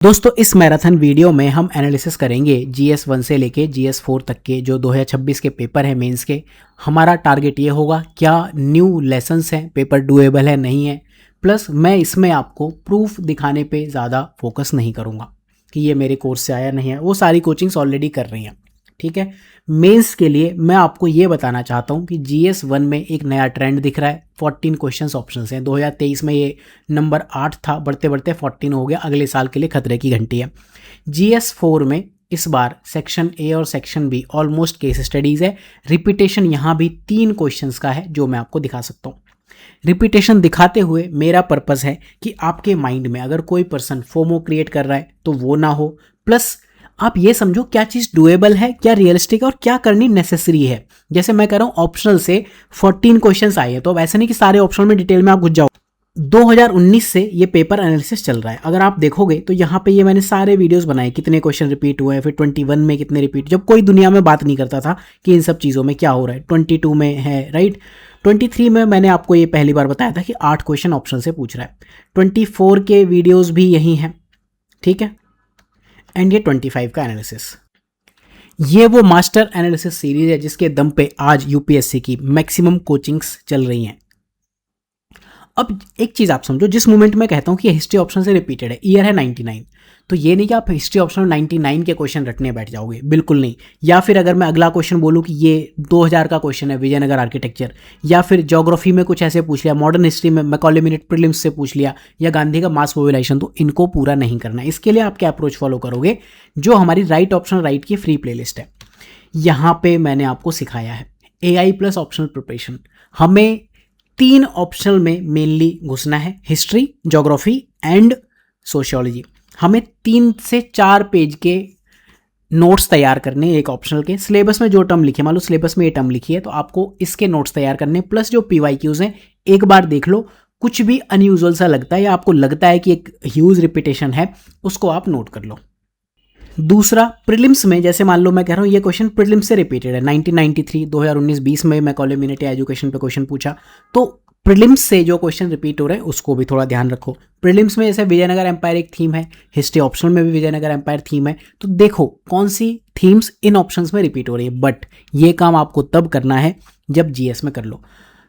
दोस्तों इस marathon video में हम एनालिसिस करेंगे जीएस 1 से लेके जीएस 4 तक के जो 2026 के पेपर हैं मेंस के। हमारा टारगेट ये होगा क्या न्यू लेसन्स हैं, पेपर डुएबल है नहीं है। प्लस मैं इसमें आपको प्रूफ दिखाने पे ज़्यादा फोकस नहीं करूँगा कि ये मेरे कोर्स से आया नहीं है, वो सारी कोचिंग्स ऑलरेडी कर रही हैं। ठीक है, मेंस के लिए मैं आपको ये बताना चाहता हूँ कि जीएस 1 में एक नया ट्रेंड दिख रहा है। 14 क्वेश्चंस ऑप्शंस हैं। 2023 में ये नंबर 8 था, बढ़ते बढ़ते 14 हो गया। अगले साल के लिए खतरे की घंटी है। जीएस 4 में इस बार सेक्शन ए और section be almost case studies है। रिपीटेशन यहाँ भी 3 क्वेश्चंस का है जो मैं आपको दिखा सकता हूँ। रिपीटेशन दिखाते हुए मेरा पर्पस है कि आपके माइंड में अगर कोई पर्सन फोमो क्रिएट कर रहा है तो वो ना हो, प्लस आप ये समझो क्या चीज़ डुएबल है, क्या रियलिस्टिक है और क्या करनी नेसेसरी है। जैसे मैं कह रहा हूँ ऑप्शनल से 14 क्वेश्चंस आए हैं, तो अब ऐसा नहीं कि सारे ऑप्शनल में डिटेल में आप घुस जाओ। 2019 से ये पेपर एनालिसिस चल रहा है। अगर आप देखोगे तो यहाँ पे ये मैंने सारे वीडियोस बनाए, कितने क्वेश्चन रिपीट हुए हैं, फिर 21 में कितने रिपीट, जब कोई दुनिया में बात नहीं करता था कि इन सब चीज़ों में क्या हो रहा है। 22 में है, राइट। 23 में मैंने आपको ये पहली बार बताया था कि 8 क्वेश्चन ऑप्शन से पूछ रहा है। 24 के वीडियोज़ भी यही हैं, ठीक है। एंड ये 25 का एनालिसिस, ये वो मास्टर एनालिसिस सीरीज है जिसके दम पे आज यूपीएससी की मैक्सिमम कोचिंग्स चल रही हैं। अब एक चीज़ आप समझो, जिस मोमेंट में कहता हूँ कि हिस्ट्री ऑप्शन से रिपीटेड है, ईयर है 99, तो ये नहीं कि आप हिस्ट्री ऑप्शन 99 के क्वेश्चन रटने बैठ जाओगे, बिल्कुल नहीं। या फिर अगर मैं अगला क्वेश्चन बोलूँ कि ये 2000 का क्वेश्चन है विजयनगर आर्किटेक्चर, या फिर ज्योग्राफी में कुछ ऐसे पूछ लिया, मॉडर्न हिस्ट्री में मैकॉले मिनट प्रीलिम्स से पूछ लिया, या गांधी का मास मोबिलाइजेशन, तो इनको पूरा नहीं करना है। इसके लिए आप क्या अप्रोच फॉलो करोगे, जो हमारी राइट ऑप्शन राइट की फ्री प्लेलिस्ट है, यहाँ पे मैंने आपको सिखाया है AI प्लस ऑप्शनल प्रिपरेशन। हमें 3 ऑप्शनल में मेनली घुसना है, हिस्ट्री, ज्योग्राफी एंड सोशियोलॉजी। हमें 3 से 4 पेज के नोट्स तैयार करने, एक ऑप्शनल के सिलेबस में जो टर्म लिखे, मान लो सिलेबस में ये टर्म लिखी है तो आपको इसके नोट्स तैयार करने, प्लस जो PYQs हैं एक बार देख लो, कुछ भी अनयूजुअल सा लगता है या आपको लगता है कि एक ह्यूज रिपीटेशन है, उसको आप नोट कर लो। दूसरा, प्रीलिम्स में जैसे मान लो मैं कह रहा हूँ ये क्वेश्चन प्रीलिम्स से रिपीटेड है, 1993 2019-20 में मैकॉले मिनेट या एजुकेशन पे क्वेश्चन पूछा, तो प्रीलिम्स से जो क्वेश्चन रिपीट हो रहे हैं उसको भी थोड़ा ध्यान रखो। प्रीलिम्स में जैसे विजयनगर एम्पायर एक थीम है, हिस्ट्री ऑप्शनल में भी विजयनगर एम्पायर थीम है, तो देखो कौन सी थीम्स इन ऑप्शंस में रिपीट हो रही है। बट ये काम आपको तब करना है जब GS में कर लो।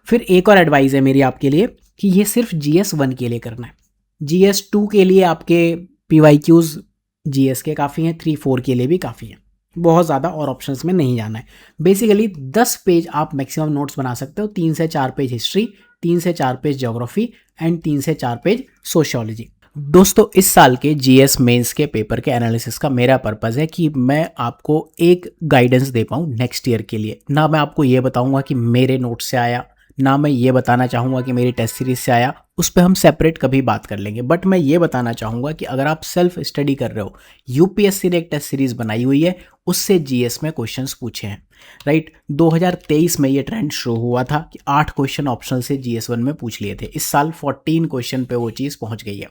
फिर एक और एडवाइस है मेरी आपके लिए कि ये सिर्फ GS 1 के लिए करना है। GS 2 के लिए आपके PYQs GS के काफ़ी हैं, 3-4 के लिए भी काफ़ी हैं, बहुत ज़्यादा और ऑप्शंस में नहीं जाना है। बेसिकली 10 पेज आप मैक्सिमम नोट्स बना सकते हो, 3 से 4 पेज हिस्ट्री, 3 से 4 पेज ज्योग्राफी एंड 3 से 4 पेज सोशियोलॉजी। दोस्तों इस साल के GS मेंस के पेपर के एनालिसिस का मेरा पर्पज़ है कि मैं आपको एक गाइडेंस दे पाऊँ नेक्स्ट ईयर के लिए। ना मैं आपको ये बताऊँगा कि मेरे नोट से आया, ना मैं ये बताना चाहूँगा कि मेरी टेस्ट सीरीज से आया, उस पर हम सेपरेट कभी बात कर लेंगे। बट मैं ये बताना चाहूँगा कि अगर आप सेल्फ स्टडी कर रहे हो, यूपीएससी ने एक टेस्ट सीरीज बनाई हुई है, उससे GS में क्वेश्चंस पूछे हैं, राइट। 2023 में ये ट्रेंड शुरू हुआ था कि 8 क्वेश्चन ऑप्शनल से GS 1 में पूछ लिए थे। इस साल 14 क्वेश्चन पे वो चीज़ पहुँच गई है।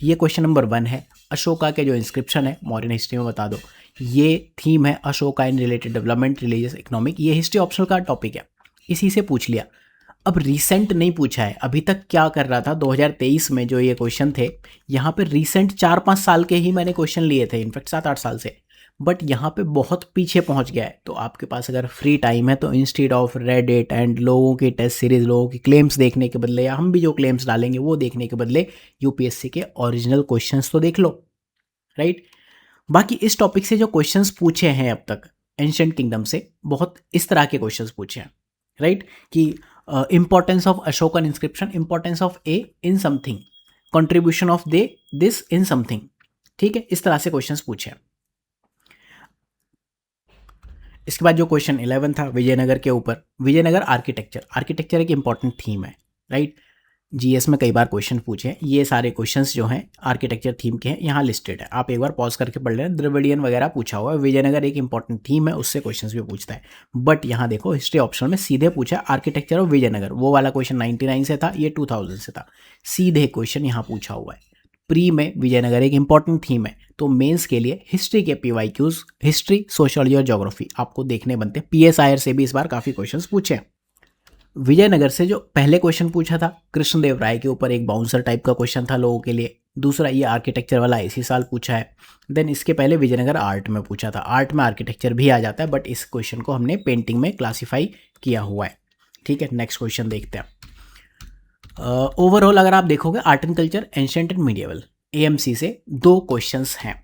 ये क्वेश्चन नंबर 1 है, अशोका के जो इंस्क्रिप्शन है मॉडर्न हिस्ट्री में बता दो। ये थीम है Ashoka in related development religious economic, ये हिस्ट्री ऑप्शनल का टॉपिक है, इसी से पूछ लिया। अब रीसेंट नहीं पूछा है, अभी तक क्या कर रहा था 2023 में जो ये क्वेश्चन थे, यहाँ पे रीसेंट 4-5 साल के ही मैंने क्वेश्चन लिए थे, इनफैक्ट 7-8 साल से, बट यहाँ पे बहुत पीछे पहुँच गया है। तो आपके पास अगर फ्री टाइम है तो इंस्टेड ऑफ रेडिट एंड लोगों की टेस्ट सीरीज, लोगों की क्लेम्स देखने के बदले, या हम भी जो क्लेम्स डालेंगे वो देखने के बदले, यूपीएससी के ओरिजिनल क्वेश्चन तो देख लो, राइट। बाकी इस टॉपिक से जो क्वेश्चन पूछे हैं अब तक एंशिएंट किंगडम से, बहुत इस तरह के क्वेश्चन पूछे हैं, राइट, कि importance of Ashokan inscription, importance of A in something, contribution of they this in something, ठीक है, इस तरह से क्वेश्चंस पूछे। इसके बाद जो क्वेश्चन 11 था विजयनगर के ऊपर, विजयनगर आर्किटेक्चर, आर्किटेक्चर एक इंपॉर्टेंट थीम है, राइट। GS में कई बार क्वेश्चन पूछे हैं, ये सारे क्वेश्चंस जो हैं आर्किटेक्चर थीम के हैं, यहाँ लिस्टेड है, आप एक बार पॉज करके पढ़ लेना। द्रविडियन वगैरह पूछा हुआ है, विजयनगर एक इंपॉर्टेंट थीम है, उससे क्वेश्चंस भी पूछता है। बट यहाँ देखो हिस्ट्री ऑप्शनल में सीधे पूछा आर्किटेक्चर ऑफ विजयनगर, वो वाला क्वेश्चन 99 से था, ये 2000 से था, सीधे क्वेश्चन यहाँ पूछा हुआ है। प्री में विजयनगर एक इंपॉर्टेंट थीम है, तो मेंस के लिए हिस्ट्री के PYQs, हिस्ट्री, सोशियोलॉजी और ज्योग्राफी आपको देखने बनते हैं। PSIR से भी इस बार काफ़ी क्वेश्चंस पूछे हैं। विजयनगर से जो पहले क्वेश्चन पूछा था कृष्णदेव राय के ऊपर, एक बाउंसर टाइप का क्वेश्चन था लोगों के लिए, दूसरा ये आर्किटेक्चर वाला इसी साल पूछा है। देन इसके पहले विजयनगर आर्ट में पूछा था, आर्ट में आर्किटेक्चर भी आ जाता है बट इस क्वेश्चन को हमने पेंटिंग में क्लासीफाई किया हुआ है। ठीक है, नेक्स्ट क्वेश्चन देखते हैं। ओवरऑल अगर आप देखोगे art and culture ancient and medieval AMC से 2 क्वेश्चंस हैं।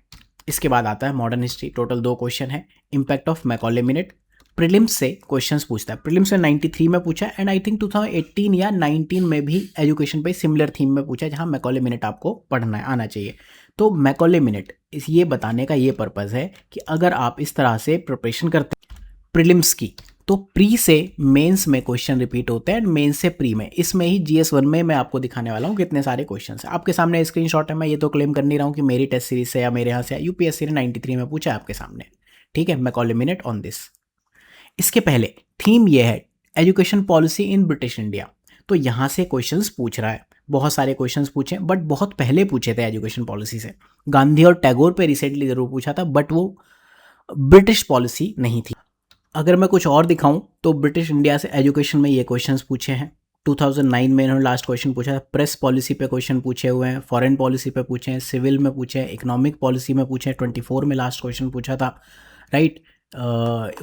इसके बाद आता है मॉडर्न हिस्ट्री, टोटल 2 क्वेश्चन है। Impact of Macaulay minute prelims से क्वेश्चंस पूछता है, प्रीलिम्स में 93 में पूछा है एंड आई थिंक 2018 या 19 में भी एजुकेशन पे सिमिलर थीम में पूछा है जहां मैकॉले मिनट आपको पढ़ना है, आना चाहिए। तो मैकॉले मिनट इस ये बताने का ये पर्पज़ है कि अगर आप इस तरह से प्रिपरेशन करते हैं प्रीलिम्स की तो प्री से मेंस में क्वेश्चन रिपीट होते हैं एंड मेंस से प्री में। इसमें ही GS1 में मैं आपको दिखाने वाला हूँ कितने सारे क्वेश्चन हैं। आपके सामने स्क्रीनशॉट है, मैं ये तो क्लेम कर नहीं रहा हूँ कि मेरी टेस्ट सीरीज से या मेरे यहाँ से, UPSC ने 93 में पूछा है आपके सामने। ठीक है, मैकॉले मिनट ऑन दिस। इसके पहले थीम ये है education policy in British India, तो यहाँ से क्वेश्चंस पूछ रहा है। बहुत सारे क्वेश्चंस पूछे बट बहुत पहले पूछे थे एजुकेशन पॉलिसी से। गांधी और टैगोर पे रिसेंटली जरूर पूछा था बट वो ब्रिटिश पॉलिसी नहीं थी। अगर मैं कुछ और दिखाऊं तो ब्रिटिश इंडिया से एजुकेशन में ये क्वेश्चंस पूछे हैं। 2009 में इन्होंने लास्ट क्वेश्चन पूछा था। प्रेस पॉलिसी पे क्वेश्चन पूछे हुए हैं, फॉरेन पॉलिसी पे पूछे हैं, सिविल में पूछे हैं, इकोनॉमिक पॉलिसी में पूछे हैं। 24 में लास्ट क्वेश्चन पूछा था, right.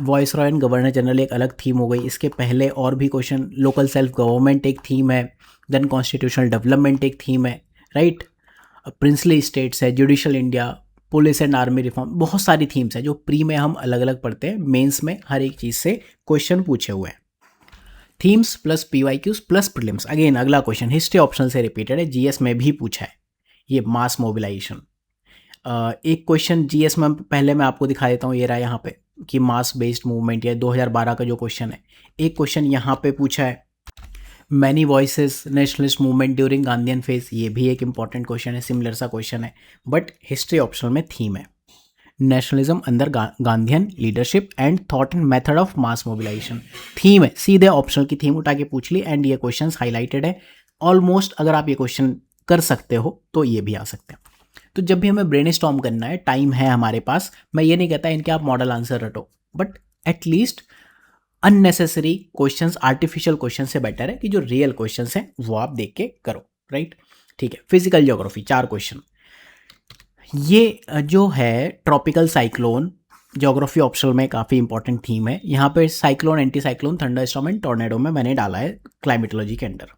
Voice Roy and governor general एक अलग थीम हो गई। इसके पहले और भी क्वेश्चन, लोकल सेल्फ गवर्नमेंट एक थीम है, देन कॉन्स्टिट्यूशनल डेवलपमेंट एक थीम है, राइट। प्रिंसली स्टेट्स है, judicial India, police and army reform, बहुत सारी थीम्स है जो प्री में हम अलग अलग पढ़ते हैं। मेंस में हर एक चीज़ से क्वेश्चन पूछे हुए हैं। Themes plus PYQs plus prelims. Again अगला क्वेश्चन हिस्ट्री ऑप्शनल से रिपीटेड है, GS में भी पूछा है ये मास मोबिलाइजेशन। एक क्वेश्चन GS में पहले मैं आपको दिखा देता हूँ, ये रहा यहाँ पे कि मास बेस्ड मूवमेंट, या 2012 का जो क्वेश्चन है। एक क्वेश्चन यहाँ पे पूछा है many voices nationalist movement during Gandhian phase, ये भी एक इंपॉर्टेंट क्वेश्चन है, सिमिलर सा क्वेश्चन है बट हिस्ट्री ऑप्शनल में थीम है नेशनलिज्म अंदर Gandhian leadership and thought and method of mass mobilisation. Theme है, सीधे ऑप्शनल की थीम उठा के पूछ ली एंड ये क्वेश्चन हाईलाइटेड है। ऑलमोस्ट अगर आप ये क्वेश्चन कर सकते हो तो ये भी आ सकते हैं। तो जब भी हमें ब्रेनस्टॉर्म करना है, टाइम है हमारे पास, मैं ये नहीं कहता इनके आप मॉडल आंसर रटो but at least unnecessary questions, artificial question से बेटर है कि जो रियल क्वेश्चंस हैं वो आप देख के करो, राइट। ठीक है, फिजिकल ज्योग्राफी 4 क्वेश्चन। ये जो है ट्रॉपिकल साइक्लोन, ज्योग्राफी ऑप्शनल में काफ़ी इंपॉर्टेंट थीम है। यहाँ पे cyclone, anti cyclone, thunderstorm and tornado में मैंने डाला है क्लाइमेटोलॉजी के अंडर।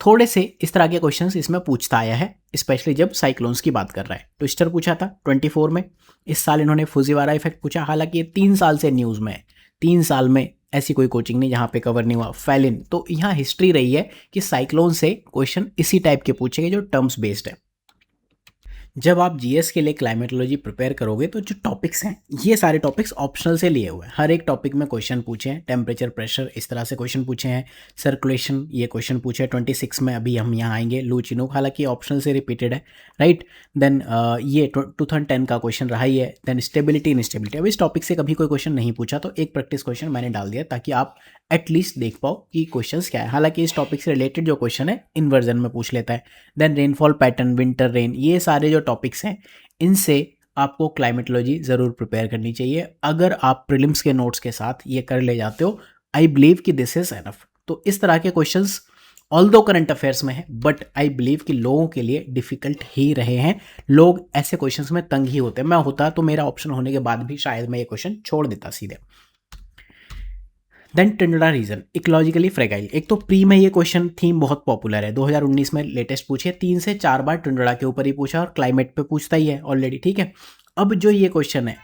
थोड़े से इस तरह के क्वेश्चंस इसमें पूछता आया है, स्पेशली जब साइक्लोन्स की बात कर रहा है। ट्विस्टर पूछा था 24 में। इस साल इन्होंने फुजीवारा इफेक्ट पूछा, हालांकि ये 3 साल से न्यूज़ में है। 3 साल में ऐसी कोई कोचिंग नहीं जहाँ पे कवर नहीं हुआ। फैलिन, तो यहाँ हिस्ट्री रही है कि साइक्लोन से क्वेश्चन इसी टाइप के पूछेंगे जो टर्म्स बेस्ड है। जब आप GS के लिए क्लाइमेटोलॉजी प्रिपेयर करोगे तो जो टॉपिक्स हैं ये सारे टॉपिक्स ऑप्शनल से लिए हुए हैं। हर एक टॉपिक में क्वेश्चन पूछे हैं। टेम्परेचर, प्रेशर, इस तरह से क्वेश्चन पूछे हैं। सर्कुलेशन, ये क्वेश्चन पूछे हैं 26 में, अभी हम यहाँ आएंगे। लू चिनूक, हालांकि ऑप्शनल से रिपीटेड है, राइट। देन ये 2010 का क्वेश्चन रहा ही है। देन स्टेबिलिटी, इनस्टेबिलिटी, अब इस टॉपिक से कभी कोई क्वेश्चन नहीं पूछा तो एक प्रैक्टिस क्वेश्चन मैंने डाल दिया ताकि आप एटलीस्ट देख पाओ कि क्वेश्चंस क्या है। हालांकि इस टॉपिक से रिलेटेड जो क्वेश्चन है इन्वर्जन में पूछ लेता है। Then rainfall pattern, winter rain, ये सारे जो टॉपिक्स हैं इनसे आपको क्लाइमेटोलॉजी ज़रूर प्रिपेयर करनी चाहिए। अगर आप प्रीलिम्स के नोट्स के साथ ये कर ले जाते हो, आई बिलीव कि दिस इज एनफ। तो इस तरह के क्वेश्चंस ऑल्दो करंट अफेयर्स में है बट आई बिलीव कि लोगों के लिए डिफिकल्ट ही रहे हैं। लोग ऐसे क्वेश्चंस में तंग ही होते हैं। मैं होता तो मेरा ऑप्शन होने के बाद भी शायद मैं ये क्वेश्चन छोड़ देता सीधे। Then tundra region, ecologically fragile. एक तो प्री में ये क्वेश्चन थीम बहुत पॉपुलर है, 2019 में लेटेस्ट पूछे, 3 से 4 बार टिंडरा के ऊपर ही पूछा और क्लाइमेट पे पूछता ही है ऑलरेडी, ठीक है। अब जो ये क्वेश्चन है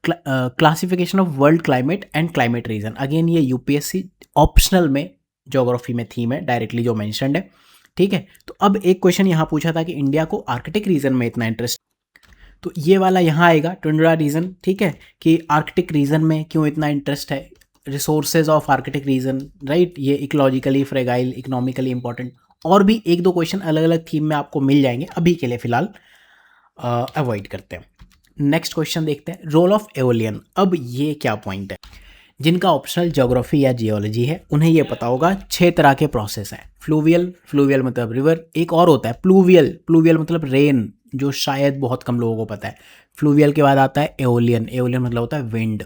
classification of world climate and climate reason, again ये UPSC ऑप्शनल में ज्योग्राफी में थीम है, डायरेक्टली जो मेंशन्ड है, ठीक है। तो अब एक क्वेश्चन यहाँ पूछा था कि इंडिया को आर्कटिक रीजन में इतना इंटरेस्ट, तो ये वाला यहाँ आएगा टिंडरा रीजन, ठीक है, कि आर्कटिक रीजन में क्यों इतना इंटरेस्ट है, resources of Arctic region, right. ये इकोलॉजिकली फ्रेगाइल, इकोनॉमिकली इंपॉर्टेंट, और भी 1-2 क्वेश्चन अलग अलग थीम में आपको मिल जाएंगे। अभी के लिए फिलहाल अवॉइड करते हैं। नेक्स्ट क्वेश्चन देखते हैं, रोल ऑफ एओलियन। अब ये क्या पॉइंट है, जिनका ऑप्शनल ज्योग्राफी या जियोलॉजी है उन्हें ये पता होगा 6 तरह के प्रोसेस हैं। फ्लूवियल, फ्लूवियल मतलब रिवर, एक और होता है प्लूवियल, प्लूवियल मतलब रेन, जो शायद बहुत कम लोगों को पता है। फ्लूवियल के बाद आता है एओलियन, एओलियन मतलब होता है विंड,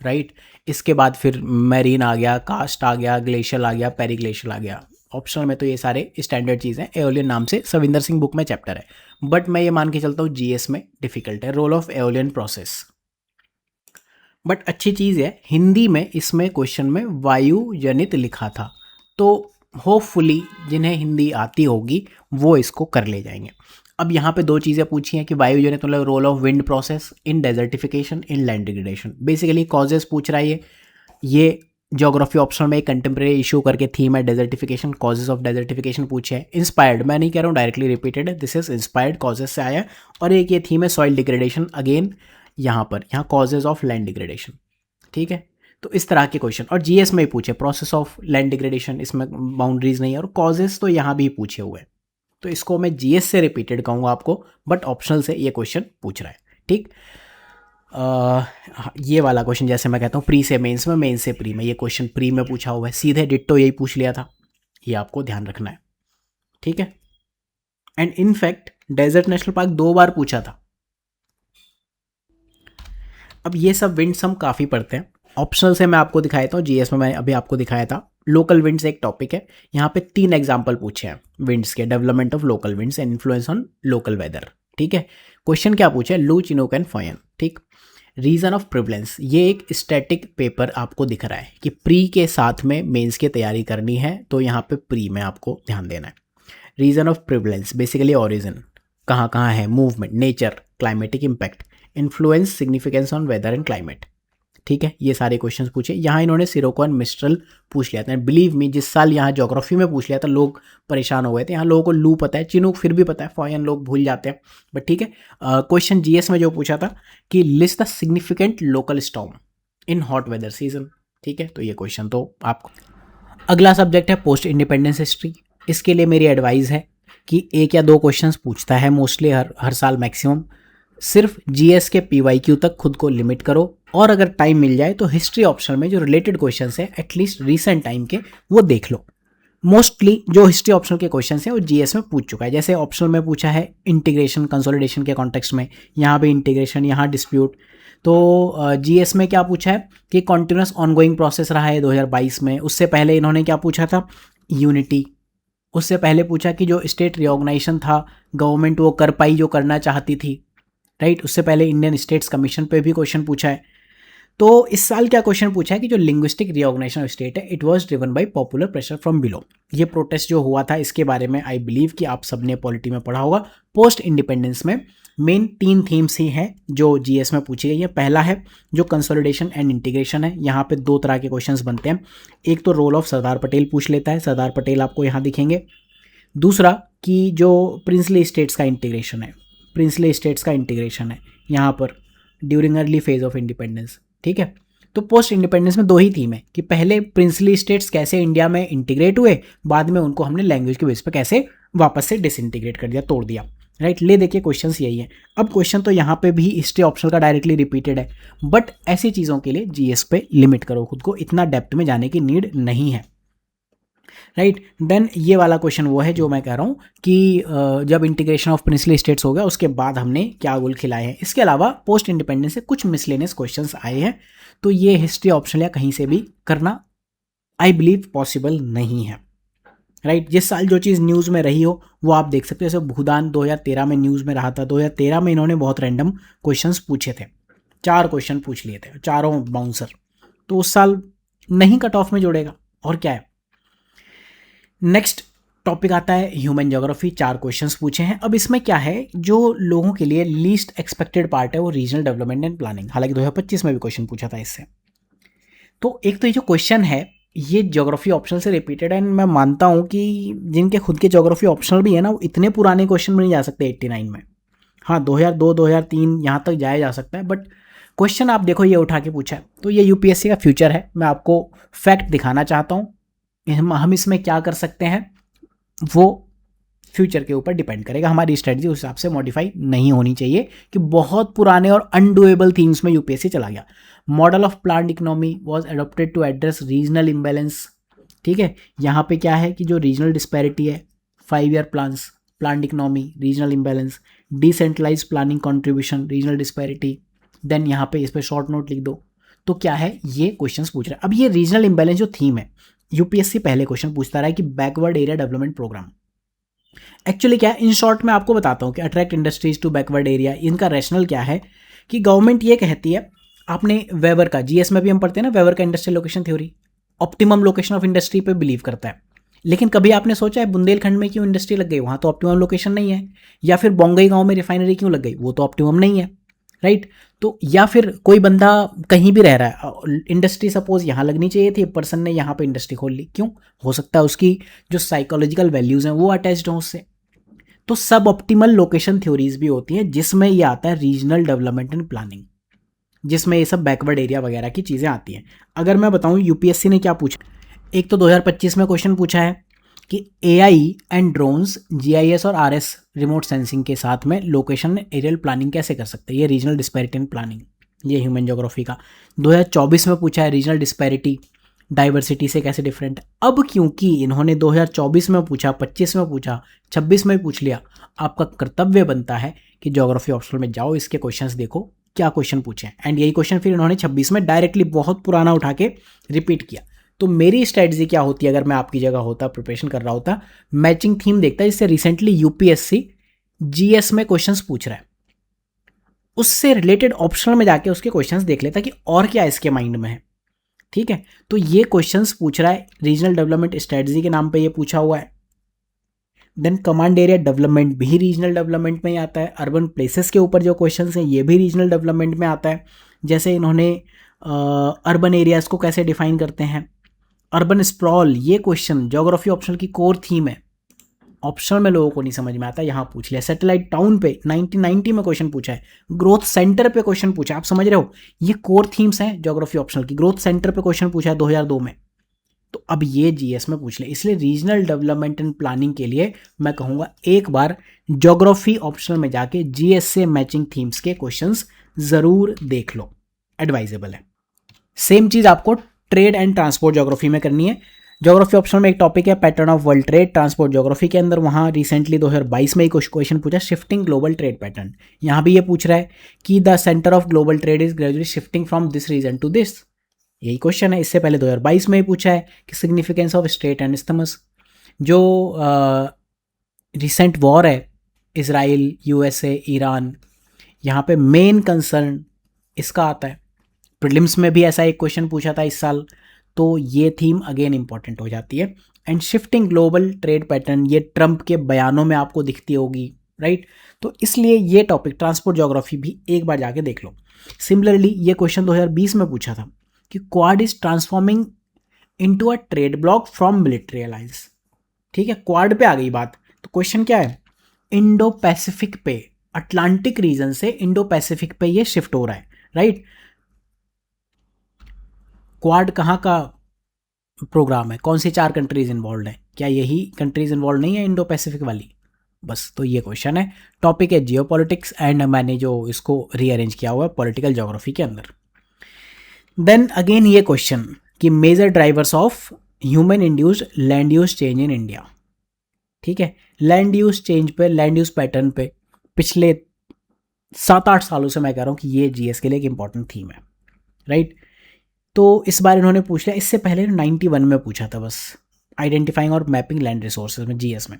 राइट। इसके बाद फिर मैरीन आ गया, कास्ट आ गया, ग्लेशियल आ गया, पेरीग्लेशियल आ गया, ऑप्शनल में तो ये सारे स्टैंडर्ड चीज़ हैं, एओलियन नाम से सविंदर सिंह बुक में चैप्टर है, बट मैं ये मान के चलता हूँ जीएस में डिफिकल्ट है, role of aeolian process. But अच्छी चीज़ है हिंदी में इसमें क्वेश्चन में वायु जनित लिखा था, तो होपफुली जिन्हें हिंदी आती होगी वो इसको कर ले जाएंगे। अब यहाँ पे दो चीज़ें पूछी हैं कि वायु जनित मतलब role of wind process in desertification in land degradation, basically causes पूछ रहा है ये ज्योग्राफी ऑप्शन में एक कंटेम्प्रेरी इशू करके थीम है डेजर्टिफिकेशन, कॉजेज ऑफ डेजर्टिफिकेशन पूछे हैं। इंस्पायर्ड मैं नहीं कह रहा हूँ डायरेक्टली रिपीटेड है, दिस इज इंस्पायर्ड कॉजेज से आया है। और एक ये थीम है सॉइल डिग्रेडेशन, अगेन यहाँ कॉजेज ऑफ लैंड डिग्रेडेशन, ठीक है। तो इस तरह के क्वेश्चन, और जीएस में ही पूछे प्रोसेस ऑफ लैंड डिग्रेडेशन, इसमें बाउंड्रीज नहीं है, और कॉजेज तो यहाँ भी पूछे हुए हैं, तो इसको मैं जीएस से रिपीटेड कहूँगा आपको, बट ऑप्शनल से ये क्वेश्चन पूछ रहा है, ठीक। ये वाला क्वेश्चन जैसे मैं कहता हूँ प्री से मेंस में, मेंस से प्री में, ये क्वेश्चन प्री में पूछा हुआ है, सीधे डिट्टो यही पूछ लिया था, ये आपको ध्यान रखना है, ठीक है। And in fact desert national park 2 बार पूछा था। अब ये सब विंड्स हम काफ़ी पढ़ते हैं, ऑप्शनल से मैं आपको दिखाया था, जीएस में मैंने अभी आपको दिखाया था। लोकल विंड्स एक टॉपिक है, यहाँ पे 3 एग्जाम्पल पूछे हैं विंड्स के, development of local winds and influence on local weather, ठीक है। क्वेश्चन क्या पूछे है, लू, चिनूक एंड फॉयन, ठीक। रीजन ऑफ प्रिवलेंस, ये एक स्टैटिक पेपर आपको दिख रहा है कि प्री के साथ में मेंस की तैयारी करनी है, तो यहाँ पे प्री में आपको ध्यान देना है। Reason of prevalence basically origin, कहाँ कहाँ है, movement, nature, climatic impact, influence, significance on weather and climate, ठीक है। ये सारे क्वेश्चंस पूछे। यहाँ इन्होंने सिरोको एंड मिस्ट्रल पूछ लिया था, बिलीव मी जिस साल यहाँ ज्योग्राफी में पूछ लिया था लोग परेशान हो गए थे। यहाँ लोगों को लू पता है, चिनूक फिर भी पता है, फॉयन लोग भूल जाते हैं, बट ठीक है। क्वेश्चन जीएस में जो पूछा था कि list the significant local storm in hot weather season, ठीक है। तो ये क्वेश्चन तो आपको। अगला सब्जेक्ट है पोस्ट इंडिपेंडेंस हिस्ट्री। इसके लिए मेरी एडवाइस है कि 1 या 2 क्वेश्चंस पूछता है मोस्टली हर साल मैक्सिमम। सिर्फ जीएस के पीवाईक्यू तक खुद को लिमिट करो, और अगर टाइम मिल जाए तो हिस्ट्री ऑप्शन में जो रिलेटेड क्वेश्चंस है एटलीस्ट रीसेंट टाइम के वो देख लो। मोस्टली जो हिस्ट्री ऑप्शनल के क्वेश्चंस हैं वो जीएस में पूछ चुका है। जैसे ऑप्शनल में पूछा है इंटीग्रेशन कंसोलिडेशन के कॉन्टेक्स्ट में, यहाँ पे इंटीग्रेशन, यहाँ डिस्प्यूट। तो जीएस में क्या पूछा है कि कॉन्टिन्यूस ऑनगोइंग प्रोसेस रहा है 2022 में। उससे पहले इन्होंने क्या पूछा था, यूनिटी। उससे पहले पूछा कि जो स्टेट रिऑर्गेनाइजेशन था गवर्नमेंट वो कर पाई जो करना चाहती थी, राइट। उससे पहले इंडियन स्टेट्स कमीशन पे भी क्वेश्चन पूछा है। तो इस साल क्या क्वेश्चन पूछा है कि जो लिंग्विस्टिक रिऑर्गेनाइजेशन ऑफ स्टेट है it was driven by popular pressure from below. ये प्रोटेस्ट जो हुआ था इसके बारे में आई बिलीव कि आप सबने पॉलिटी में पढ़ा होगा। पोस्ट इंडिपेंडेंस में मेन 3 थीम्स ही हैं जो जीएस में पूछी गई है। पहला है जो कंसोलिडेशन एंड इंटीग्रेशन है, यहाँ पे 2 तरह के क्वेश्चंस बनते हैं। एक तो रोल ऑफ सरदार पटेल पूछ लेता है, सरदार पटेल आपको यहाँ दिखेंगे। दूसरा कि जो प्रिंसली स्टेट्स का इंटीग्रेशन है, प्रिंसली स्टेट्स का इंटीग्रेशन है यहाँ पर during early phase of independence, ठीक है। तो पोस्ट इंडिपेंडेंस में 2 ही थीम है कि पहले प्रिंसली स्टेट्स कैसे इंडिया में इंटीग्रेट हुए, बाद में उनको हमने लैंग्वेज के बेस पर कैसे वापस से डिसइंटीग्रेट कर दिया, तोड़ दिया, राइट। ले देखिए क्वेश्चंस यही है। अब क्वेश्चन तो यहाँ पे भी हिस्ट्री ऑप्शनल का डायरेक्टली रिपीटेड है, बट ऐसी चीज़ों के लिए जीएस पे लिमिट करो खुद को, इतना डेप्थ में जाने की नीड नहीं है, राइट। देन ये वाला क्वेश्चन वो है जो मैं कह रहा हूँ कि जब इंटीग्रेशन ऑफ प्रिंसली स्टेट्स हो गया उसके बाद हमने क्या गोल खिलाए हैं। इसके अलावा पोस्ट इंडिपेंडेंस से कुछ मिसलेनियस क्वेश्चंस आए हैं, तो ये हिस्ट्री ऑप्शनल या कहीं से भी करना आई बिलीव पॉसिबल नहीं है, राइट। जिस साल जो चीज़ न्यूज़ में रही हो वो आप देख सकते हो। जैसे भूदान 2013 में न्यूज़ में रहा था, 2013 में इन्होंने बहुत रैंडम क्वेश्चंस पूछे थे, 4 क्वेश्चन पूछ लिए थे, चारों बाउंसर, तो उस साल नहीं कट ऑफ में जोड़ेगा, और क्या है। नेक्स्ट टॉपिक आता है ह्यूमन ज्योग्राफी, 4 क्वेश्चंस पूछे हैं। अब इसमें क्या है, जो लोगों के लिए लीस्ट एक्सपेक्टेड पार्ट है वो रीजनल डेवलपमेंट एंड प्लानिंग, हालांकि 2025 में भी क्वेश्चन पूछा था इससे। तो एक तो ये जो क्वेश्चन है ये ज्योग्राफी ऑप्शनल से रिपीटेड है, एंड मैं मानता हूँ कि जिनके खुद के ज्योग्राफी ऑप्शनल भी है ना वो इतने पुराने क्वेश्चन में नहीं जा सकते 89 में। हाँ 2002 2003 यहाँ तक जाया जा सकता है, बट क्वेश्चन आप देखो ये उठा के पूछा है। तो ये यूपीएससी का फ्यूचर है, मैं आपको फैक्ट दिखाना चाहता हूँ। हम इसमें क्या कर सकते हैं वो फ्यूचर के ऊपर डिपेंड करेगा, हमारी स्ट्रेटजी उस हिसाब से मॉडिफाई नहीं होनी चाहिए कि बहुत पुराने और अनडूएबल थिंग्स में यूपीएससी चला गया। Model of planned economy was adopted to address regional imbalance, ठीक है। यहाँ पे क्या है कि जो रीजनल डिस्पैरिटी है, 5 year plans, planned economy, regional imbalance, decentralise planning contribution, regional disparity. Then यहाँ पे इस पर शॉर्ट नोट लिख दो। तो क्या है ये क्वेश्चंस पूछ रहे हैं। अब ये रीजनल इम्बैलेंस जो थीम है यूपीएससी पहले क्वेश्चन पूछता रहा है कि backward area development programme actually क्या है। इन शॉर्ट मैं आपको बताता हूँ कि attract industries to backward area, इनका रैशनल क्या है कि गवर्नमेंट ये कहती है, आपने वेबर का जीएस में भी हम पढ़ते हैं ना, वेबर का industrial location theory, optimum location of industry पे बिलीव करता है। लेकिन कभी आपने सोचा है बुंदेलखंड में क्यों इंडस्ट्री लग गई, वहाँ तो ऑप्टिमम लोकेशन नहीं है। या फिर बोंगई गांव में रिफाइनरी क्यों लग गई, वो तो ऑप्टिमम नहीं है, राइट। तो या फिर कोई बंदा कहीं भी रह रहा है, इंडस्ट्री सपोज यहाँ लगनी चाहिए थी, पर्सन ने यहाँ पे इंडस्ट्री खोल ली, क्यों? हो सकता है उसकी जो साइकोलॉजिकल वैल्यूज़ हैं वो अटैच्ड हों उससे। तो सब ऑप्टिमल लोकेशन थ्योरीज भी होती हैं, जिसमें ये आता है रीजनल डेवलपमेंट एंड प्लानिंग, जिसमें ये सब बैकवर्ड एरिया वगैरह की चीज़ें आती हैं। अगर मैं बताऊं यूपीएससी ने क्या पूछा, एक तो 2025 में क्वेश्चन पूछा है कि एआई एंड ड्रोन्स, जीआईएस और आरएस रिमोट सेंसिंग के साथ में लोकेशन एरियल प्लानिंग कैसे कर सकते हैं, ये रीजनल डिस्पैरिटी एंड प्लानिंग, ये ह्यूमन ज्योग्राफी का। 2024 में पूछा है रीजनल डिस्पैरिटी डाइवर्सिटी से कैसे डिफरेंट। अब क्योंकि इन्होंने 2024 में पूछा, 25 में पूछा, 26 में पूछ लिया, आपका कर्तव्य बनता है कि ज्योग्राफी ऑप्शनल में जाओ, इसके क्वेश्चंस देखो क्या क्वेश्चन पूछे। एंड यही क्वेश्चन फिर इन्होंने 26 में डायरेक्टली बहुत पुराना उठा के रिपीट किया। तो मेरी स्ट्रेटजी क्या होती है, अगर मैं आपकी जगह होता, प्रिपरेशन कर रहा होता, मैचिंग थीम देखता है, जिससे रिसेंटली यूपीएससी जीएस में क्वेश्चंस पूछ रहा है, उससे रिलेटेड ऑप्शनल में जाके उसके क्वेश्चंस देख लेता कि और क्या इसके माइंड में है। ठीक है, तो ये क्वेश्चंस पूछ रहा है, रीजनल डेवलपमेंट स्ट्रेटजी के नाम पे ये पूछा हुआ है। देन कमांड एरिया डेवलपमेंट भी रीजनल डेवलपमेंट में ही आता है। अर्बन प्लेसेस के ऊपर जो क्वेश्चंस हैं ये भी रीजनल डेवलपमेंट में आता है। जैसे इन्होंने अर्बन एरियाज को कैसे डिफाइन करते हैं, अर्बन स्प्रॉल, ये क्वेश्चन ज्योग्राफी ऑप्शनल की कोर थीम है, ऑप्शनल में लोगों को नहीं समझ में आता, यहाँ पूछ लिया। सैटेलाइट टाउन पे 1990 में क्वेश्चन पूछा है, ग्रोथ सेंटर पे क्वेश्चन पूछा है, आप समझ रहे हो, ये कोर थीम्स हैं ज्योग्राफी ऑप्शनल की। ग्रोथ सेंटर पे क्वेश्चन पूछा है 2002 में, तो अब ये जीएस में पूछ ले। इसलिए रीजनल डेवलपमेंट एंड प्लानिंग के लिए मैं कहूँगा एक बार ज्योग्राफी ऑप्शनल में जाके जीएस से मैचिंग थीम्स के क्वेश्चंस ज़रूर देख लो, एडवाइजेबल है। सेम चीज़ आपको ट्रेड एंड ट्रांसपोर्ट ज्योग्राफी में करनी है। ज्योग्राफी ऑप्शनल में एक टॉपिक है pattern of world trade transport geography के अंदर, वहाँ रिसेंटली 2022 में एक क्वेश्चन पूछा शिफ्टिंग ग्लोबल ट्रेड पैटर्न। यहाँ भी ये पूछ रहा है कि the centre of global trade is gradually shifting from this region to this, यही क्वेश्चन है। इससे पहले 2022 में ही पूछा है कि significance of strait and isthmus, जो रिसेंट वॉर है इसराइल यूएसए ईरान, यहाँ पे मेन कंसर्न इसका आता है। प्रीलिम्स में भी ऐसा एक क्वेश्चन पूछा था इस साल, तो ये थीम अगेन इंपॉर्टेंट हो जाती है। And shifting global trade pattern, ये ट्रंप के बयानों में आपको दिखती होगी, राइट। तो इसलिए ये टॉपिक ट्रांसपोर्ट ज्योग्राफी भी एक बार जाके देख लो। सिमिलरली ये क्वेश्चन 2020 में पूछा था कि quad is transforming into a trade block from military alliance. ठीक है, क्वाड पे आ गई बात, तो क्वेश्चन क्या है, इंडो पैसिफिक पे, अटलांटिक रीजन से इंडो पैसिफिक पे ये शिफ्ट हो रहा है, राइट। क्वाड कहाँ का प्रोग्राम है, कौन सी 4 कंट्रीज इन्वॉल्व है, क्या यही कंट्रीज इन्वॉल्व नहीं है इंडो पैसिफिक वाली? बस, तो ये क्वेश्चन है। टॉपिक है जियोपॉलिटिक्स एंड मैंने जो इसको रीअरेंज किया हुआ है पॉलिटिकल ज्योग्राफी के अंदर। देन अगेन ये क्वेश्चन कि major drivers of human induced land use change in India. ठीक है, लैंड यूज चेंज पे, लैंड यूज पैटर्न पे पिछले 7-8 सालों से मैं कह रहा हूँ कि ये जीएस के लिए एक इंपॉर्टेंट थीम है, राइट। तो इस बार इन्होंने पूछ लिया, इससे पहले 91 में पूछा था बस, आइडेंटिफाइंग और मैपिंग लैंड रिसोर्सेज में जीएस में।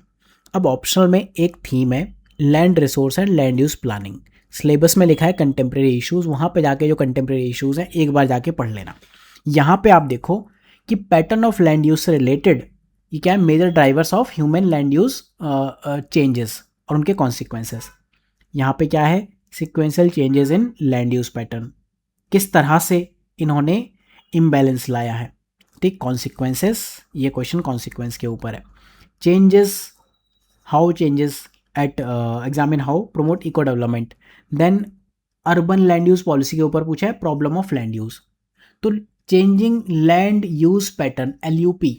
अब ऑप्शनल में एक थीम है land resource and land use planning, syllabus में लिखा है कंटेम्प्रेरी इश्यूज़, वहाँ पे जाके जो कंटेम्प्रेरी इश्यूज़ हैं एक बार जाके पढ़ लेना। यहाँ पे आप देखो कि पैटर्न ऑफ लैंड यूज से रिलेटेड ये क्या है, major drivers of human land use changes और उनके कॉन्सिक्वेंसेस। यहाँ पे क्या है, sequential changes in land use pattern, किस तरह से इन्होंने इम्बैलेंस लाया है। ठीक, कॉन्सिक्वेंसेस, ये क्वेश्चन कॉन्सिक्वेंस के ऊपर है। Changes, how changes at examine how promote eco development. Then urban land use policy के ऊपर पूछा है प्रॉब्लम ऑफ लैंड यूज। तो changing land use pattern LUP,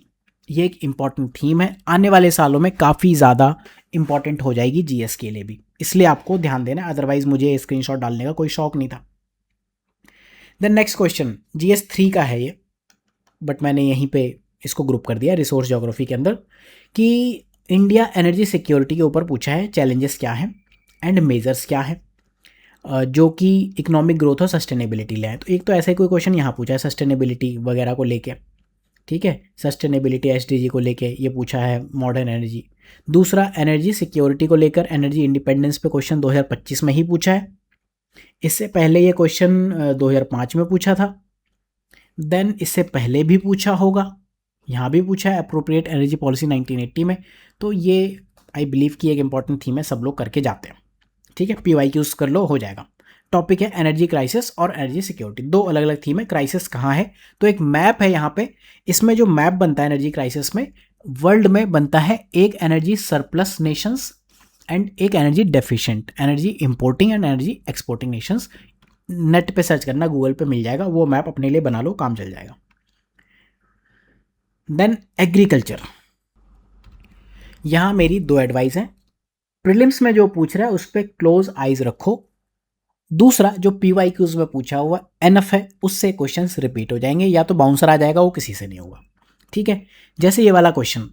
ये एक इंपॉर्टेंट थीम है, आने वाले सालों में काफ़ी ज़्यादा इंपॉर्टेंट हो जाएगी जीएस के लिए भी, इसलिए आपको ध्यान देना, अदरवाइज मुझे स्क्रीनशॉट डालने का कोई शौक नहीं था। देन नेक्स्ट क्वेश्चन GS 3 का है ये, बट मैंने यहीं पे इसको ग्रुप कर दिया रिसोर्स ज्योग्राफी के अंदर, कि इंडिया एनर्जी सिक्योरिटी के ऊपर पूछा है चैलेंजेस क्या हैं एंड मेजर्स क्या है, जो कि इकोनॉमिक ग्रोथ और सस्टेनेबिलिटी ले आए। तो एक तो ऐसा ही कोई क्वेश्चन यहाँ पूछा है सस्टेनेबिलिटी वगैरह को लेके, ठीक है, सस्टेनेबिलिटी एसडीजी को लेके ये पूछा है, मॉडर्न एनर्जी। दूसरा, एनर्जी सिक्योरिटी को लेकर एनर्जी इंडिपेंडेंस पे क्वेश्चन 2025 में ही पूछा है। इससे पहले ये क्वेश्चन 2005 में पूछा था। देन इससे पहले भी पूछा होगा, यहाँ भी पूछा है अप्रोप्रिएट एनर्जी पॉलिसी 1980 में। तो ये आई बिलीव कि एक इंपॉर्टेंट थीम है, सब लोग करके जाते हैं। ठीक है, PYQs कर लो, हो जाएगा। टॉपिक है एनर्जी क्राइसिस और एनर्जी सिक्योरिटी, दो अलग अलग थीम है। क्राइसिस कहाँ है, तो एक मैप है यहाँ पे। इसमें जो मैप बनता है एनर्जी क्राइसिस में, वर्ल्ड में बनता है एक एनर्जी सरप्लस नेशंस एंड एक energy deficient, energy importing and energy exporting Nations. Net पे सर्च करना, गूगल पे मिल जाएगा, वो मैप अपने लिए बना लो, काम चल जाएगा। देन एग्रीकल्चर, यहाँ मेरी दो एडवाइस हैं। प्रीलिम्स में जो पूछ रहा है उस पर क्लोज आइज रखो। दूसरा, जो PYQs में पूछा हुआ एनफ है, उससे क्वेश्चंस रिपीट हो जाएंगे, या तो बाउंसर आ जाएगा, वो किसी से नहीं होगा। ठीक है, जैसे ये वाला question,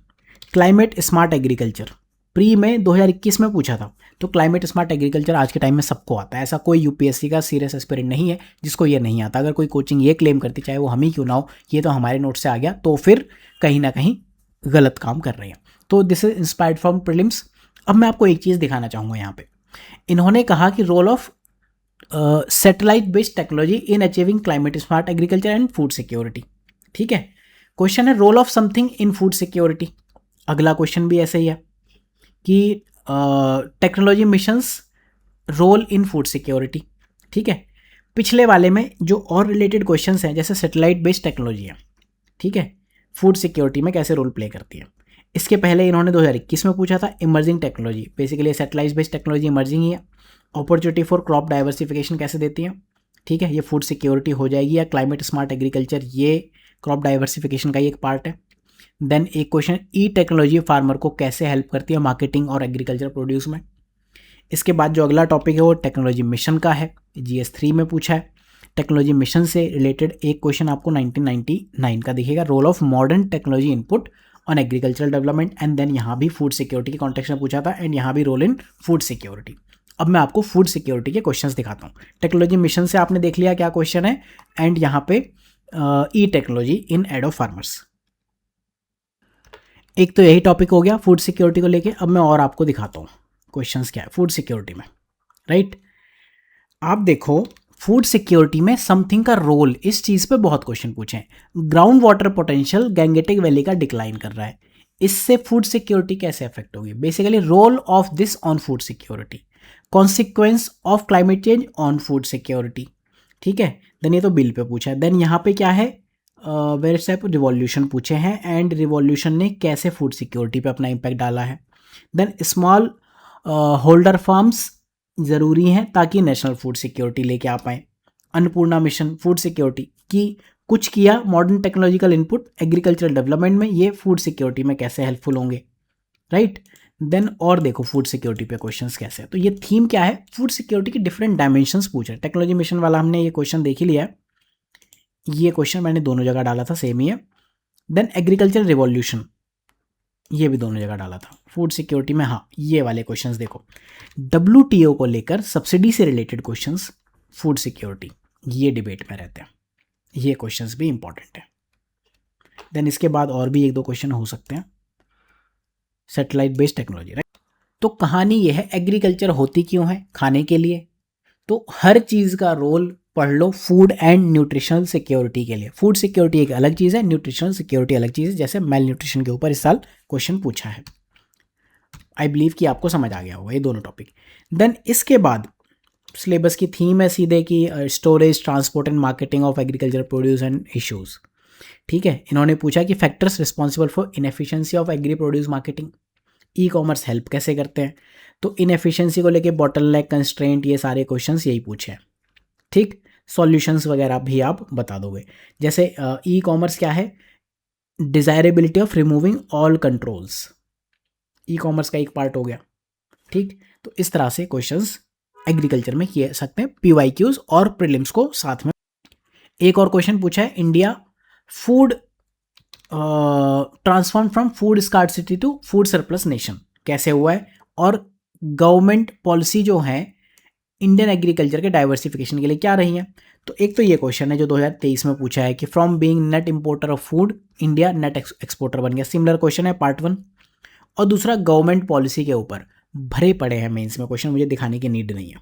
climate smart agriculture, pre में 2021 में पूछा था। तो क्लाइमेट स्मार्ट एग्रीकल्चर आज के टाइम में सबको आता है, ऐसा कोई यूपीएससी का सीरियस एस्पिरेंट नहीं है जिसको ये नहीं आता। अगर कोई कोचिंग ये क्लेम करती, चाहे वो हम ही क्यों ना हो, ये तो हमारे नोट से आ गया, तो फिर कहीं ना कहीं गलत काम कर रहे हैं। तो this is inspired from prelims. अब मैं आपको एक चीज़ दिखाना चाहूँगा यहाँ पे। इन्होंने कहा कि role of satellite based technology in achieving climate smart agriculture and food security. ठीक है, क्वेश्चन है role of something in food security. अगला क्वेश्चन भी ऐसे ही है कि technology missions role in food security. ठीक है, पिछले वाले में जो और रिलेटेड क्वेश्चंस हैं, जैसे सैटेलाइट बेस्ड टेक्नोलॉजी है, ठीक है, फूड सिक्योरिटी में कैसे रोल प्ले करती है। इसके पहले इन्होंने 2021 में पूछा था emerging technology, basically satellite based technology emerging ही है। अपॉर्चुनिटी फॉर क्रॉप डाइवर्सिफिकेशन कैसे देती है, ठीक है, ये फूड सिक्योरिटी हो जाएगी। या क्लाइमेट स्मार्ट एग्रीकल्चर, ये क्रॉप डाइवर्सिफिकेशन का ही एक पार्ट है। देन एक क्वेश्चन, ई टेक्नोलॉजी फार्मर को कैसे हेल्प करती है मार्केटिंग और एग्रीकल्चर प्रोड्यूस में। इसके बाद जो अगला टॉपिक है वो टेक्नोलॉजी मिशन का है, GS3 में पूछा है। टेक्नोलॉजी मिशन से रिलेटेड एक क्वेश्चन आपको 1999 का दिखेगा, role of modern technology input on agricultural development. And then यहाँ भी फूड सिक्योरिटी के कॉन्टेक्स्ट में पूछा था, एंड यहाँ भी रोल इन फूड सिक्योरिटी। अब मैं आपको फूड सिक्योरिटी के क्वेश्चंस दिखाता हूँ। टेक्नोलॉजी मिशन से आपने देख लिया क्या क्वेश्चन है, एंड यहाँ पे e technology in aid of farmers. एक तो यही टॉपिक हो गया फूड सिक्योरिटी को लेके। अब मैं और आपको दिखाता हूँ क्वेश्चंस क्या है फूड सिक्योरिटी में, राइट। आप देखो, फूड सिक्योरिटी में समथिंग का रोल, इस चीज़ पे बहुत क्वेश्चन पूछे हैं। Ground water potential Gangetic valley का डिक्लाइन कर रहा है, इससे फूड सिक्योरिटी कैसे अफेक्ट होगी। Basically role of this on food security, consequence of climate change on food security. ठीक है, देन ये तो बिल पे पूछा है। देन यहाँ पे क्या है, वेरियस टाइप रिवॉल्यूशन पूछे हैं, एंड रिवॉल्यूशन ने कैसे फूड सिक्योरिटी पे अपना इम्पैक्ट डाला है। देन स्मॉल होल्डर फार्म्स ज़रूरी हैं ताकि नेशनल फूड सिक्योरिटी लेके आ पाएँ। अन्नपूर्णा मिशन फूड सिक्योरिटी की कुछ किया, modern technological input agricultural development में, ये फूड सिक्योरिटी में कैसे हेल्पफुल होंगे, राइट। देन और देखो फूड सिक्योरिटी पे क्वेश्चंस कैसे है। तो ये थीम क्या है, फूड सिक्योरिटी के डिफरेंट डायमेंशंस पूछ रहे हैं। टेक्नोलॉजी मिशन वाला हमने ये क्वेश्चन देख ही लिया है, ये क्वेश्चन मैंने दोनों जगह डाला था, सेम ही है। देन एग्रीकल्चर रिवॉल्यूशन, ये भी दोनों जगह डाला था। फूड सिक्योरिटी में हाँ, ये वाले क्वेश्चंस देखो, WTO को लेकर सब्सिडी से रिलेटेड क्वेश्चंस, फूड सिक्योरिटी, ये डिबेट में रहते हैं, ये क्वेश्चंस भी इंपॉर्टेंट है। देन इसके बाद और भी एक दो क्वेश्चन हो सकते हैं, सैटेलाइट बेस्ड टेक्नोलॉजी, राइट। तो कहानी ये है, एग्रीकल्चर होती क्यों है, खाने के लिए। तो हर चीज़ का रोल पढ़ लो फूड एंड न्यूट्रिशनल सिक्योरिटी के लिए। फूड सिक्योरिटी एक अलग चीज़ है, न्यूट्रिशनल सिक्योरिटी अलग चीज़ है। जैसे मेल न्यूट्रिशन के ऊपर इस साल क्वेश्चन पूछा है, आई बिलीव कि आपको समझ आ गया होगा ये दोनों टॉपिक। देन इसके बाद सिलेबस की थीम है सीधे कि storage, transport and marketing of agriculture produce and issues. ठीक है, इन्होंने पूछा कि factors responsible for inefficiency of agri produce marketing, e commerce help कैसे करते हैं। तो इनएफिशिएंसी को लेके बॉटलनेक, कंस्ट्रेंट, ये सारे क्वेश्चंस यही पूछे हैं। ठीक, सॉल्यूशंस वगैरह भी आप बता दोगे। जैसे ई कॉमर्स क्या है, desirability of removing all controls, e commerce का एक पार्ट हो गया। ठीक, तो इस तरह से क्वेश्चंस एग्रीकल्चर में किए सकते हैं, PYQs और प्रीलिम्स को साथ में। एक और क्वेश्चन पूछा है, India food transform from food scarcity to food surplus nation कैसे हुआ है, और गवर्नमेंट पॉलिसी जो है इंडियन एग्रीकल्चर के डाइवर्सिफिकेशन के लिए क्या रही है। तो एक तो ये क्वेश्चन है जो 2023 में पूछा है कि from being net importer of food India net exporter बन गया। सिमिलर क्वेश्चन है पार्ट 1। और दूसरा गवर्नमेंट पॉलिसी के ऊपर भरे पड़े हैं मेंस में क्वेश्चन, मुझे दिखाने की नीड नहीं है।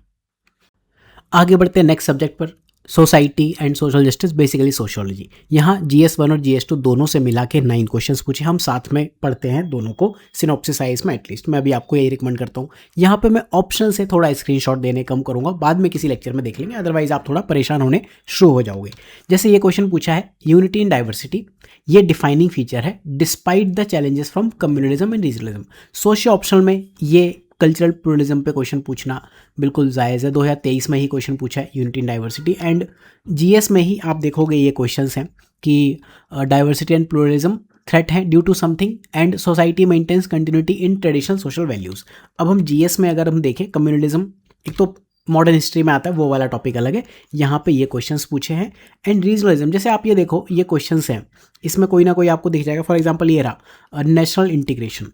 आगे बढ़ते हैं नेक्स्ट सब्जेक्ट पर, society and social justice, basically sociology. यहाँ GS1 और GS2 दोनों से मिला के 9 क्वेश्चंस पूछे, हम साथ में पढ़ते हैं दोनों को सिनॉप्सिस साइज में एटलीस्ट। मैं अभी आपको यही रिकमेंड करता हूँ। यहाँ पे मैं ऑप्शनल से थोड़ा स्क्रीनशॉट देने कम करूँगा, बाद में किसी लेक्चर में देख लेंगे, अदरवाइज आप थोड़ा परेशान होने शुरू हो जाओगे। जैसे ये क्वेश्चन पूछा है यूनिटी इन डाइवर्सिटी, ये डिफाइनिंग फीचर है despite the challenges from communalism and regionalism. Socio optional में ये कल्चरल प्लुरलिज्म पे क्वेश्चन पूछना बिल्कुल जायज़ है। 2023 में ही क्वेश्चन पूछा है unity in diversity, and GS में ही आप देखोगे ये क्वेश्चंस हैं कि डाइवर्सिटी एंड प्लुरलिज्म थ्रेट है due to something and society maintains continuity in traditional social values. अब हम GS में अगर हम देखें कम्युनलिज्म, एक तो मॉडर्न हिस्ट्री में आता है, वो वाला टॉपिक अलग है, यहाँ पे ये क्वेश्चंस पूछे हैं। एंड रीजनलिज्म, जैसे आप ये देखो ये क्वेश्चंस हैं, इसमें कोई ना कोई आपको दिख जाएगा। फॉर एग्जांपल ये रहा नेशनल इंटीग्रेशन,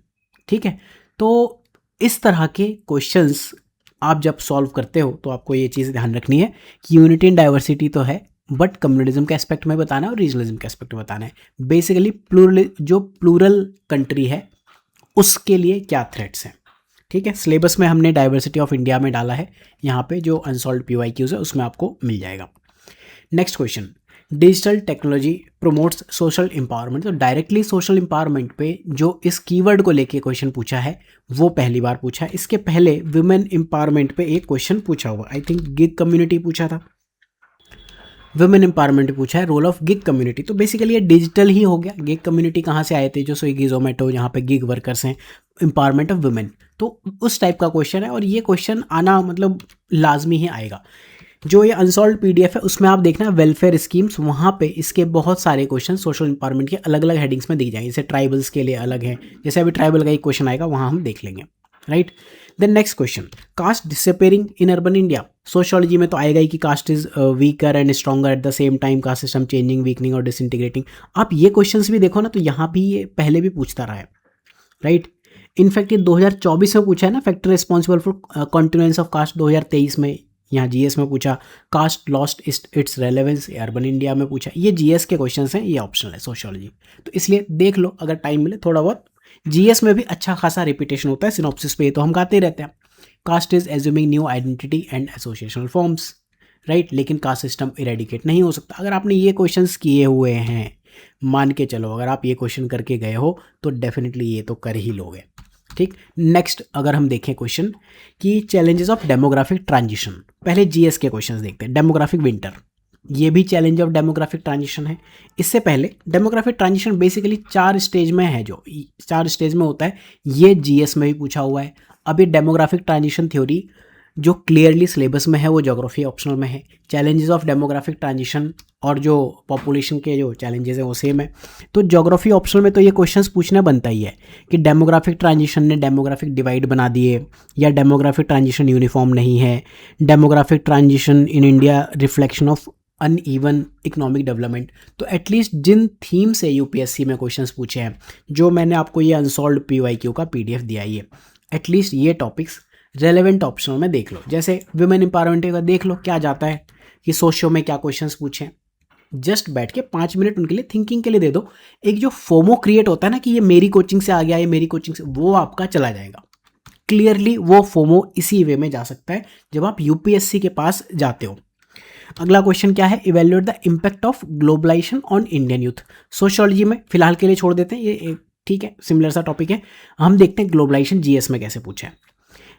ठीक है। तो इस तरह के क्वेश्चंस आप जब सॉल्व करते हो तो आपको ये चीज़ ध्यान रखनी है कि यूनिटी एंड डाइवर्सिटी तो है, बट कम्युनलिज्म के एस्पेक्ट में बताना है और रीजनलिज्म के एस्पेक्ट में बताना है। बेसिकली जो प्लूरल कंट्री है उसके लिए क्या थ्रेट्स हैं, ठीक है। सिलेबस में हमने डाइवर्सिटी ऑफ इंडिया में डाला है, यहाँ पे जो अनसॉल्व्ड PYQs है उसमें आपको मिल जाएगा। Next question, digital technology promotes social empowerment. तो डायरेक्टली सोशल एम्पावरमेंट पे जो इस कीवर्ड को लेके क्वेश्चन पूछा है वो पहली बार पूछा है। इसके पहले वुमेन एम्पावरमेंट पे एक क्वेश्चन पूछा हुआ, आई थिंक गिग कम्युनिटी पूछा था, वुमेन एम्पावरमेंट पूछा है, रोल ऑफ गिग कम्युनिटी। तो बेसिकली ये डिजिटल ही हो गया। गिग कम्युनिटी कहाँ से आए थे, जो स्विगी जोमेटो यहाँ पे गिग वर्कर्स हैं, एम्पावरमेंट ऑफ वुमेन, तो उस टाइप का क्वेश्चन है। और ये क्वेश्चन आना मतलब लाजमी ही आएगा। जो ये अनसॉल्व्ड PDF है उसमें आप देखना वेलफेयर स्कीम्स, वहाँ पे इसके बहुत सारे क्वेश्चन सोशल एम्पावरमेंट के अलग अलग हेडिंग्स में दिख जाएंगे। जैसे ट्राइबल्स के लिए अलग है, जैसे अभी ट्राइबल का एक क्वेश्चन आएगा वहाँ हम देख लेंगे, right. Then next question, caste disappearing in urban India. Sociology में तो आएगा ही कि caste is weaker and stronger at the same time, caste system changing, weakening और डिसइंटीग्रेटिंग। आप ये क्वेश्चंस भी देखो ना तो यहाँ भी ये पहले भी पूछता रहा है, राइट। इनफैक्ट ये 2024 में पूछा है ना, factor responsible for continuance of caste 2023 में यहाँ GS में पूछा, caste lost its relevance urban India में पूछा। ये GS के क्वेश्चंस हैं, ये ऑप्शनल है सोशियोलॉजी, तो इसलिए देख लो अगर टाइम मिले थोड़ा बहुत। GS में भी अच्छा खासा रिपीटेशन होता है, सिनॉप्सिस पे तो हम गाते ही रहते हैं। Caste is assuming new identity and associational forms, right, लेकिन कास्ट सिस्टम इरेडिकेट नहीं हो सकता। अगर आपने ये क्वेश्चंस किए हुए हैं, मान के चलो अगर आप ये क्वेश्चन करके गए हो तो डेफिनेटली ये तो कर ही लोगे, ठीक। नेक्स्ट अगर हम देखें क्वेश्चन कि चैलेंजेस ऑफ डेमोग्राफिक ट्रांजिशन, पहले GS के क्वेश्चंस देखते हैं। डेमोग्राफिक विंटर, ये भी चैलेंज ऑफ डेमोग्राफिक ट्रांजिशन है। इससे पहले डेमोग्राफिक ट्रांजिशन बेसिकली 4 स्टेज में है, जो 4 स्टेज में होता है, ये GS में भी पूछा हुआ है। अब ये डेमोग्राफिक ट्रांजिशन थ्योरी जो क्लियरली सिलेबस में है वो ज्योग्राफी ऑप्शनल में है। चैलेंजेस ऑफ डेमोग्राफिक ट्रांजिशन और जो पॉपुलेशन के जो चैलेंजेस हैं वो सेम है। तो ज्योग्राफी ऑप्शनल में तो ये क्वेश्चंस पूछना बनता ही है कि डेमोग्राफिक ट्रांजिशन ने डेमोग्राफिक डिवाइड बना दिए, या डेमोग्राफिक ट्रांजिशन यूनिफॉर्म नहीं है, demographic transition in India reflection of uneven economic development. तो एटलीस्ट जिन थीम से UPSC में क्वेश्चंस पूछे हैं, जो मैंने आपको ये अनसॉल्व्ड PYQ का PDF दिया है, ये एटलीस्ट ये टॉपिक्स रेलेवेंट ऑप्शनल में देख लो। जैसे वुमेन एम्पावरमेंट का देख लो क्या जाता है कि सोशियो में क्या क्वेश्चंस पूछे, जस्ट बैठ के 5 मिनट उनके लिए थिंकिंग के लिए दे दो। एक जो फोमो क्रिएट होता है ना कि ये मेरी कोचिंग से आ गया, ये मेरी कोचिंग से, वो आपका चला जाएगा। क्लियरली वो फोमो इसी वे में जा सकता है जब आप UPSC के पास जाते हो। अगला क्वेश्चन क्या है, evaluate the impact of globalisation on Indian youth. Sociology में फिलहाल के लिए छोड़ देते हैं, ये ठीक है, सिमिलर सा टॉपिक है। हम देखते हैं ग्लोबलाइजेशन GS में कैसे पूछा है।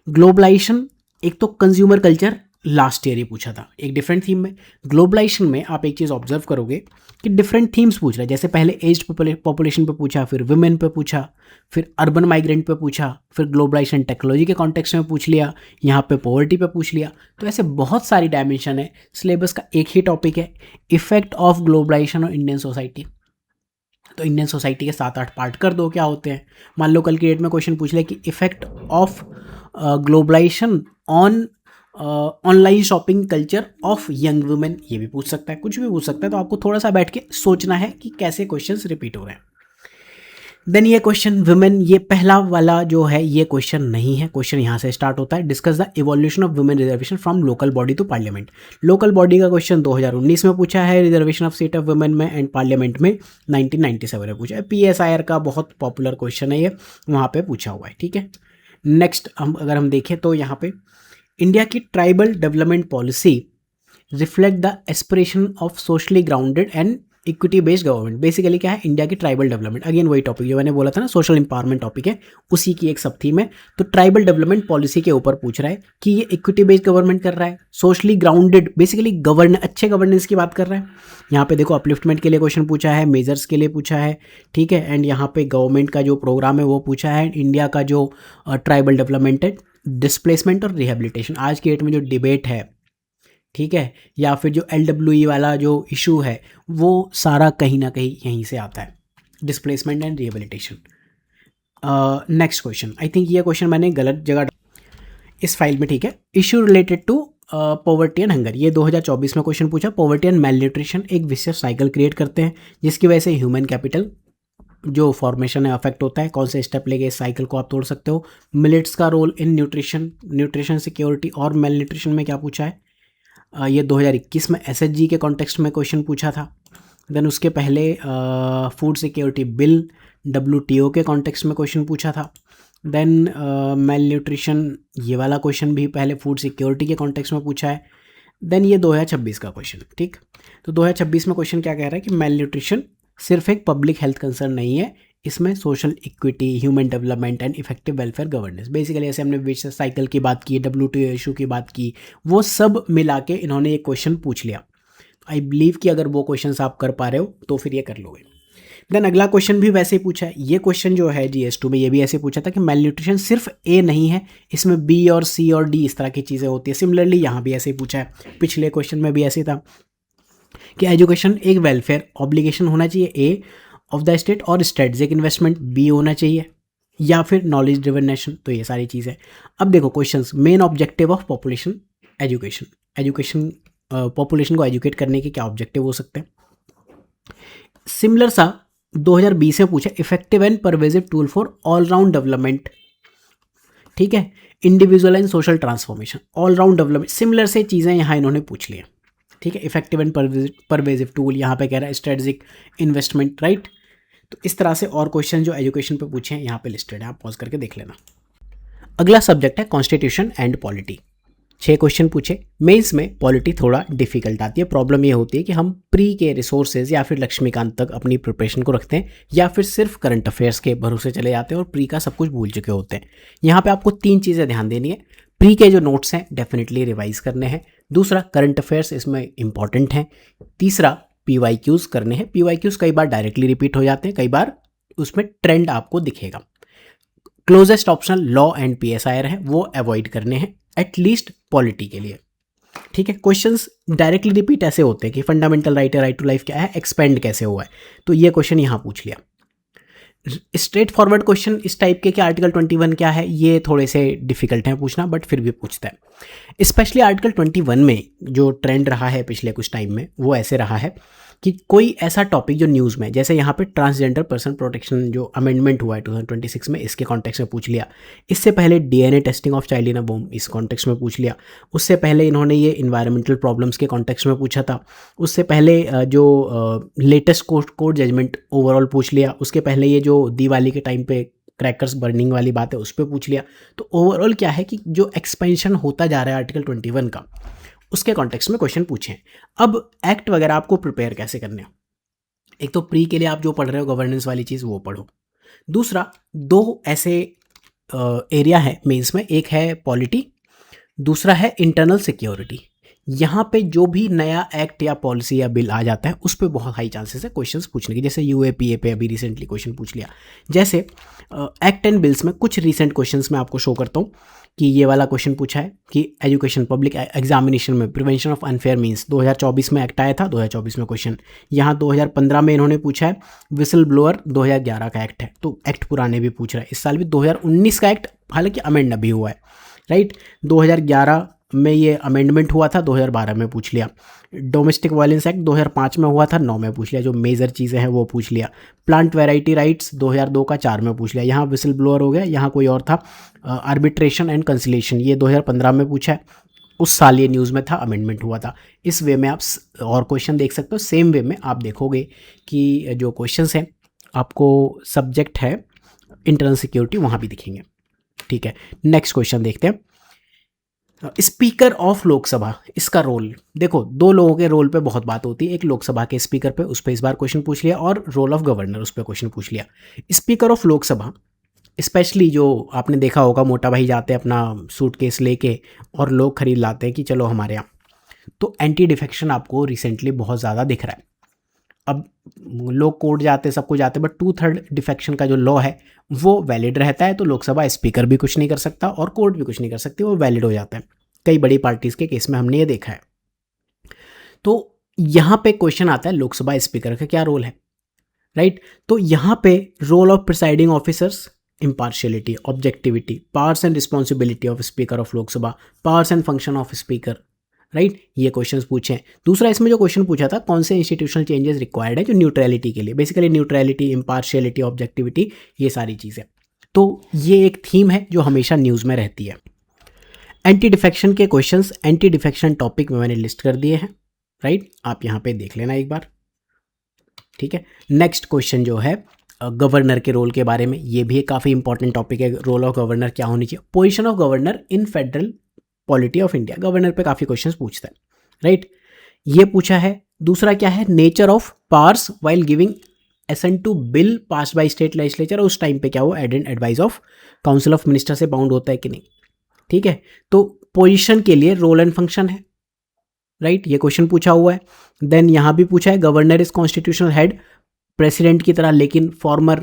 ग्लोबलाइजेशन एक तो कंज्यूमर कल्चर लास्ट ईयर ही पूछा था एक डिफरेंट थीम में। ग्लोबलाइजेशन में आप एक चीज़ ऑब्जर्व करोगे कि डिफरेंट थीम्स पूछ रहे हैं। जैसे पहले एज्ड पॉपुलेशन पे पूछा, फिर वुमेन पे पूछा, फिर अर्बन माइग्रेंट पे पूछा, फिर ग्लोबलाइजेशन टेक्नोलॉजी के कॉन्टेक्स्ट में पूछ लिया, यहाँ पे पॉवर्टी पे पूछ लिया। तो ऐसे बहुत सारी डायमेंशन है। सिलेबस का एक ही टॉपिक है, इफेक्ट ऑफ ग्लोबलाइजेशन और इंडियन सोसाइटी। तो इंडियन सोसाइटी के 7-8 पार्ट कर दो, क्या होते हैं। मान लो कल की डेट में क्वेश्चन पूछ ले कि effect of globalisation on online shopping culture of young women, ये भी पूछ सकता है, कुछ भी पूछ सकता है। तो आपको थोड़ा सा बैठ के सोचना है कि कैसे क्वेश्चंस रिपीट हो रहे हैं। देन ये क्वेश्चन वुमेन, ये पहला वाला जो है ये क्वेश्चन नहीं है, क्वेश्चन यहाँ से स्टार्ट होता है, discuss the evolution of women reservation from local body to parliament. Local body का क्वेश्चन 2019 में पूछा है, reservation of seat of women में, एंड पार्लियामेंट में 1997 में पूछा है। PSIR का बहुत पॉपुलर क्वेश्चन है ये, वहाँ पे पूछा हुआ है, ठीक है। नेक्स्ट अगर हम देखें तो यहाँ पे इंडिया की tribal development policy reflect the aspiration of socially grounded and equity based government. Basically क्या है, इंडिया की ट्राइबल डेवलपमेंट, अगेन वही टॉपिक जो मैंने बोला था ना, सोशल इंपावरमेंट टॉपिक है, उसी की एक सब थीम है। तो ट्राइबल डेवलपमेंट पॉलिसी के ऊपर पूछ रहा है कि ये इक्विटी बेस्ड गवर्नमेंट कर रहा है, सोशली ग्राउंडेड, बेसिकली अच्छे गवर्नेंस की बात कर रहा है। यहाँ पे देखो अपलिफ्टमेंट के लिए क्वेश्चन पूछा है, मेजर्स के लिए पूछा है, ठीक है, एंड यहाँ पे गवर्नमेंट का जो प्रोग्राम है वो पूछा है, इंडिया का जो ट्राइबल डेवलपमेंट है, डिस्प्लेसमेंट और रिहेबिलिटेशन, आज की डेट में जो डिबेट है, ठीक है, या फिर जो LWE वाला जो इशू है वो सारा कहीं ना कहीं यहीं से आता है, displacement and rehabilitation. Next question, I think ये क्वेश्चन मैंने गलत जगह इस फाइल में, ठीक है। Issue related to poverty and hunger, ये 2024 में क्वेश्चन पूछा। पॉवर्टी एंड मेल न्यूट्रिशन एक विशिष्ट साइकिल क्रिएट करते हैं जिसकी वजह से ह्यूमन कैपिटल जो फॉर्मेशन है अफेक्ट होता है, कौन से स्टेप लेके इस साइकिल को आप तोड़ सकते हो। मिलेट्स का रोल इन न्यूट्रिशन सिक्योरिटी और मेल न्यूट्रिशन में क्या पूछा है, ये 2021 में SHG के कॉन्टेक्स्ट में क्वेश्चन पूछा था। देन उसके पहले फूड सिक्योरिटी बिल WTO के कॉन्टेक्स्ट में क्वेश्चन पूछा था। देन मेल न्यूट्रिशन, ये वाला क्वेश्चन भी पहले फूड सिक्योरिटी के कॉन्टेक्स्ट में पूछा है। देन ये 2026 का क्वेश्चन, ठीक। तो 2026 में क्वेश्चन क्या कह रहा है कि मेल न्यूट्रिशन सिर्फ एक पब्लिक हेल्थ कंसर्न नहीं है, इसमें social equity, human development and effective welfare governance, basically ऐसे हमने विशेष साइकिल की बात की, WTO इशू की बात की, वो सब मिला के इन्होंने एक क्वेश्चन पूछ लिया। आई बिलीव कि अगर वो क्वेश्चन आप कर पा रहे हो तो फिर ये कर लोगे। देन अगला क्वेश्चन भी वैसे ही पूछा है, ये क्वेश्चन जो है GS2 में ये भी ऐसे पूछा था कि मेल न्यूट्रिशन सिर्फ A नहीं है, इसमें B और C और D इस तरह की चीज़ें होती है। सिमिलरली यहाँ भी ऐसे ही पूछा है, पिछले क्वेश्चन में भी ऐसे था कि एजुकेशन एक वेलफेयर ऑब्लिगेशन होना चाहिए A ऑफ द स्टेट, और स्ट्रेटजिक इन्वेस्टमेंट B होना चाहिए, या फिर नॉलेज ड्रिवन नेशन। तो ये सारी चीज़ें। अब देखो questions, main objective of population education population को एजुकेट करने के क्या ऑब्जेक्टिव हो सकते हैं। सिमिलर सा 2020 में पूछा, effective and pervasive tool for all round development, ठीक है, individual and social transformation, all round development, similar से चीज़ें यहाँ इन्होंने पूछ ली, ठीक है। इफेक्टिव एंड परवेजिव टूल, यहाँ पे कह रहा है स्ट्रेटजिक इन्वेस्टमेंट, राइट। तो इस तरह से और क्वेश्चन जो एजुकेशन पे पूछे हैं यहाँ पे लिस्टेड है, आप पॉज करके देख लेना। अगला सब्जेक्ट है कॉन्स्टिट्यूशन एंड पॉलिटी। 6 क्वेश्चन पूछे। मेंस में पॉलिटी थोड़ा डिफिकल्ट आती है। प्रॉब्लम ये होती है कि हम प्री के रिसोर्सेज या फिर लक्ष्मीकांत तक अपनी प्रिपरेशन को रखते हैं, या फिर सिर्फ करंट अफेयर्स के भरोसे चले जाते हैं और प्री का सब कुछ भूल चुके होते हैं। यहाँ पे आपको 3 चीज़ें ध्यान देनी है। प्री के जो नोट्स हैं डेफिनेटली रिवाइज करने हैं। दूसरा, करंट अफेयर्स इसमें इंपॉर्टेंट हैं। तीसरा, PYQs करने हैं। PYQs कई बार डायरेक्टली रिपीट हो जाते हैं, कई बार उसमें ट्रेंड आपको दिखेगा। Closest option law and PSIR है, वो अवॉइड करने हैं एटलीस्ट पॉलिटी के लिए, ठीक है। क्वेश्चंस डायरेक्टली रिपीट ऐसे होते हैं कि फंडामेंटल राइट है, राइट टू लाइफ क्या है, एक्सपेंड कैसे हुआ है, तो ये क्वेश्चन यहाँ पूछ लिया। स्ट्रेट फॉरवर्ड क्वेश्चन इस टाइप के कि आर्टिकल 21 क्या है, ये थोड़े से डिफिकल्ट हैं पूछना, बट फिर भी पूछता है। स्पेशली आर्टिकल 21 में जो ट्रेंड रहा है पिछले कुछ टाइम में, वो ऐसे रहा है कि कोई ऐसा टॉपिक जो न्यूज़ में, जैसे यहाँ पे ट्रांसजेंडर पर्सन प्रोटेक्शन जो अमेंडमेंट हुआ है 2026 में, इसके कॉन्टेक्स्ट में पूछ लिया। इससे पहले DNA testing of child in a womb, इस कॉन्टेक्स्ट में पूछ लिया। उससे पहले इन्होंने ये इन्वायरमेंटल प्रॉब्लम्स के कॉन्टेक्स्ट में पूछा था। उससे पहले जो लेटेस्ट कोर्ट जजमेंट ओवरऑल पूछ लिया। उसके पहले ये जो दिवाली के टाइम पे क्रैकर्स बर्निंग वाली बात है उस पर पूछ लिया। तो ओवरऑल क्या है कि जो एक्सपेंशन होता जा रहा है आर्टिकल 21 का, उसके कॉन्टेक्स्ट में क्वेश्चन पूछे। अब एक्ट वगैरह आपको प्रिपेयर कैसे करने हो, एक तो प्री के लिए आप जो पढ़ रहे हो गवर्नेंस वाली चीज़ वो पढ़ो। दूसरा, 2 ऐसे एरिया है मेंस में, एक है पॉलिटी, दूसरा है इंटरनल सिक्योरिटी। यहाँ पे जो भी नया एक्ट या पॉलिसी या बिल आ जाता है उस पर बहुत हाई चांसेस है क्वेश्चंस पूछने की। जैसे UAPA पे अभी रिसेंटली क्वेश्चन पूछ लिया। जैसे एक्ट एंड बिल्स में कुछ रिसेंट क्वेश्चंस मैं आपको शो करता हूँ कि ये वाला क्वेश्चन पूछा है कि एजुकेशन पब्लिक एग्जामिनेशन में प्रिवेंशन ऑफ अनफेयर मीन्स, 2024 में एक्ट आया था, 2024 में क्वेश्चन। यहाँ 2015 में इन्होंने पूछा है। विसल ब्लोअर 2011 का एक्ट है, तो एक्ट पुराने भी पूछ रहा है। इस साल भी 2019 का एक्ट, हालांकि अमेंड अभी हुआ है, राइट। 2011 में ये अमेंडमेंट हुआ था, 2012 में पूछ लिया। डोमेस्टिक वायलेंस एक्ट 2005 में हुआ था, 9 में पूछ लिया। जो मेजर चीज़ें हैं वो पूछ लिया। प्लांट वैरायटी राइट्स 2002 का 4 में पूछ लिया। यहाँ विसल ब्लोअर हो गया, यहाँ कोई और था। आर्बिट्रेशन एंड कंसिलेशन ये 2015 में पूछा है, उस साल ये न्यूज़ में था, अमेंडमेंट हुआ था। इस वे में आप और क्वेश्चन देख सकते हो। सेम वे में आप देखोगे कि जो क्वेश्चंस हैं आपको सब्जेक्ट है इंटरनल सिक्योरिटी, वहाँ भी दिखेंगे। ठीक है, नेक्स्ट क्वेश्चन देखते हैं। स्पीकर ऑफ लोकसभा, इसका रोल देखो, दो लोगों के रोल पे बहुत बात होती है। एक लोकसभा के स्पीकर पे, उस पर इस बार क्वेश्चन पूछ लिया, और रोल ऑफ गवर्नर, उस पर क्वेश्चन पूछ लिया। स्पीकर ऑफ लोकसभा स्पेशली जो आपने देखा होगा, मोटा भाई जाते हैं अपना सूटकेस लेके और लोग खरीद लाते हैं कि चलो हमारे यहाँ, तो एंटी डिफेक्शन आपको रिसेंटली बहुत ज़्यादा दिख रहा है। अब लोग कोर्ट जाते, सब कुछ जाते, बट 2/3 डिफेक्शन का जो लॉ है वो वैलिड रहता है। तो लोकसभा स्पीकर भी कुछ नहीं कर सकता और कोर्ट भी कुछ नहीं कर सकती, वो वैलिड हो जाता है। कई बड़ी पार्टीज के केस में हमने ये देखा है। तो यहाँ पे क्वेश्चन आता है लोकसभा स्पीकर का क्या रोल है, राइट। तो यहाँ पे role of presiding officers, impartiality, objectivity, powers and responsibility of speaker of Lok Sabha, powers and function of speaker, right, ये क्वेश्चंस पूछे हैं। दूसरा इसमें जो क्वेश्चन पूछा था, कौन से इंस्टीट्यूशनल चेंजेस रिक्वायर्ड है जो न्यूट्रलिटी के लिए, बेसिकली न्यूट्रलिटी, इम्पार्शियलिटी, ऑब्जेक्टिविटी, ये सारी चीज़ें। तो ये एक थीम है जो हमेशा न्यूज़ में रहती है। एंटी डिफेक्शन के क्वेश्चंस, एंटी डिफेक्शन टॉपिक में मैंने लिस्ट कर दिए हैं, राइट, आप यहाँ पे देख लेना एक बार। ठीक है, नेक्स्ट क्वेश्चन जो है गवर्नर के रोल के बारे में, ये भी एक काफ़ी इंपॉर्टेंट टॉपिक है। रोल ऑफ गवर्नर क्या होनी चाहिए, position of governor in federal polity of India, governor पे काफ़ी क्वेश्चंस पूछता है, राइट, ये पूछा है। दूसरा क्या है, nature of powers while giving assent to bill pass by state legislature, उस टाइम पे क्या वो advice of council of minister से बाउंड होता है कि नहीं। ठीक है, तो पोजीशन के लिए रोल एंड फंक्शन है, राइट, ये क्वेश्चन पूछा हुआ है। देन यहाँ भी पूछा है, governor is constitutional head president की तरह, लेकिन फॉर्मर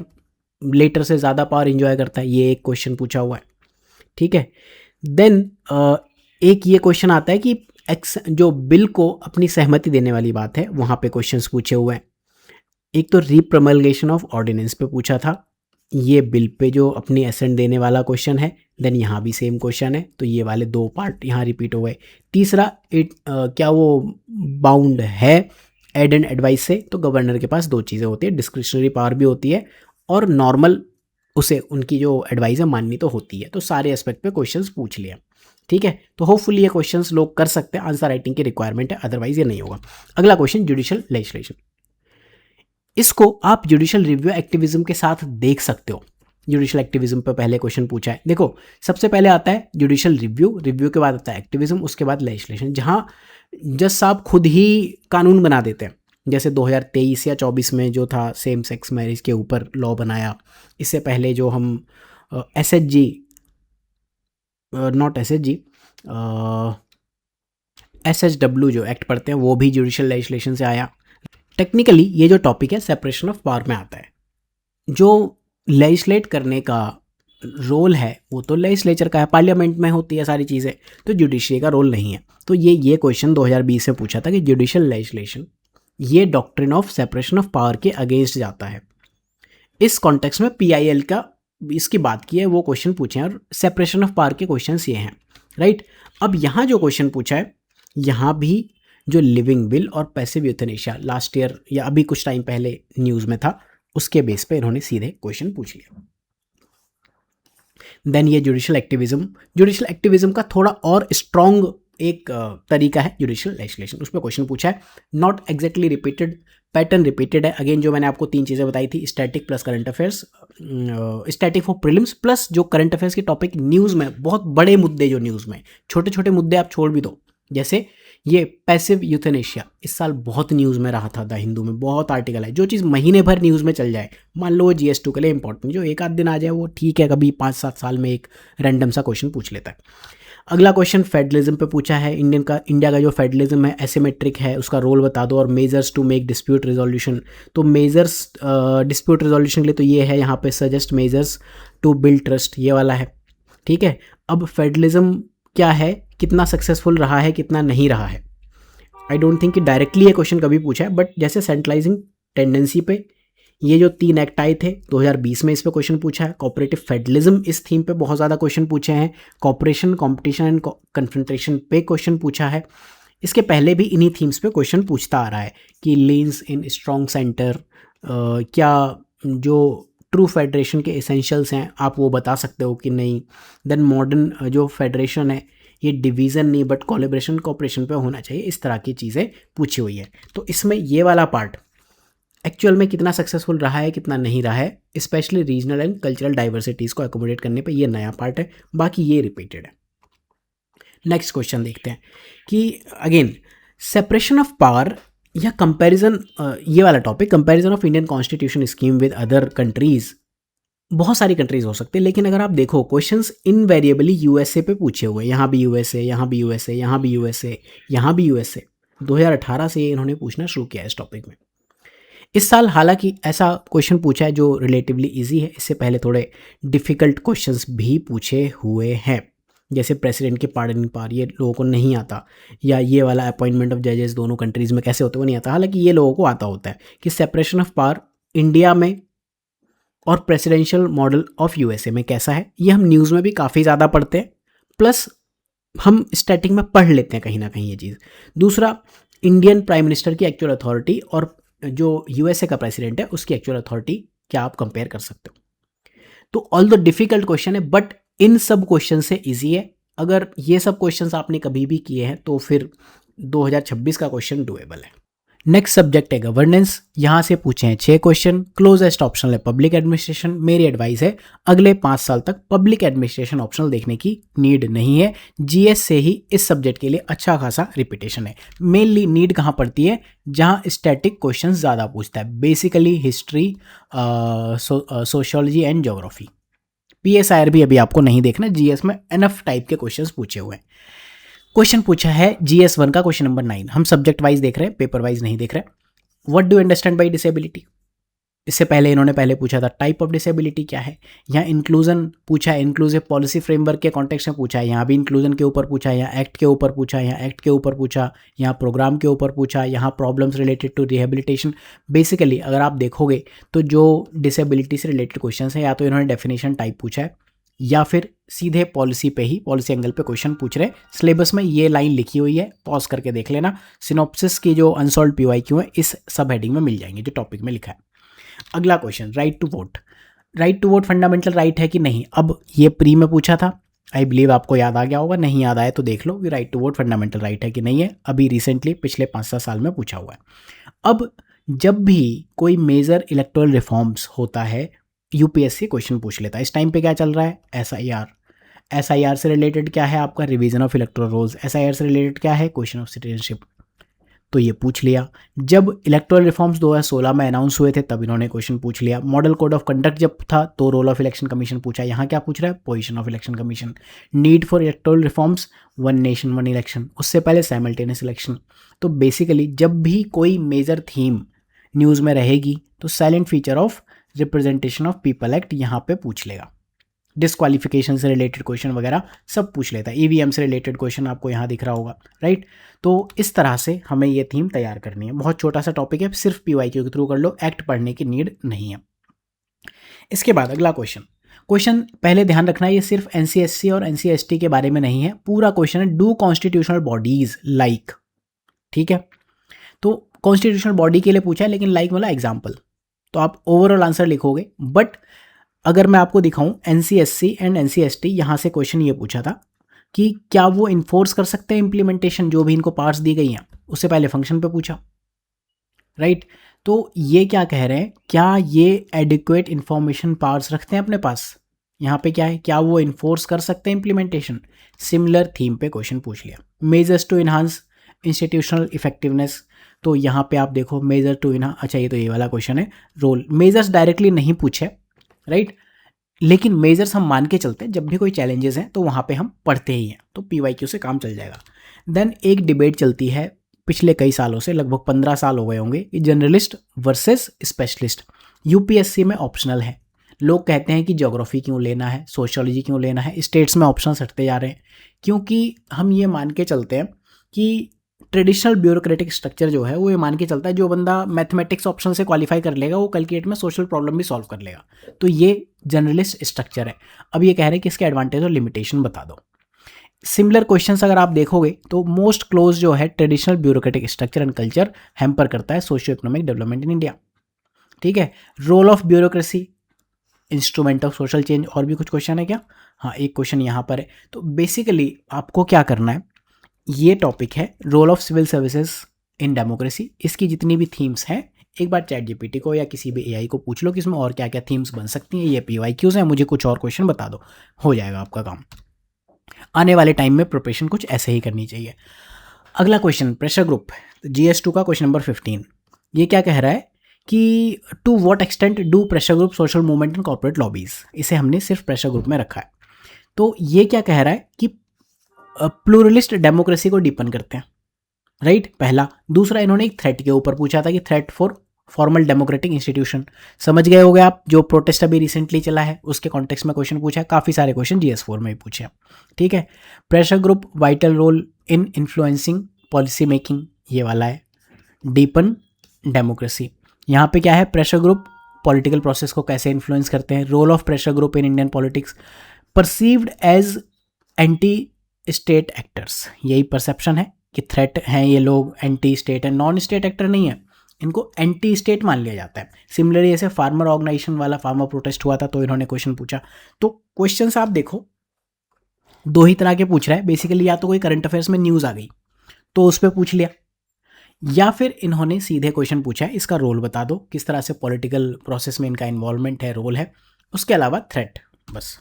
लेटर से ज़्यादा पावर इंजॉय करता है, ये एक क्वेश्चन पूछा हुआ है। ठीक है, देन एक ये क्वेश्चन आता है कि जो बिल को अपनी सहमति देने वाली बात है, वहाँ पे क्वेश्चंस पूछे हुए हैं। एक तो रिप्रमलगेशन ऑफ ऑर्डिनेंस पे पूछा था, ये बिल पे जो अपनी एसेंट देने वाला क्वेश्चन है। देन यहाँ भी सेम क्वेश्चन है, तो ये वाले दो पार्ट यहाँ रिपीट हो गए। तीसरा, क्या वो बाउंड है एड एंड एडवाइस से, तो गवर्नर के पास दो चीज़ें होती है, डिस्क्रिशनरी पावर भी होती है और नॉर्मल उसे उनकी जो एडवाइस है माननी तो होती है। तो सारे एस्पेक्ट पे क्वेश्चंस पूछ लिया। ठीक है, तो होपफुली ये क्वेश्चंस लोग कर सकते हैं, आंसर राइटिंग की रिक्वायरमेंट है, अदरवाइज ये नहीं होगा। अगला क्वेश्चन, जुडिशियल लेजिस्लेशन, इसको आप जुडिशियल रिव्यू एक्टिविज्म के साथ देख सकते हो। जुडिशियल एक्टिविज्म पे पहले क्वेश्चन पूछा है। देखो, सबसे पहले आता है जुडिशियल रिव्यू, रिव्यू के बाद आता है एक्टिविज्म, उसके बाद लेजिस्लेशन, जहाँ जज साहब खुद ही कानून बना देते हैं। जैसे 2023 या 24 में जो था सेम सेक्स मैरिज के ऊपर लॉ बनाया। इससे पहले जो हम SHG, नॉट SHG, SHW जो एक्ट पढ़ते हैं, वो भी जुडिशियल लेजिस्लेशन से आया। टेक्निकली ये जो टॉपिक है सेपरेशन ऑफ पावर में आता है। जो लेजिस्लेट करने का रोल है वो तो लेजिस्लेचर का है, पार्लियामेंट में होती है सारी चीज़ें, तो जुडिशरी का रोल नहीं है। तो ये क्वेश्चन 2020 में पूछा था कि जुडिशियल लेजिस्लेशन ये doctrine of separation of power के अगेंस्ट जाता है। इस कॉन्टेक्स्ट में PIL का इसकी बात की है, वो क्वेश्चन पूछे हैं, और सेपरेशन ऑफ पावर के क्वेश्चंस ये हैं, राइट। अब यहाँ जो क्वेश्चन पूछा है, यहाँ भी जो लिविंग विल और पैसिव यूथनेशिया लास्ट ईयर या अभी कुछ टाइम पहले न्यूज़ में था, उसके बेस पे इन्होंने सीधे क्वेश्चन पूछ लिया। देन ये जुडिशियल एक्टिविज्म का थोड़ा और स्ट्रॉन्ग एक तरीका है जुडिशियल लेजिस्लेशन, उस पर क्वेश्चन पूछा है। Not exactly repeated, pattern repeated है। अगेन जो मैंने आपको 3 चीज़ें बताई थी, static plus current affairs, static for prelims plus जो करंट अफेयर्स के टॉपिक न्यूज़ में, बहुत बड़े मुद्दे जो न्यूज़ में, छोटे छोटे मुद्दे आप छोड़ भी दो, जैसे ये पैसिव यूथनेशिया इस साल बहुत न्यूज़ में रहा था, द हिंदू में बहुत आर्टिकल है। जो चीज़ महीने भर न्यूज़ में चल जाए, मान लो GS2 के लिए इंपॉर्टेंट, जो एक आध दिन आ जाए वो ठीक है, कभी 5-7 साल में एक रैंडम सा क्वेश्चन पूछ लेता है। अगला क्वेश्चन फेडरलिज्म पे पूछा है। इंडिया का जो फेडरलिज्म है एसिमेट्रिक है, उसका रोल बता दो, और measures to make dispute resolution. तो मेजर्स डिस्प्यूट रिजोल्यूशन के लिए तो ये है यहाँ पे, suggest measures to build trust, ये वाला है। ठीक है, अब फेडरलिज्म क्या है, कितना सक्सेसफुल रहा है, कितना नहीं रहा है। आई डोंट थिंक कि डायरेक्टली ये क्वेश्चन कभी पूछा है, बट जैसे सेंट्रलाइजिंग टेंडेंसी पे ये जो 3 एक्ट आए थे 2020 में, इस पे क्वेश्चन पूछा है। कोऑपरेटिव फेडरलिज्म, इस थीम पे बहुत ज़्यादा क्वेश्चन पूछे हैं। कॉपरेशन, कॉम्पिटिशन एंड कन्फ्रंटेशन पे क्वेश्चन पूछा है। इसके पहले भी इन्हीं थीम्स पे क्वेश्चन पूछता आ रहा है कि लीन्स इन स्ट्रॉन्ग सेंटर, क्या जो ट्रू फेडरेशन के एसेंशियल्स हैं आप वो बता सकते हो कि नहीं। देन मॉडर्न जो फेडरेशन है ये डिवीज़न नहीं बट कोलैबोरेशन कोऑपरेशन पे होना चाहिए, इस तरह की चीज़ें पूछी हुई है। तो इसमें ये वाला पार्ट एक्चुअल में कितना सक्सेसफुल रहा है कितना नहीं रहा है, specially regional and cultural diversities को अकोमोडेट करने पे ये नया पार्ट है, बाकी ये रिपीटेड है। नेक्स्ट क्वेश्चन देखते हैं कि अगेन सेपरेशन ऑफ पावर या कंपैरिजन, ये वाला topic comparison of Indian constitution scheme with other countries. बहुत सारी कंट्रीज हो सकते हैं, लेकिन अगर आप देखो क्वेश्चंस इनवेरिएबली यूएसए पे पूछे हुए, यहाँ भी यूएसए, यहाँ भी यूएसए, यहाँ भी यूएसए, यहाँ भी यूएसए। 2018 से इन्होंने पूछना शुरू किया है इस टॉपिक में। इस साल हालांकि ऐसा क्वेश्चन पूछा है जो रिलेटिवली इजी है, इससे पहले थोड़े डिफ़िकल्ट क्वेश्चंस भी पूछे हुए हैं, जैसे प्रेसिडेंट के पार्डनिंग पावर, ये लोगों को नहीं आता, या ये वाला अपॉइंटमेंट ऑफ जजेस दोनों कंट्रीज़ में कैसे होते वो नहीं आता। हालांकि ये लोगों को आता होता है कि सेपरेशन ऑफ पावर इंडिया में और प्रेसिडेंशियल मॉडल ऑफ यूएसए में कैसा है। ये हम न्यूज़ में भी काफ़ी ज़्यादा पढ़ते हैं, प्लस हम स्टैटिक में पढ़ लेते हैं कहीं ना कहीं ये चीज़। दूसरा, इंडियन प्राइम मिनिस्टर की एक्चुअल अथॉरिटी और जो यूएसए का प्रेसिडेंट है उसकी एक्चुअल अथॉरिटी क्या आप कंपेयर कर सकते हो। तो ऑल द डिफिकल्ट क्वेश्चन है, बट इन सब क्वेश्चन से इजी है। अगर ये सब क्वेश्चंस आपने कभी भी किए हैं तो फिर 2026 का क्वेश्चन डुएबल है। नेक्स्ट सब्जेक्ट है गवर्नेंस, यहाँ से पूछे हैं 6 क्वेश्चन। क्लोजेस्ट ऑप्शनल है पब्लिक एडमिनिस्ट्रेशन। मेरी एडवाइस है अगले 5 साल तक पब्लिक एडमिनिस्ट्रेशन ऑप्शनल देखने की नीड नहीं है। जीएस से ही इस सब्जेक्ट के लिए अच्छा खासा रिपीटेशन है। मेनली नीड कहाँ पड़ती है, जहाँ स्टैटिक क्वेश्चन ज़्यादा पूछता है, basically history, sociology and geography. PSIR भी अभी आपको नहीं देखना, जीएस में एनफ टाइप के क्वेश्चंस पूछे हुए हैं। क्वेश्चन पूछा है जीएस 1 का क्वेश्चन नंबर 9। हम सब्जेक्ट वाइज देख रहे हैं, पेपर वाइज नहीं देख रहे। What do understand by disability, इससे पहले इन्होंने पहले पूछा था टाइप ऑफ डिसेबिलिटी क्या है। यहाँ इंक्लूजन पूछा है, इंक्लूसिव पॉलिसी फ्रेमवर्क के कॉन्टेक्स्ट में पूछा है। यहाँ भी इंक्लूजन के ऊपर पूछा है, यहाँ एक्ट के ऊपर पूछा, यहाँ एक्ट के ऊपर पूछा, यहाँ प्रोग्राम के ऊपर पूछा, यहाँ problems related to rehabilitation. Basically अगर आप देखोगे तो जो डिसेबिलिटी से रिलेटेड क्वेश्चन है, या तो इन्होंने डेफिनेशन टाइप पूछा है या फिर सीधे पॉलिसी पे ही, पॉलिसी एंगल पे क्वेश्चन पूछ रहे हैं। सिलेबस में ये लाइन लिखी हुई है, पॉज करके देख लेना। सिनॉप्सिस की जो अनसॉल्व पीवाईक्यू है इस सब हेडिंग में मिल जाएंगे जो टॉपिक में लिखा है। अगला question, right to vote. Right to vote fundamental right है कि नहीं। अब ये प्री में पूछा था, आई बिलीव आपको याद आ गया होगा, नहीं याद आया तो देख लो कि right to vote fundamental right है कि नहीं है। अभी रिसेंटली पिछले 5-7 साल में पूछा हुआ है। अब जब भी कोई मेजर इलेक्टोरल रिफॉर्म्स होता है यूपीएससी क्वेश्चन पूछ लेता है। इस टाइम पे क्या चल रहा है, एसआईआर। एसआईआर से रिलेटेड क्या है आपका, revision of electoral rolls. SIR से रिलेटेड क्या है, क्वेश्चन ऑफ सिटीजनशिप। तो ये पूछ लिया। जब इलेक्टोरल रिफॉर्म्स 2016 में अनाउंस हुए थे तब इन्होंने क्वेश्चन पूछ लिया। मॉडल कोड ऑफ कंडक्ट जब था तो रोल ऑफ इलेक्शन कमीशन पूछा। यहाँ क्या पूछ रहा है, position of election commission. Need for electoral reforms, one nation one election. उससे पहले साइमल्टेनियस इलेक्शन। तो बेसिकली जब भी कोई मेजर थीम न्यूज़ में रहेगी तो silent feature of representation of people act यहाँ पे पूछ लेगा। डिस्क्वालिफिकेशन से रिलेटेड क्वेश्चन वगैरह सब पूछ लेता है। ईवीएम से रिलेटेड क्वेश्चन आपको यहाँ दिख रहा होगा, राइट। तो इस तरह से हमें ये थीम तैयार करनी है। बहुत छोटा सा टॉपिक है, सिर्फ पीवाईक्यू के थ्रू कर लो, एक्ट पढ़ने की नीड नहीं है। इसके बाद अगला क्वेश्चन पहले ध्यान रखना, ये सिर्फ एनसीएससी और एनसीएसटी के बारे में नहीं है। पूरा क्वेश्चन है डू कॉन्स्टिट्यूशनल बॉडीज लाइक, ठीक है। तो कॉन्स्टिट्यूशनल बॉडी के लिए पूछा है, लेकिन लाइक वाला एग्जाम्पल, तो आप ओवरऑल आंसर लिखोगे। बट अगर मैं आपको दिखाऊं एनसीएससी एंड एनसीएसटी, यहाँ से क्वेश्चन ये पूछा था कि क्या वो इन्फोर्स कर सकते हैं इम्प्लीमेंटेशन जो भी इनको पार्ट्स दी गई हैं। उससे पहले फंक्शन पे पूछा, राइट। तो ये क्या कह रहे हैं, क्या ये एडिक्वेट इंफॉर्मेशन पार्ट्स रखते हैं अपने पास। यहाँ पे क्या है, क्या वो इन्फोर्स कर सकते हैं इम्प्लीमेंटेशन। सिमिलर थीम पे क्वेश्चन पूछ लिया। Measures to enhance institutional effectiveness, तो यहाँ पे आप देखो मेजर टू इन्हांस, अच्छा ये तो ये वाला क्वेश्चन है। रोल मेजर्स डायरेक्टली नहीं पूछे, राइट, लेकिन मेजर्स हम मान के चलते हैं। जब भी कोई चैलेंजेस हैं तो वहाँ पे हम पढ़ते ही हैं, तो पीवाईक्यू से काम चल जाएगा। देन एक डिबेट चलती है पिछले कई सालों से, लगभग 15 साल हो गए होंगे, कि जनरलिस्ट वर्सेस स्पेशलिस्ट यूपीएससी में ऑप्शनल है। लोग कहते हैं कि ज्योग्राफी क्यों लेना है, सोशियोलॉजी क्यों लेना है, स्टेट्स में ऑप्शंस हटते जा रहे हैं, क्योंकि हम ये मान के चलते हैं कि ट्रेडिशनल ब्यूरोक्रेटिक स्ट्रक्चर जो है वो ये मान के चलता है जो बंदा मैथमेटिक्स ऑप्शन से क्वालिफाई कर लेगा वो कल की डेट में सोशल प्रॉब्लम भी सॉल्व कर लेगा। तो ये जनरलिस्ट स्ट्रक्चर है। अब ये कह रहे हैं कि इसके एडवांटेज और लिमिटेशन बता दो। सिमिलर क्वेश्चंस अगर आप देखोगे तो मोस्ट क्लोज जो है traditional bureaucratic structure and culture hamper करता है socio economic development in India. ठीक है, role of bureaucracy instrument of social change, और भी कुछ क्वेश्चन है क्या? हाँ, एक क्वेश्चन यहाँ पर है। तो बेसिकली आपको क्या करना है, ये टॉपिक है role of civil services in democracy. इसकी जितनी भी थीम्स हैं एक बार चैट जीपीटी को या किसी भी एआई को पूछ लो कि इसमें और क्या क्या थीम्स बन सकती हैं। ये पीवाईक्यूज हैं, मुझे कुछ और क्वेश्चन बता दो, हो जाएगा आपका काम। आने वाले टाइम में प्रिपरेशन कुछ ऐसे ही करनी चाहिए। अगला क्वेश्चन प्रेशर ग्रुप, GS2 का क्वेश्चन नंबर 15। ये क्या कह रहा है कि to what extent do pressure group social movement and corporate lobbies. इसे हमने सिर्फ प्रेशर ग्रुप में रखा है। तो ये क्या कह रहा है कि प्लूरलिस्ट डेमोक्रेसी को डीपन करते हैं, राइट, पहला। दूसरा इन्होंने एक थ्रेट के ऊपर पूछा था कि threat for formal democratic institution, समझ गए होगे आप, जो प्रोटेस्ट अभी रिसेंटली चला है उसके कॉन्टेक्स्ट में क्वेश्चन पूछा है। काफ़ी सारे क्वेश्चन GS4 में भी पूछे हैं। ठीक है, pressure group vital role in influencing policy making, ये वाला है। डीपन डेमोक्रेसी, यहाँ पे क्या है, प्रेशर ग्रुप पॉलिटिकल प्रोसेस को कैसे इन्फ्लुएंस करते हैं। Role of pressure group in Indian politics, perceived as anti state actors, यही परसेप्शन है कि थ्रेट हैं ये लोग, एंटी स्टेट है, नॉन स्टेट एक्टर नहीं है, इनको एंटी स्टेट मान लिया जाता है। सिमिलरली ऐसे फार्मर ऑर्गेनाइजेशन वाला फार्मर प्रोटेस्ट हुआ था तो इन्होंने क्वेश्चन पूछा। तो क्वेश्चंस आप देखो दो ही तरह के पूछ रहा है बेसिकली, या तो कोई करंट अफेयर्स में न्यूज़ आ गई तो उस पर पूछ लिया, या फिर इन्होंने सीधे क्वेश्चन पूछा है इसका रोल बता दो, किस तरह से पॉलिटिकल प्रोसेस में इनका इन्वॉल्वमेंट है, रोल है, उसके अलावा थ्रेट, बस।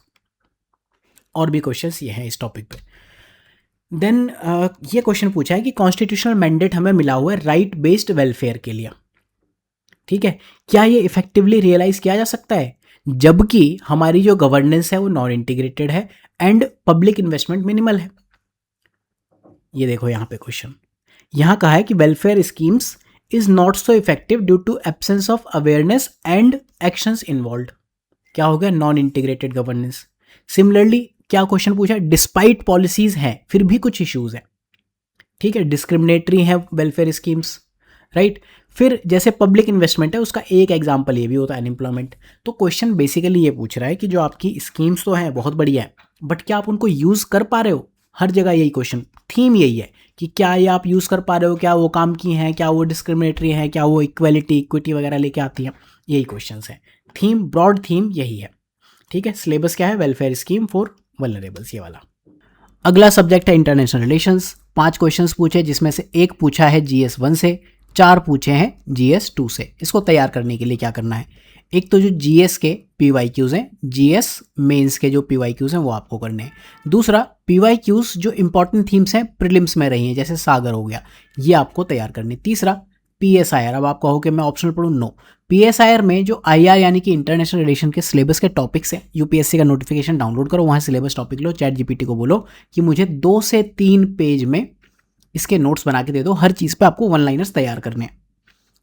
और भी क्वेश्चंस ये हैं इस टॉपिक पे। देन ये क्वेश्चन पूछा है कि कॉन्स्टिट्यूशनल मैंडेट हमें मिला हुआ है राइट बेस्ड वेलफेयर के लिए, ठीक है, क्या ये इफेक्टिवली रियलाइज किया जा सकता है जबकि हमारी जो गवर्नेंस है वो नॉन इंटीग्रेटेड है एंड पब्लिक इन्वेस्टमेंट मिनिमल है। ये देखो यहाँ पे क्वेश्चन, यहाँ कहा है कि welfare schemes is not so effective due to absence of awareness and actions involved. क्या हो गया, नॉन इंटीग्रेटेड गवर्नेंस। सिमिलरली क्या क्वेश्चन पूछा, डिस्पाइट पॉलिसीज हैं फिर भी कुछ इश्यूज हैं, ठीक है, डिस्क्रिमिनेटरी है वेलफेयर स्कीम्स, राइट। फिर जैसे पब्लिक इन्वेस्टमेंट है उसका एक एग्जांपल ये भी होता है अनएम्प्लॉयमेंट। तो क्वेश्चन बेसिकली ये पूछ रहा है कि जो आपकी स्कीम्स तो हैं बहुत बढ़िया है बट क्या आप उनको यूज़ कर पा रहे हो। हर जगह यही क्वेश्चन, थीम यही है कि क्या ये आप यूज़ कर पा रहे हो, क्या वो काम की हैं, क्या वो डिस्क्रिमिनेटरी हैं, क्या वो इक्वलिटी इक्विटी वगैरह लेके आती हैं, यही क्वेश्चन है। थीम, ब्रॉड थीम यही है, ठीक है। सिलेबस क्या है, वेलफेयर स्कीम फॉर वल्नरेबल्स, ये वाला। अगला सब्जेक्ट है इंटरनेशनल रिलेशंस। 5 क्वेश्चंस पूछे जिसमें से एक पूछा है GS1 से, 4 पूछे हैं GS2 से। इसको तैयार करने के लिए क्या करना है, एक तो जो GS के PYQs हैं, GS मेंस के जो PYQs हैं वो आपको करने हैं। दूसरा PYQs जो इंपॉर्टेंट थीम्स हैं प्रीलिम्स में रही हैं जैसे सागर हो गया, ये आपको तैयार करने। तीसरा PSIR, अब आप कहो कि मैं ऑप्शनल पढ़ूँ, नो। PSIR में जो IR यानी कि इंटरनेशनल रिलेशन के सिलेबस के टॉपिक्स हैं, UPSC का नोटिफिकेशन डाउनलोड करो, वहाँ सिलेबस टॉपिक लो, चैट जीपीटी को बोलो कि मुझे 2 से 3 पेज में इसके नोट्स बना के दे दो। हर चीज़ पे आपको 1 लाइनर्स तैयार करने हैं,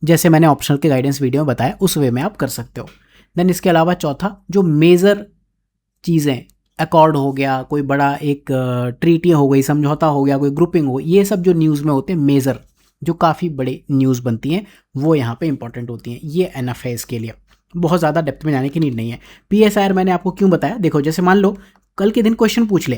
जैसे मैंने ऑप्शनल के गाइडेंस वीडियो में बताया उस वे में आप कर सकते हो। देन इसके अलावा चौथा जो मेजर चीज़ें, अकॉर्ड हो गया, कोई बड़ा एक ट्रीटी हो गई, समझौता हो गया, कोई ग्रुपिंग हो गई, ये सब जो न्यूज़ में होते हैं मेजर, जो काफ़ी बड़े न्यूज़ बनती हैं वो यहाँ पे इंपॉर्टेंट होती हैं। ये एनएफ है, इसके लिए बहुत ज़्यादा डेप्थ में जाने की नीड नहीं है। PSIR मैंने आपको क्यों बताया, देखो जैसे मान लो कल के दिन क्वेश्चन पूछ ले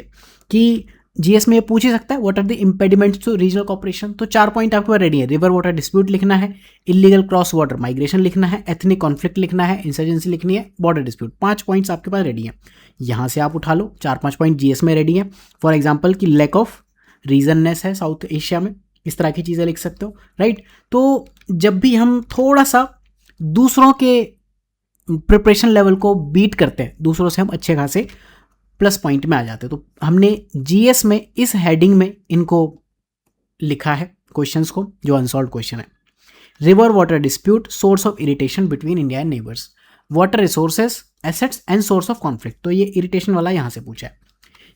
कि GS में ये पूछ ही सकता है what are the impediments to regional cooperation, तो 4 पॉइंट आपके पास रेडी है। रिवर वाटर डिस्प्यूट लिखना है, इलीगल क्रॉस वाटर माइग्रेशन लिखना है, एथनिक कॉन्फ्लिक्ट लिखना है, इंसर्जेंसी लिखनी है, बॉर्डर डिस्प्यूट। 5 पॉइंट्स आपके पास रेडी हैं, यहाँ से आप उठा लो। 4-5 पॉइंट GS में रेडी हैं। फॉर एग्जाम्पल कि लैक ऑफ रीजननेस है साउथ एशिया में, इस तरह की चीज़ें लिख सकते हो, राइट। तो जब भी हम थोड़ा सा दूसरों के प्रिपरेशन लेवल को बीट करते हैं, दूसरों से हम अच्छे खासे प्लस पॉइंट में आ जाते हैं। तो हमने GS में इस हेडिंग में इनको लिखा है क्वेश्चंस को, जो अनसॉल्व क्वेश्चन है। River water dispute, source of irritation between India and neighbours, water resources, assets and source of conflict, तो ये इरिटेशन वाला यहाँ से पूछा है।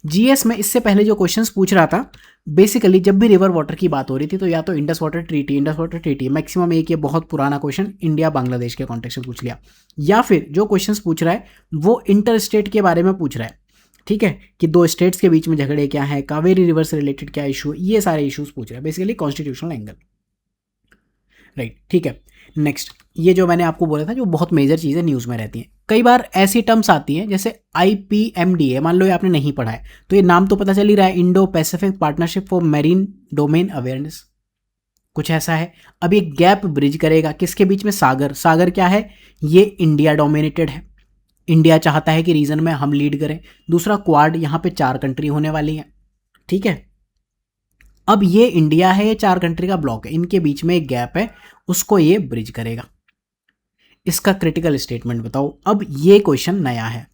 GS में इससे पहले जो क्वेश्चंस पूछ रहा था बेसिकली जब भी रिवर वाटर की बात हो रही थी तो या तो इंडस वाटर ट्रीटी मैक्सिमम एक ये बहुत पुराना क्वेश्चन इंडिया बांग्लादेश के कॉन्टेक्स्ट में पूछ लिया, या फिर जो क्वेश्चंस पूछ रहा है वो इंटर स्टेट के बारे में पूछ रहा है ठीक है, कि दो स्टेट्स के बीच में झगड़े क्या है, कावेरी रिवर से रिलेटेड क्या इशू, ये सारे इश्यूज पूछ रहे हैं बेसिकली कॉन्स्टिट्यूशनल एंगल। राइट, ठीक है। नेक्स्ट, ये जो मैंने आपको बोला था जो बहुत मेजर चीज़ें न्यूज़ में रहती हैं, कई बार ऐसी टर्म्स आती हैं जैसे IPMDA, मान लो ये आपने नहीं पढ़ा है तो ये नाम तो पता चल ही रहा है, Indo Pacific partnership for marine domain awareness, कुछ ऐसा है। अब ये गैप ब्रिज करेगा किसके बीच में, सागर। सागर क्या है, ये इंडिया डोमिनेटेड है, इंडिया चाहता है कि रीजन में हम लीड करें। दूसरा क्वाड, यहाँ पे 4 कंट्री होने वाली हैं, ठीक है। अब ये इंडिया है, ये 4 कंट्री का ब्लॉक है, इनके बीच में एक गैप है, उसको ये ब्रिज करेगा। इसका क्रिटिकल स्टेटमेंट बताओ। अब ये क्वेश्चन नया है,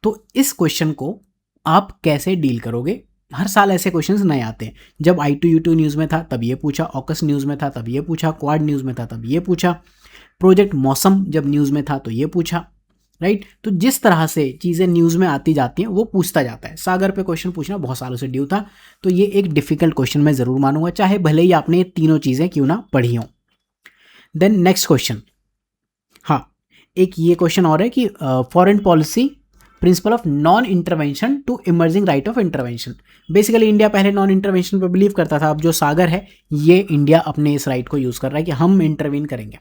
तो इस क्वेश्चन को आप कैसे डील करोगे। हर साल ऐसे क्वेश्चंस नए आते हैं। जब I2U2 न्यूज़ में था तब ये पूछा, ऑकस न्यूज़ में था तब ये पूछा, क्वाड न्यूज़ में था तब ये पूछा, प्रोजेक्ट मौसम जब न्यूज़ में था तो ये पूछा। राइट, तो जिस तरह से चीज़ें न्यूज़ में आती जाती हैं वो पूछता जाता है। सागर पे क्वेश्चन पूछना बहुत सालों से ड्यू था, तो ये एक डिफिकल्ट क्वेश्चन मैं ज़रूर मानूंगा, चाहे भले ही आपने ये तीनों चीज़ें क्यों ना पढ़ी हों। देन नेक्स्ट क्वेश्चन, हाँ, एक ये क्वेश्चन और है कि foreign policy principle of non intervention to emerging right of intervention. Basically India पहले नॉन इंटरवेंशन पर बिलीव करता था, अब जो सागर है ये इंडिया अपने इस राइट को यूज़ कर रहा है कि हम इंटरवीन करेंगे।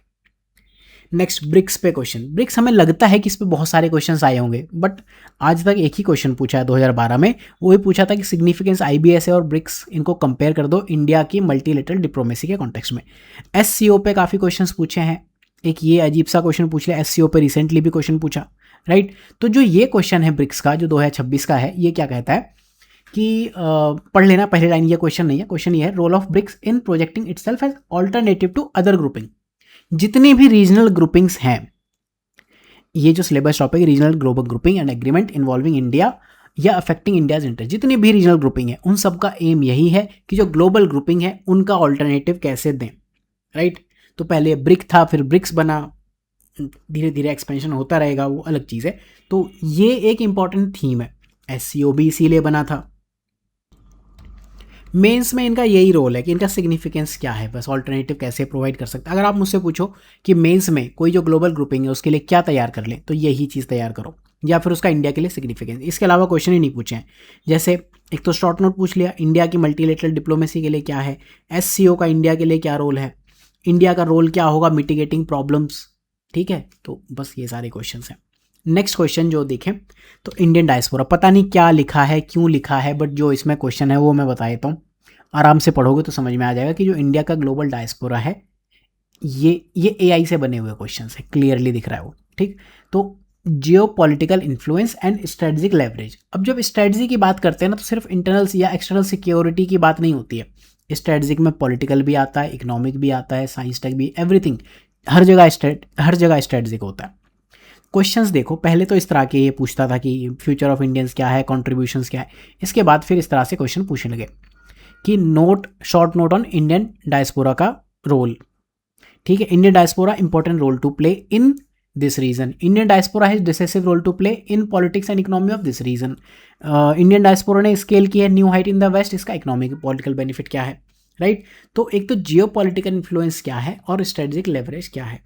नेक्स्ट, ब्रिक्स पे क्वेश्चन। ब्रिक्स हमें लगता है कि इस पे बहुत सारे क्वेश्चंस आए होंगे, बट आज तक एक ही क्वेश्चन पूछा है 2012 में, वो ही पूछा था कि सिग्निफिकेंस IBSA और ब्रिक्स इनको कंपेयर कर दो इंडिया की मल्टीलेटरल डिप्लोमेसी के कॉन्टेक्स्ट में। SCO पे काफ़ी क्वेश्चंस पूछे हैं, एक ये अजीब सा क्वेश्चन पूछ लिया, SCO पे रिसेंटली भी क्वेश्चन पूछा। राइट, तो जो ये क्वेश्चन है ब्रिक्स का जो 2026 का है, ये क्या कहता है कि पढ़ लेना पहले लाइन, ये क्वेश्चन नहीं है, क्वेश्चन ये है, role of BRICS in projecting itself as alternative to other grouping. जितनी भी रीजनल ग्रुपिंग्स हैं, ये जो syllabus topic regional global grouping and agreement involving India या अफेक्टिंग इंडियाज इंटरेस्ट, जितनी भी रीजनल ग्रुपिंग है उन सब का एम यही है कि जो ग्लोबल ग्रुपिंग है उनका ऑल्टरनेटिव कैसे दें। राइट, तो पहले ब्रिक था, फिर ब्रिक्स बना, धीरे धीरे एक्सपेंशन होता रहेगा, वो अलग चीज़ है। तो ये एक इंपॉर्टेंट थीम है, SCO भी इसीलिए बना था। मेंस में इनका यही रोल है कि इनका सिग्निफिकेंस क्या है, बस ऑल्टरनेटिव कैसे प्रोवाइड कर सकते हैं। अगर आप मुझसे पूछो कि मेंस में कोई जो ग्लोबल ग्रुपिंग है उसके लिए क्या तैयार कर ले, तो यही चीज़ तैयार करो, या फिर उसका इंडिया के लिए सिग्निफिकेंस। इसके अलावा क्वेश्चन ही नहीं पूछे हैं। जैसे एक तो शॉर्ट नोट पूछ लिया, इंडिया की मल्टीलेटरल डिप्लोमेसी के लिए क्या है, SCO का इंडिया के लिए क्या रोल है, इंडिया का रोल क्या होगा मिटिगेटिंग प्रॉब्लम्स, ठीक है। तो बस ये सारे क्वेश्चन हैं। नेक्स्ट क्वेश्चन जो देखें तो इंडियन डायस्पोरा, पता नहीं क्या लिखा है, क्यों लिखा है, बट जो इसमें क्वेश्चन है वो मैं बता देता हूँ, आराम से पढ़ोगे तो समझ में आ जाएगा कि जो इंडिया का ग्लोबल डायस्पोरा है ये AI से बने हुए क्वेश्चन है, क्लियरली दिख रहा है वो, ठीक। तो जियो political influence and strategic leverage. अब जब स्ट्रेटजी की बात करते हैं ना, तो सिर्फ इंटरनल या एक्सटर्नल सिक्योरिटी की बात नहीं होती है, स्ट्रेटजिक में पॉलिटिकल भी आता है, इकोनॉमिक भी आता है, साइंस टेक भी, एवरीथिंग, हर जगह स्ट्रेटजिक होता है। क्वेश्चंस देखो, पहले तो इस तरह के ये पूछता था कि फ्यूचर ऑफ इंडियंस क्या है, कॉन्ट्रीब्यूशंस क्या है, इसके बाद फिर इस तरह से क्वेश्चन पूछने लगे कि short note on Indian diaspora का रोल, ठीक है। Indian diaspora important role to play in this region, Indian diaspora has decisive role to play in politics and economy of this region. Indian diaspora ने scale की है new height in the west, इसका economic political benefit क्या है। Right, तो एक तो जियो political influence क्या है और स्ट्रेटेजिक लेवरेज क्या है,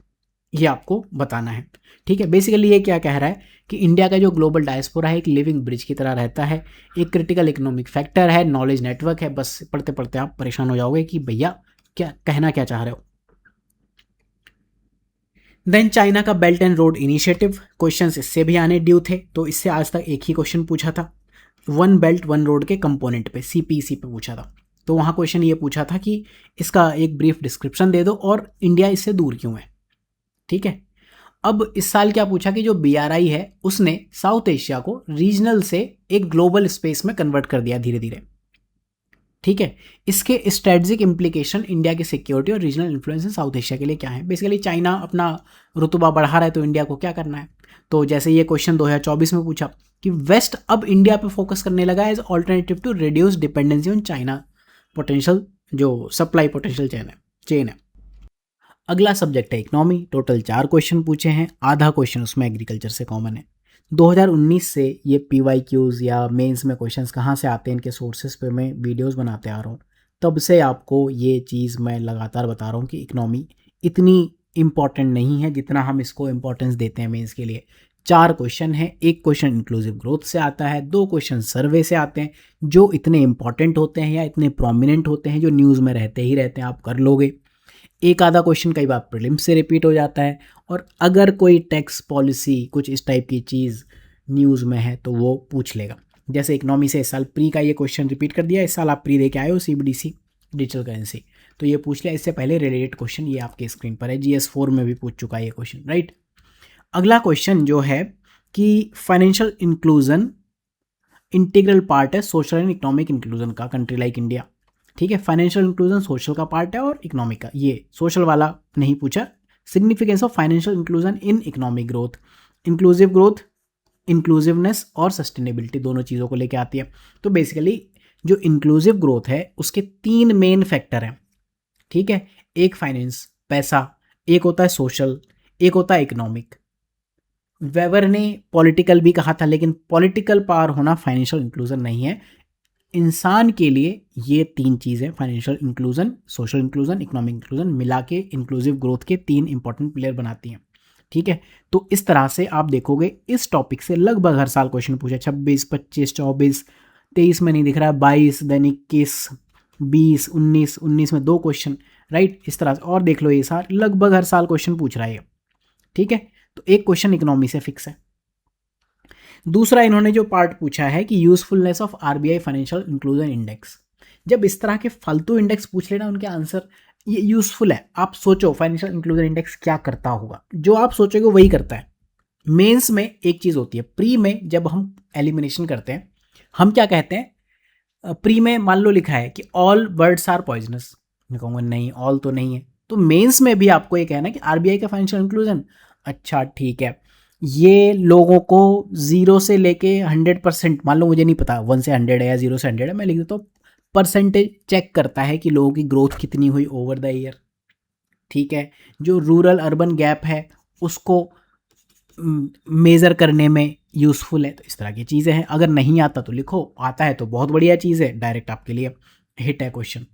ये आपको बताना है, ठीक है। बेसिकली ये क्या कह रहा है कि इंडिया का जो ग्लोबल डायस्पोरा है एक लिविंग ब्रिज की तरह रहता है, एक क्रिटिकल इकोनॉमिक फैक्टर है, नॉलेज नेटवर्क है। बस पढ़ते पढ़ते आप परेशान हो जाओगे कि भैया क्या कहना क्या चाह रहे हो। देन चाइना का belt and road initiative, questions इससे भी आने ड्यू थे, तो इससे आज तक एक ही क्वेश्चन पूछा था, वन बेल्ट वन रोड के कंपोनेंट पे, CPEC पे पूछा था। तो वहाँ क्वेश्चन ये पूछा था कि इसका एक ब्रीफ डिस्क्रिप्शन दे दो और इंडिया इससे दूर क्यों है, ठीक है। अब इस साल क्या पूछा कि जो BRI है उसने साउथ एशिया को रीजनल से एक ग्लोबल स्पेस में कन्वर्ट कर दिया धीरे धीरे, ठीक है। इसके स्ट्रेटजिक इम्प्लीकेशन इंडिया की सिक्योरिटी और रीजनल इन्फ्लुएंस साउथ एशिया के लिए क्या है। बेसिकली चाइना अपना रुतबा बढ़ा रहा है तो इंडिया को क्या करना है। तो जैसे ये क्वेश्चन 2024 में पूछा कि वेस्ट अब इंडिया पे फोकस करने लगा as alternative to reduce dependency on China potential, जो सप्लाई पोटेंशियल चेन है। अगला सब्जेक्ट है इकोनॉमी, टोटल 4 क्वेश्चन पूछे हैं, आधा क्वेश्चन उसमें एग्रीकल्चर से कॉमन है। 2019 से ये PYQs या मेंस में क्वेश्चंस कहाँ से आते हैं, इनके सोर्सेज पे मैं वीडियोस बनाते आ रहा हूँ, तब से आपको ये चीज़ मैं लगातार बता रहा हूँ कि इकोनॉमी इतनी इम्पॉर्टेंट नहीं है जितना हम इसको इम्पोर्टेंस देते हैं मेंस के लिए। 4 क्वेश्चन हैं, एक क्वेश्चन इंक्लूसिव ग्रोथ से आता है, 2 क्वेश्चन सर्वे से आते हैं जो इतने इंपॉर्टेंट होते हैं या इतने प्रोमिनेंट होते हैं जो न्यूज़ में रहते ही रहते हैं, आप कर लोगे। एक आधा क्वेश्चन कई बार प्रीलिम्स से रिपीट हो जाता है, और अगर कोई टैक्स पॉलिसी कुछ इस टाइप की चीज़ न्यूज़ में है तो वो पूछ लेगा। जैसे इकोनॉमी से इस साल प्री का ये क्वेश्चन रिपीट कर दिया, इस साल आप प्री दे के आए हो सीबीडीसी डिजिटल करेंसी, तो ये पूछ लिया। इससे पहले रिलेटेड क्वेश्चन ये आपके स्क्रीन पर है, GS4 में भी पूछ चुका है ये क्वेश्चन, राइट। अगला क्वेश्चन जो है कि फाइनेंशियल इंक्लूजन इंटीग्रल पार्ट है सोशल एंड इकोनॉमिक इंक्लूजन का, कंट्री लाइक इंडिया। ठीक है, फाइनेंशियल इंक्लूजन सोशल का पार्ट है और इकोनॉमिक का, ये सोशल वाला नहीं पूछा। Significance of financial inclusion in economic growth, inclusive growth, inclusiveness और सस्टेनेबिलिटी दोनों चीज़ों को लेके आती है। तो बेसिकली जो इंक्लूसिव ग्रोथ है उसके 3 मेन फैक्टर हैं। ठीक है, एक फाइनेंस पैसा, एक होता है सोशल, एक होता है इकोनॉमिक। वेबर ने पॉलिटिकल भी कहा था, लेकिन पॉलिटिकल पावर होना फाइनेंशियल इंक्लूजन नहीं है। इंसान के लिए ये 3 चीज़ें, financial inclusion, social inclusion, economic inclusion, मिला के इंक्लूसिव ग्रोथ के 3 इंपॉर्टेंट प्लेयर बनाती हैं। ठीक है, तो इस तरह से आप देखोगे इस टॉपिक से लगभग हर साल क्वेश्चन पूछा, 26, 25, 24, 23 में नहीं दिख रहा है, 22, देन 21, 20, 19 में 2 क्वेश्चन, राइट। इस तरह से और देख लो, ये साल लगभग हर साल क्वेश्चन पूछ रहा है। ठीक है, तो एक क्वेश्चन इकोनॉमी से फिक्स है। दूसरा इन्होंने जो पार्ट पूछा है कि usefulness of RBI financial inclusion index. जब इस तरह के फालतू इंडेक्स पूछ लेना, उनके आंसर ये यूजफुल है। आप सोचो फाइनेंशियल इंक्लूजन इंडेक्स क्या करता होगा, जो आप सोचोगे वही करता है। मेंस में एक चीज़ होती है, प्री में जब हम एलिमिनेशन करते हैं, हम क्या कहते हैं, प्री में मान लो लिखा है कि ऑल वर्ड्स आर पॉइजनस, मैं कहूँगा नहीं, ऑल तो नहीं है। तो मेंस में भी आपको ये कहना है कि आरबीआई का फाइनेंशियल इंक्लूजन, अच्छा ठीक है, ये लोगों को 0 से लेके 100%, मान लो मुझे नहीं पता 1 से 100 है या 0 से 100 है, मैं लिख देता हूँ परसेंटेज चेक करता है कि लोगों की ग्रोथ कितनी हुई ओवर द ईयर। ठीक है, जो रूरल अर्बन गैप है उसको मेज़र करने में यूज़फुल है। तो इस तरह की चीज़ें हैं। अगर नहीं आता तो लिखो, आता है तो बहुत बढ़िया चीज़ है, डायरेक्ट आपके लिए हिट है क्वेश्चन।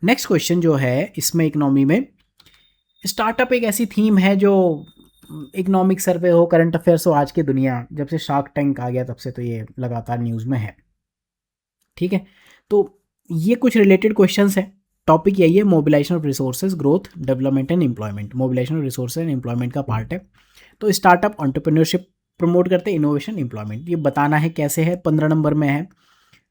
नेक्स्ट क्वेश्चन जो है इसमें इकोनॉमी में, स्टार्टअप एक ऐसी थीम है जो इकोनॉमिक सर्वे हो, करंट अफेयर्स हो, आज की दुनिया जब से शार्क टैंक आ गया तब से तो ये लगातार न्यूज़ में है। ठीक है, तो ये कुछ रिलेटेड क्वेश्चंस हैं। टॉपिक यही है, mobilisation of resources, growth, development and employment. Mobilisation of resources and employment का पार्ट है। तो स्टार्टअप एंटरप्रेन्योरशिप प्रमोट करते हैं, इनोवेशन, एम्प्लॉयमेंट, ये बताना है कैसे है। 15 नंबर में है,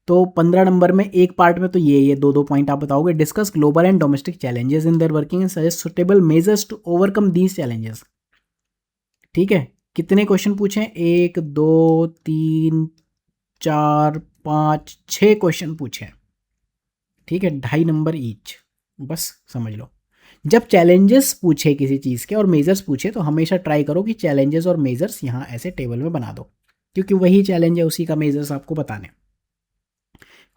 तो 15 नंबर में एक पार्ट में तो ये 2 पॉइंट आप बताओगे। Discuss global and domestic challenges in their working and suggest suitable measures to overcome these challenges. ठीक है, कितने क्वेश्चन पूछे हैं, 1, 2, 3, 4, 5, 6 क्वेश्चन पूछे हैं। ठीक है, 2.5 नंबर ईच, बस समझ लो। जब चैलेंजेस पूछे किसी चीज़ के और मेजर्स पूछे तो हमेशा ट्राई करो कि चैलेंजेस और मेजर्स यहाँ ऐसे टेबल में बना दो, क्योंकि वही चैलेंज है, उसी का मेजर्स आपको बताने।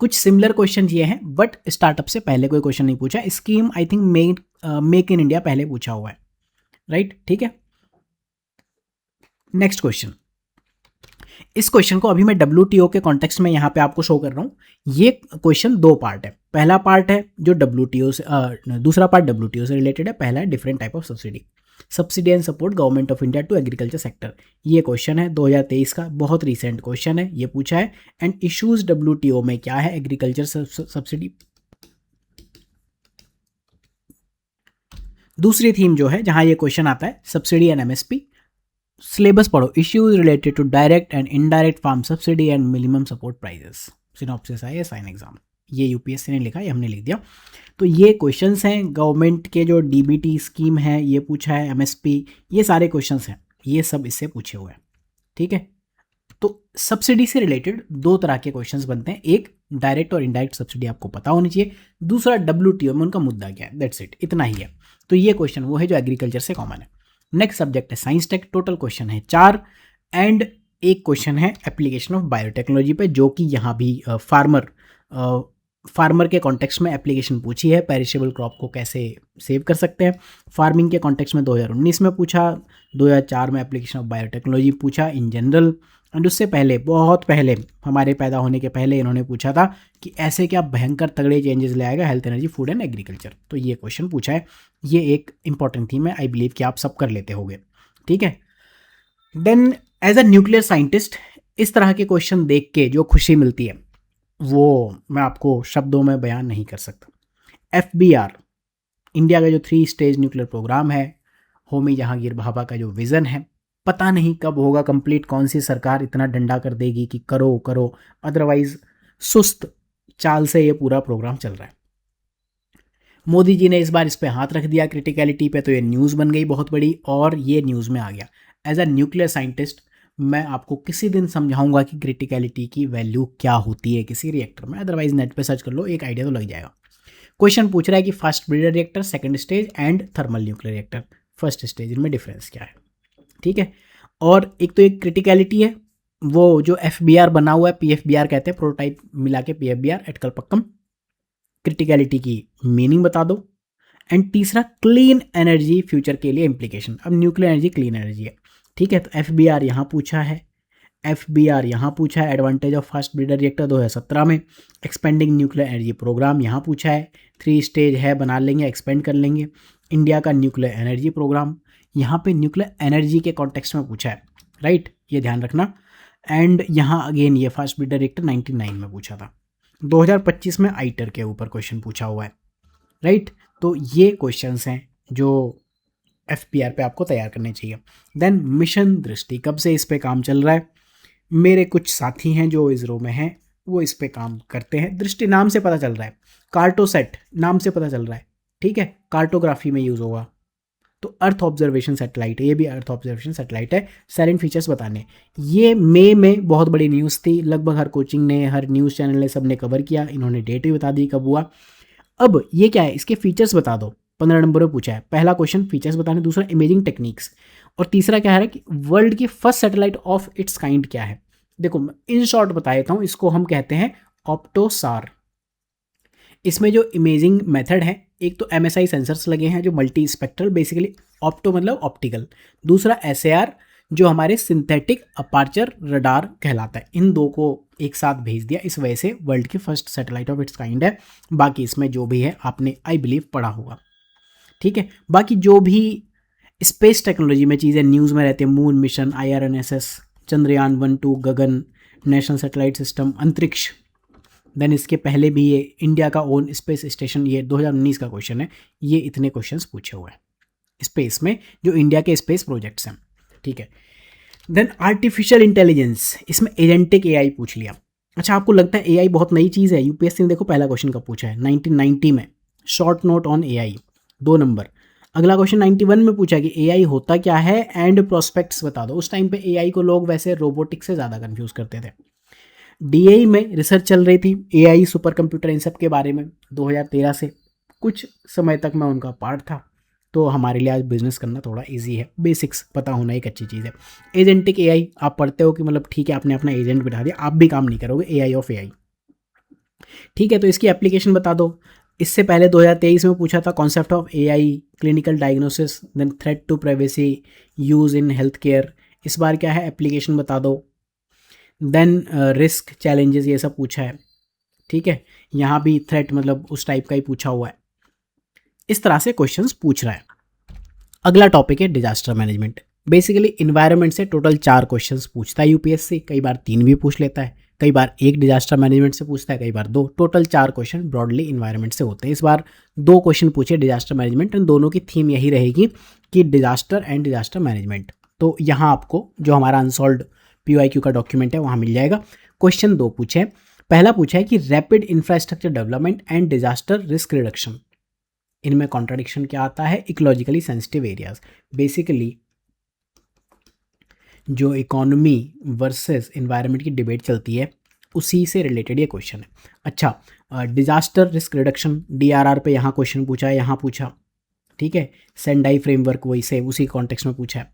कुछ सिमिलर क्वेश्चन ये हैं, बट स्टार्टअप से पहले कोई क्वेश्चन नहीं पूछा। Scheme I think make in India पहले पूछा हुआ है, राइट। ठीक है, नेक्स्ट क्वेश्चन। इस क्वेश्चन को अभी मैं WTO के कॉन्टेक्स्ट में यहाँ पे आपको शो कर रहा हूँ। ये क्वेश्चन 2 पार्ट है। पहला पार्ट है जो WTO से, दूसरा पार्ट WTO से रिलेटेड है। पहला है different type of subsidy and support government of India to agriculture sector. ये क्वेश्चन है 2023 का, बहुत रिसेंट क्वेश्चन है, ये पूछा है। एंड इश्यूज WTO में क्या है, एग्रीकल्चर सब्सिडी। दूसरी थीम जो है जहां ये क्वेश्चन आता है, सब्सिडी एंड MSP। सिलेबस पढ़ो, issues related to direct and indirect farm subsidy and minimum support prices. Synopsis है, साइन एग्जाम, ये UPSC ने लिखा, ये हमने लिख दिया। तो ये क्वेश्चंस हैं गवर्नमेंट के, जो DBT स्कीम है ये पूछा है, MSP, ये सारे क्वेश्चंस हैं, ये सब इससे पूछे हुए हैं। ठीक है, तो सब्सिडी से रिलेटेड 2 तरह के क्वेश्चंस बनते हैं। एक, डायरेक्ट और इनडायरेक्ट सब्सिडी आपको पता होनी चाहिए। दूसरा, WTO में उनका मुद्दा क्या है, दैट्स इट, इतना ही है। तो ये क्वेश्चन वो है जो एग्रीकल्चर से कॉमन है। नेक्स्ट सब्जेक्ट है साइंस टेक। टोटल क्वेश्चन है 4 एंड एक क्वेश्चन है एप्लीकेशन ऑफ बायोटेक्नोलॉजी पे, जो कि यहाँ भी फार्मर के कॉन्टेक्स्ट में एप्लीकेशन पूछी है। पेरिशेबल क्रॉप को कैसे सेव कर सकते हैं, फार्मिंग के कॉन्टेक्स्ट में 2019 में पूछा। 2004 में एप्लीकेशन ऑफ बायोटेक्नोलॉजी पूछा इन जनरल। एंड उससे पहले, बहुत पहले, हमारे पैदा होने के पहले इन्होंने पूछा था कि ऐसे क्या भयंकर तगड़े चेंजेस ले आएगा health, energy, food and agriculture. तो ये क्वेश्चन पूछा है। ये एक इंपॉर्टेंट थीम है, आई बिलीव कि आप सब कर लेते होंगे। ठीक है, then as a nuclear scientist इस तरह के क्वेश्चन देख के जो खुशी मिलती है वो मैं आपको शब्दों में बयान नहीं कर सकता। FBR, इंडिया का जो 3 स्टेज न्यूक्लियर प्रोग्राम है, होमी जहांगीर भाभा का जो विज़न है, पता नहीं कब होगा कंप्लीट, कौन सी सरकार इतना डंडा कर देगी कि करो करो, अदरवाइज सुस्त चाल से ये पूरा प्रोग्राम चल रहा है। मोदी जी ने इस बार इस पे हाथ रख दिया क्रिटिकलिटी पे, तो ये न्यूज़ बन गई बहुत बड़ी और ये न्यूज़ में आ गया। एज अ न्यूक्लियर साइंटिस्ट मैं आपको किसी दिन समझाऊंगा कि क्रिटिकलिटी की वैल्यू क्या होती है किसी रिएक्टर में, अदरवाइज नेट पे सर्च कर लो, एक आइडिया तो लग जाएगा। क्वेश्चन पूछ रहा है कि first breeder reactor, second stage and thermal nuclear reactor, first stage, इनमें डिफरेंस क्या है। ठीक है, और एक तो एक क्रिटिकलिटी है, वो जो FBR बना हुआ है, PFBR कहते हैं, प्रोटोटाइप मिला के PFBR एटकल पक्कम, क्रिटिकलिटी की मीनिंग बता दो। एंड तीसरा क्लीन एनर्जी फ्यूचर के लिए इम्प्लीकेशन। अब न्यूक्लियर एनर्जी क्लीन एनर्जी है, ठीक है, तो FBR यहाँ पूछा है, FBR यहाँ पूछा है, advantage of fast breeder reactor 2017 में, एक्सपेंडिंग न्यूक्लियर एनर्जी प्रोग्राम यहाँ पूछा है, 3 स्टेज है, बना लेंगे, एक्सपेंड कर लेंगे, इंडिया का न्यूक्लियर एनर्जी प्रोग्राम, यहाँ पे न्यूक्लियर एनर्जी के कॉन्टेक्स्ट में पूछा है, राइट, ये ध्यान रखना। एंड यहाँ अगेन ये फास्ट ब्रीडर रिएक्टर 99 में पूछा था, 2025 में आईटर के ऊपर क्वेश्चन पूछा हुआ है, राइट। तो ये क्वेश्चंस हैं जो FBR पे आपको तैयार करने चाहिए। देन मिशन दृष्टि, कब से इस पे काम चल रहा है, मेरे कुछ साथी हैं जो इसरो में हैं, वो इस पे काम करते हैं। दृष्टि नाम से पता चल रहा है, कार्टोसेट नाम से पता चल रहा है, ठीक है, कार्टोग्राफी में यूज़ होगा। तो अर्थ ऑब्जर्वेशन सैटेलाइट है, ये भी अर्थ ऑब्जर्वेशन सैटेलाइट है, साइलेंट फीचर्स बताने। ये मई में बहुत बड़ी न्यूज़ थी, लगभग हर कोचिंग ने, हर न्यूज़ चैनल ने, सब ने कवर किया, इन्होंने डेट भी बता दी कब हुआ। अब ये क्या है, इसके फीचर्स बता दो, 15 नंबर में पूछा है। पहला क्वेश्चन फीचर्स बताने, दूसरा इमेजिंग टेक्निक्स, और तीसरा क्या है कि वर्ल्ड की first satellite of its kind क्या है। देखो इन शॉर्ट बता देता हूँ, इसको हम कहते हैं ऑप्टोसार। इसमें जो इमेजिंग मेथड है, एक तो MSI सेंसर्स लगे हैं जो मल्टी स्पेक्ट्रल, बेसिकली ऑप्टो मतलब ऑप्टिकल, दूसरा SAR जो हमारे सिंथेटिक अपार्चर रडार कहलाता है। इन दो को एक साथ भेज दिया, इस वजह से वर्ल्ड की first satellite of its kind है। बाकी इसमें जो भी है आपने आई बिलीव पढ़ा होगा, ठीक है। बाकी जो भी स्पेस टेक्नोलॉजी में चीज़ें न्यूज़ में रहती है, मून मिशन, IRNSS, चंद्रयान 1-2, गगन, नेशनल सैटेलाइट सिस्टम, अंतरिक्ष, देन इसके पहले भी ये इंडिया का ओन स्पेस स्टेशन, ये 2019 का क्वेश्चन है। ये इतने क्वेश्चंस पूछे हुए हैं स्पेस में, जो इंडिया के स्पेस प्रोजेक्ट्स हैं, ठीक है। देन आर्टिफिशियल इंटेलिजेंस, इसमें एजेंटिक AI पूछ लिया। अच्छा, आपको लगता है AI बहुत नई चीज़ है? UPSC ने देखो पहला क्वेश्चन कब पूछा है, 1990 में, short note on AI, 2 number. अगला क्वेश्चन 91 में पूछा कि AI होता क्या है एंड प्रोस्पेक्ट्स बता दो। उस टाइम पे AI को लोग वैसे रोबोटिक्स से ज़्यादा कंफ्यूज करते थे। DAE में रिसर्च चल रही थी AI, सुपर कंप्यूटर, इन सब के बारे में, 2013 से कुछ समय तक मैं उनका पार्ट था, तो हमारे लिए आज बिजनेस करना थोड़ा इजी है, बेसिक्स पता होना एक अच्छी चीज़ है। एजेंटिक AI आप पढ़ते हो कि मतलब ठीक है, आपने अपना एजेंट बिठा दिया, आप भी काम नहीं करोगे, AI ऑफ AI, ठीक है। तो इसकी एप्लीकेशन बता दो। इससे पहले 2023 में पूछा था concept of AI, clinical diagnosis, then threat to privacy, use in health care. इस बार क्या है, एप्लीकेशन बता दो। देन रिस्क, चैलेंजेस, ये सब पूछा है, ठीक है। यहाँ भी थ्रेट मतलब उस टाइप का ही पूछा हुआ है। इस तरह से क्वेश्चंस पूछ रहा है। अगला टॉपिक है डिजास्टर मैनेजमेंट। बेसिकली इन्वायरमेंट से टोटल 4 क्वेश्चंस पूछता है UPSC, कई बार 3 भी पूछ लेता है, कई बार 1 डिजास्टर मैनेजमेंट से पूछता है, कई बार 2, टोटल 4 क्वेश्चन ब्रॉडली इन्वायरमेंट से होते हैं। इस बार 2 क्वेश्चन पूछे डिजास्टर मैनेजमेंट, एंड दोनों की थीम यही रहेगी कि डिजास्टर एंड डिजास्टर मैनेजमेंट। तो यहाँ आपको जो हमारा अनसॉल्व्ड PYQ का डॉक्यूमेंट है वहाँ मिल जाएगा। क्वेश्चन 2 पूछे, पहला पूछा है कि rapid infrastructure development and disaster risk reduction, इनमें कॉन्ट्राडिक्शन क्या आता है, इकोलॉजिकली सेंसिटिव एरियाज। बेसिकली जो इकोनॉमी वर्सेस एनवायरनमेंट की डिबेट चलती है, उसी से रिलेटेड ये क्वेश्चन है। अच्छा, डिजास्टर रिस्क रिडक्शन, DRR पे यहाँ क्वेश्चन पूछा है, यहाँ पूछा, ठीक है। सेंडाई फ्रेमवर्क वही से उसी कॉन्टेक्स्ट में पूछा है,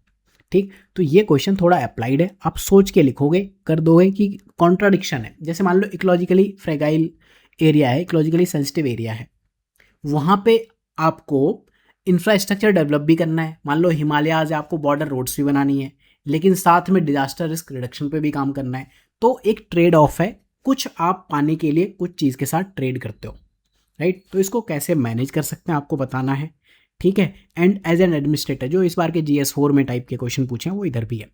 ठीक। तो ये क्वेश्चन थोड़ा अप्लाइड है, आप सोच के लिखोगे, कर दोगे कि कॉन्ट्राडिक्शन है। जैसे मान लो इकोलॉजिकली फ्रेगाइल एरिया है, इकोलॉजिकली सेंसिटिव एरिया है, वहाँ पे आपको इंफ्रास्ट्रक्चर डेवलप भी करना है, मान लो हिमालयाज है, आपको बॉर्डर रोड्स भी बनानी है, लेकिन साथ में डिजास्टर रिस्क रिडक्शन पे भी काम करना है। तो एक ट्रेड ऑफ है, कुछ आप पाने के लिए कुछ चीज़ के साथ ट्रेड करते हो, राइट। तो इसको कैसे मैनेज कर सकते हैं आपको बताना है, ठीक है। एंड एज एन एडमिनिस्ट्रेटर, जो इस बार के GS4 में टाइप के क्वेश्चन पूछे हैं वो इधर भी है।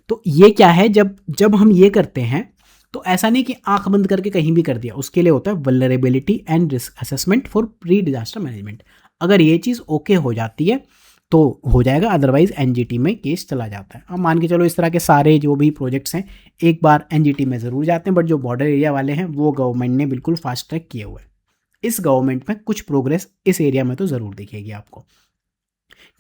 तो ये क्या है, जब जब हम ये करते हैं तो ऐसा नहीं कि आंख बंद करके कहीं भी कर दिया, उसके लिए होता है vulnerability and risk assessment for pre disaster management. अगर ये चीज़ ओके हो जाती है तो हो जाएगा, अदरवाइज एनजीटी में केस चला जाता है। अब मान के चलो इस तरह के सारे जो भी प्रोजेक्ट्स हैं एक बार एनजीटी में ज़रूर जाते हैं, बट जो बॉर्डर एरिया वाले हैं वो गवर्नमेंट ने बिल्कुल फास्ट ट्रैक किए हुए हैं। इस गवर्नमेंट में कुछ प्रोग्रेस इस एरिया में तो ज़रूर दिखेगी आपको।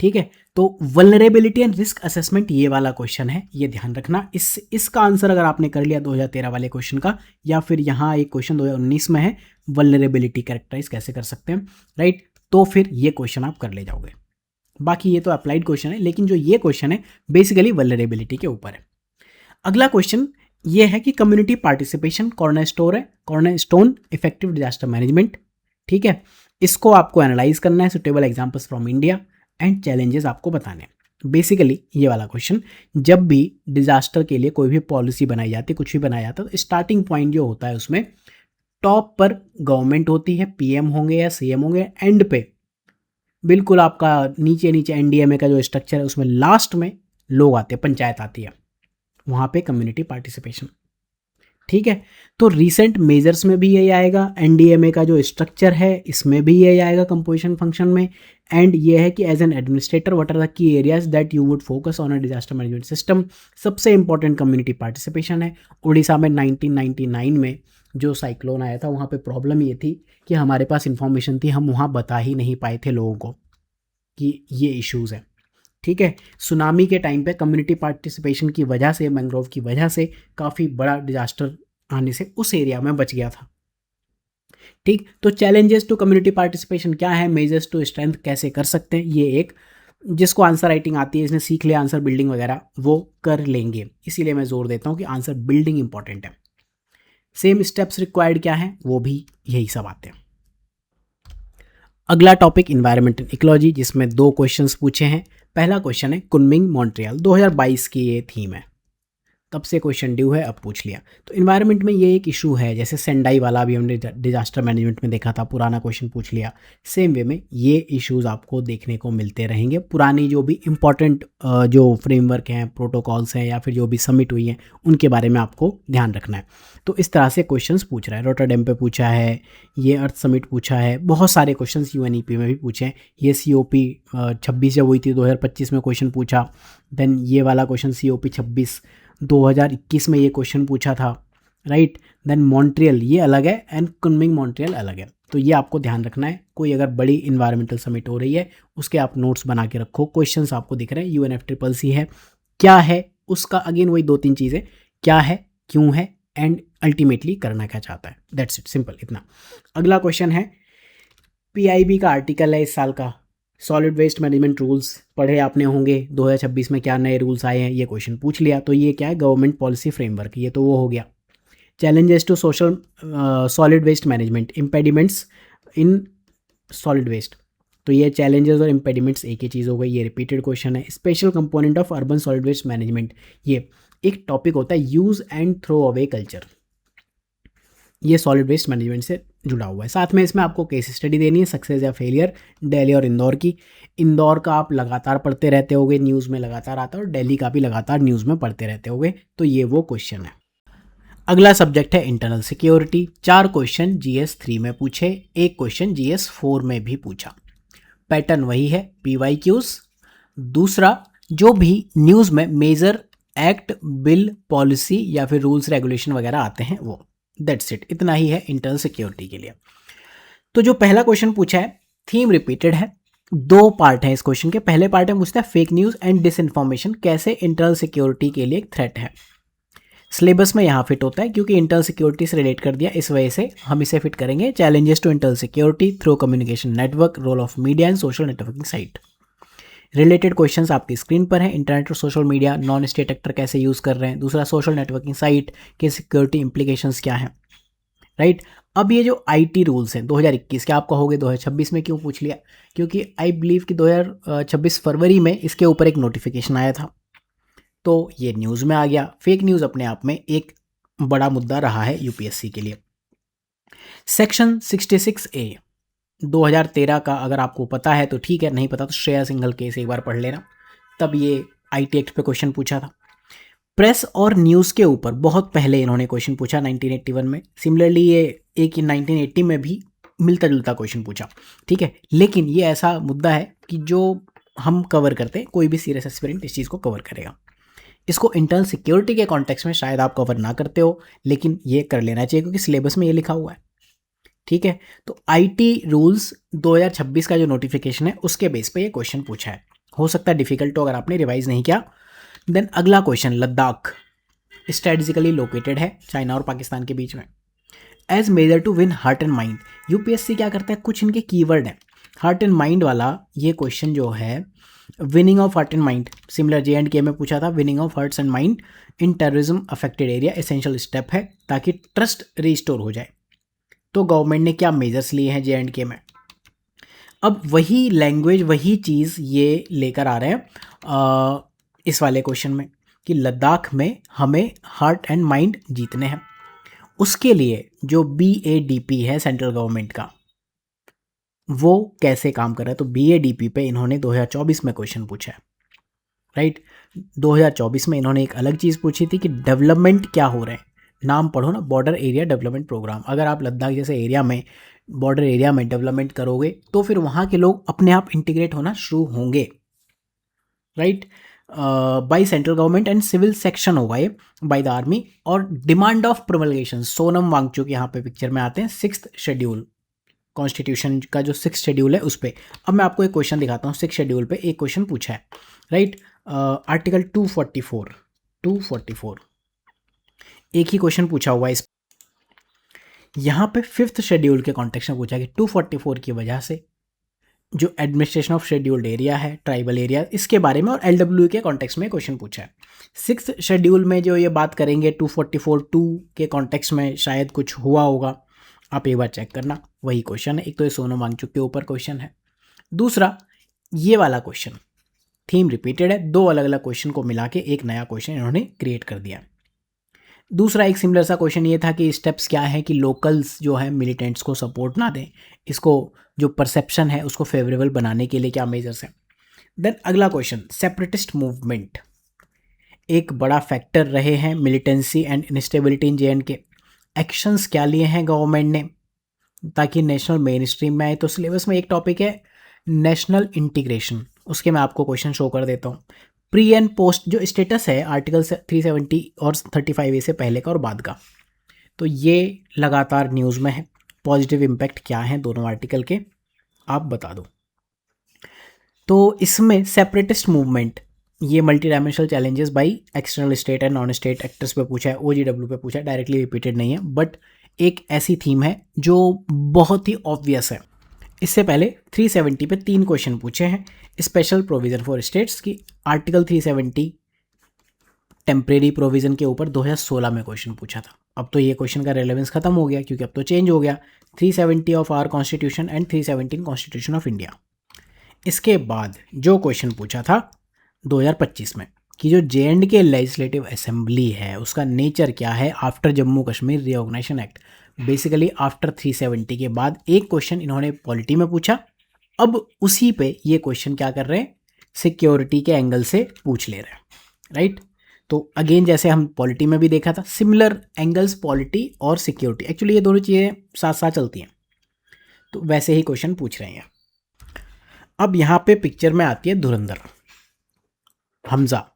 ठीक है, तो वल्नरेबिलिटी एंड रिस्क असेसमेंट ये वाला क्वेश्चन है, ये ध्यान रखना। इसका आंसर अगर आपने कर लिया 2013 वाले क्वेश्चन का, या फिर यहाँ एक क्वेश्चन 2019 में है वल्नरेबिलिटी कैरेक्टराइज कैसे कर सकते हैं, राइट, तो फिर ये क्वेश्चन आप कर ले जाओगे। बाकी ये तो अप्लाइड क्वेश्चन है, लेकिन जो ये क्वेश्चन है बेसिकली वल्नरेबिलिटी के ऊपर है। अगला क्वेश्चन ये है कि community participation cornerstone effective disaster management. ठीक है, इसको आपको एनालाइज करना है, suitable examples from India and challenges आपको बताने हैं। बेसिकली ये वाला क्वेश्चन, जब भी डिजास्टर के लिए कोई भी पॉलिसी बनाई जाती है, कुछ भी बनाया जाता है, तो स्टार्टिंग पॉइंट जो होता है उसमें टॉप पर गवर्नमेंट होती है, पीएम होंगे या सीएम होंगे, एंड पे बिल्कुल आपका नीचे नीचे एनडीएमए का जो स्ट्रक्चर है उसमें लास्ट में लोग आते हैं, पंचायत आती है, वहाँ पे कम्युनिटी पार्टिसिपेशन। ठीक है, तो रीसेंट मेजर्स में भी यही आएगा, एनडीएमए का जो स्ट्रक्चर है इसमें भी यही आएगा कंपोजिशन फंक्शन में। एंड ये है कि as an administrator what are the key areas that you would focus on a disaster management system. सबसे इंपॉर्टेंट कम्युनिटी पार्टिसिपेशन है। उड़ीसा में 1999 में जो साइक्लोन आया था वहाँ पे प्रॉब्लम ये थी कि हमारे पास इंफॉर्मेशन थी, हम वहाँ बता ही नहीं पाए थे लोगों को कि ये इश्यूज़ है। ठीक है, सुनामी के टाइम पे कम्युनिटी पार्टिसिपेशन की वजह से, मैंग्रोव की वजह से काफ़ी बड़ा डिजास्टर आने से उस एरिया में बच गया था। ठीक, तो चैलेंजेस टू कम्युनिटी पार्टिसिपेशन क्या है, मेजर्स टू स्ट्रेंथ कैसे कर सकते हैं, ये एक जिसको आंसर राइटिंग आती है, इसने सीख लिया आंसर बिल्डिंग वगैरह, वो कर लेंगे। इसीलिए मैं जोर देता हूँ कि आंसर बिल्डिंग इंपॉर्टेंट है। सेम स्टेप्स रिक्वायर्ड क्या है, वो भी यही सब आते हैं। अगला टॉपिक इन्वायरमेंटल इकोलॉजी, जिसमें 2 क्वेश्चंस पूछे हैं। पहला क्वेश्चन है कुनमिंग मॉन्ट्रियल, 2022 की ये थीम है, तब से क्वेश्चन ड्यू है, अब पूछ लिया। तो इन्वायरमेंट में ये एक इशू है, जैसे सेंडाई वाला भी हमने डिजास्टर मैनेजमेंट में देखा था, पुराना क्वेश्चन पूछ लिया। सेम वे में ये इश्यूज आपको देखने को मिलते रहेंगे। पुरानी जो भी इंपॉर्टेंट जो फ्रेमवर्क हैं, प्रोटोकॉल्स हैं, या फिर जो भी सबमिट हुई हैं, उनके बारे में आपको ध्यान रखना है। तो इस तरह से क्वेश्चंस पूछ रहा है। रोटरडैम पे पूछा है, ये अर्थ समिट पूछा है, बहुत सारे क्वेश्चंस यूएनईपी में भी पूछे हैं। ये COP 26 जब हुई थी 2025 में क्वेश्चन पूछा। देन ये वाला क्वेश्चन COP 26 2021 में ये क्वेश्चन पूछा था, राइट। देन मॉन्ट्रियल ये अलग है एंड कुनमिंग मॉन्ट्रियल अलग है, तो ये आपको ध्यान रखना है। कोई अगर बड़ी इन्वायरमेंटल समिट हो रही है उसके आप नोट्स बना के रखो। क्वेश्चंस आपको दिख रहे हैं, UNFCCC है, क्या है उसका, अगेन वही 2-3 चीज़ें, क्या है, क्यों है, एंड अल्टीमेटली करना क्या चाहता है, दैट्स इट, सिंपल इतना। अगला क्वेश्चन है, PIB का आर्टिकल है इस साल का, सॉलिड वेस्ट मैनेजमेंट रूल्स पढ़े आपने होंगे, 2026 में क्या नए रूल्स आए हैं, ये क्वेश्चन पूछ लिया। तो ये क्या है, गवर्नमेंट पॉलिसी फ्रेमवर्क, ये तो वो हो गया। Challenges to social solid waste management, impediments in solid waste, तो ये चैलेंजेस और इम्पेडिमेंट्स एक ही चीज़ हो गई, ये रिपीटेड क्वेश्चन है। Special component of urban solid waste management, ये एक टॉपिक होता है, use and throw away culture, ये सॉलिड वेस्ट मैनेजमेंट से जुड़ा हुआ है। साथ में इसमें आपको केस स्टडी देनी है, सक्सेस या फेलियर दिल्ली और इंदौर की। इंदौर का आप लगातार पढ़ते रहते होगे, न्यूज़ में लगातार आता है, और दिल्ली का भी लगातार न्यूज़ में पढ़ते रहते होगे, तो ये वो क्वेश्चन है। अगला सब्जेक्ट है इंटरनल सिक्योरिटी। 4 क्वेश्चन GS 3 में पूछे, 1 क्वेश्चन GS 4 में भी पूछा। पैटर्न वही है, PYQs। दूसरा, जो भी न्यूज़ में मेजर एक्ट, बिल, पॉलिसी या फिर रूल्स रेगुलेशन वगैरह आते हैं वो, दैट्स इट, इतना ही है इंटरनल सिक्योरिटी के लिए। तो जो पहला क्वेश्चन पूछा है, थीम रिपीटेड है, 2 पार्ट है इस क्वेश्चन के। पहले पार्ट में पूछता है फेक न्यूज़ एंड डिसइंफॉर्मेशन कैसे इंटरनल सिक्योरिटी के लिए एक थ्रेट है। सिलेबस में यहाँ फिट होता है क्योंकि इंटरनल सिक्योरिटी से रिलेट कर दिया, इस वजह से हम इसे फिट करेंगे। Challenges to internal security through communication network, role of media and social networking site. Related questions आपकी स्क्रीन पर है। इंटरनेट और social media non state actor कैसे यूज़ कर रहे हैं। दूसरा, सोशल नेटवर्किंग साइट के सिक्योरिटी इंप्लीकेशंस क्या हैं, राइट। अब ये जो IT रूल्स हैं 2021 के, आप कहोगे 2026 में क्यों पूछ लिया, क्योंकि आई बिलीव कि 2026 फरवरी में इसके ऊपर एक नोटिफिकेशन आया था, तो ये न्यूज़ में आ गया। फेक न्यूज़ अपने आप में एक बड़ा मुद्दा रहा है UPSC के लिए। सेक्शन 66A 2013 का अगर आपको पता है तो ठीक है, नहीं पता तो श्रेया सिंघल केस एक बार पढ़ लेना, तब ये IT एक्ट पे क्वेश्चन पूछा था। प्रेस और न्यूज़ के ऊपर बहुत पहले इन्होंने क्वेश्चन पूछा 1981 में। सिमिलरली ये एक 1980 में भी मिलता जुलता क्वेश्चन पूछा, ठीक है। लेकिन ये ऐसा मुद्दा है कि जो हम कवर करते हैं, कोई भी सीरियस एस्पिरेंट इस चीज़ को कवर करेगा। इसको इंटरनल सिक्योरिटी के कॉन्टेक्स्ट में शायद आप कवर ना करते हो, लेकिन ये कर लेना चाहिए क्योंकि सिलेबस में ये लिखा हुआ है, ठीक है। तो आईटी रूल्स 2026 का जो नोटिफिकेशन है उसके बेस पे ये क्वेश्चन पूछा है। हो सकता है डिफिकल्ट हो अगर आपने रिवाइज नहीं किया। देन अगला क्वेश्चन, लद्दाख स्ट्रेटेजिकली लोकेटेड है चाइना और पाकिस्तान के बीच में। As measure to win heart and mind, UPSC क्या करता है, कुछ इनके कीवर्ड है। हार्ट एंड माइंड वाला ये क्वेश्चन जो है, winning of heart and mind, similar जे&के में पूछा था। Winning of hearts and mind in terrorism affected area essential step है ताकि ट्रस्ट रिस्टोर हो जाए। तो गवर्नमेंट ने क्या मेजर्स लिए हैं जे&के में। अब वही लैंग्वेज वही चीज़ ये लेकर आ रहे हैं इस वाले क्वेश्चन में कि लद्दाख में हमें हार्ट एंड माइंड जीतने हैं। उसके लिए जो BADP है सेंट्रल गवर्नमेंट का, वो कैसे काम कर रहा है। तो BADP पे इन्होंने 2024 में क्वेश्चन पूछा है, राइट। 2024 में इन्होंने एक अलग चीज़ पूछी थी कि डेवलपमेंट क्या हो रहे हैं। नाम पढ़ो ना, बॉर्डर एरिया डेवलपमेंट प्रोग्राम। अगर आप लद्दाख जैसे एरिया में, बॉर्डर एरिया में डेवलपमेंट करोगे तो फिर वहाँ के लोग अपने आप इंटीग्रेट होना शुरू होंगे, right. By central government and civil section होगा ये बाई द आर्मी। और demand of promulgation, Sonam Wangchuk यहाँ पे पिक्चर में आते हैं। 6th शेड्यूल कॉन्स्टिट्यूशन का जो 6th शेड्यूल है उस पर। अब मैं आपको एक क्वेश्चन दिखाता हूँ। 6th शेड्यूल पे एक क्वेश्चन पूछा है, राइट। आर्टिकल 244 एक ही क्वेश्चन पूछा हुआ है इस। यहाँ पे 5th शेड्यूल के कॉन्टेक्स्ट में पूछा कि 244 की वजह से जो एडमिनिस्ट्रेशन ऑफ शेड्यूल्ड एरिया है, ट्राइबल एरिया, इसके बारे में और LW के कॉन्टेक्स्ट में क्वेश्चन पूछा है। 6th शेड्यूल में जो ये बात करेंगे 244(2) के कॉन्टेक्स्ट में शायद कुछ हुआ होगा, आप एक बार चेक करना। वही क्वेश्चन है। एक तो ये सोनम वांगचुक के ऊपर क्वेश्चन है, दूसरा ये वाला क्वेश्चन थीम रिपीटेड है। दो अलग अलग क्वेश्चन को मिला के एक नया क्वेश्चन इन्होंने क्रिएट कर दिया। दूसरा एक सिमिलर सा क्वेश्चन ये था कि स्टेप्स क्या है कि लोकल्स जो है मिलिटेंट्स को सपोर्ट ना दें, इसको जो परसेप्शन है उसको फेवरेबल बनाने के लिए क्या मेजर्स हैं। देन अगला क्वेश्चन, सेपरेटिस्ट मूवमेंट एक बड़ा फैक्टर रहे हैं militancy and instability in जे&के। Actions क्या लिए हैं गवर्नमेंट ने ताकि नेशनल मेन स्ट्रीम में आए। तो सिलेबस में एक टॉपिक है नेशनल इंटीग्रेशन, उसके मैं आपको क्वेश्चन शो कर देता हूँ। प्री एंड पोस्ट जो स्टेटस है आर्टिकल 370 और 35A से पहले का और बाद का, तो ये लगातार न्यूज़ में है। पॉजिटिव इम्पैक्ट क्या है दोनों आर्टिकल के, आप बता दो। तो इसमें सेपरेटिस्ट मूवमेंट, ये multi dimensional challenges by external state and non state actors पे पूछा है, OGW पे पूछा है। डायरेक्टली रिपीटेड नहीं है, बट एक ऐसी थीम है जो बहुत ही ऑब्वियस है। इससे पहले 370 पे 3 क्वेश्चन पूछे हैं। स्पेशल प्रोविज़न फॉर स्टेट्स की आर्टिकल 370 टेम्परेरी प्रोविज़न के ऊपर 2016 में क्वेश्चन पूछा था। अब तो ये क्वेश्चन का रेलेवेंस खत्म हो गया क्योंकि अब तो चेंज हो गया। 370 of our constitution and 317 constitution of India. इसके बाद जो क्वेश्चन पूछा था 2025 में कि जो जे&के लेजिस्लेटिव असेंबली है उसका नेचर क्या है after Jammu Kashmir reorganisation act. Basically after 370 के बाद एक क्वेश्चन इन्होंने पॉलिटी में पूछा। अब उसी पे ये क्वेश्चन क्या कर रहे हैं, सिक्योरिटी के एंगल से पूछ ले रहे हैं, राइट। तो अगेन जैसे हम पॉलिटी में भी देखा था, सिमिलर एंगल्स पॉलिटी और सिक्योरिटी, एक्चुअली ये दोनों चीज़ें साथ साथ चलती हैं, तो वैसे ही क्वेश्चन पूछ रहे हैं। अब यहाँ पे पिक्चर में आती है धुरंधर हमजा।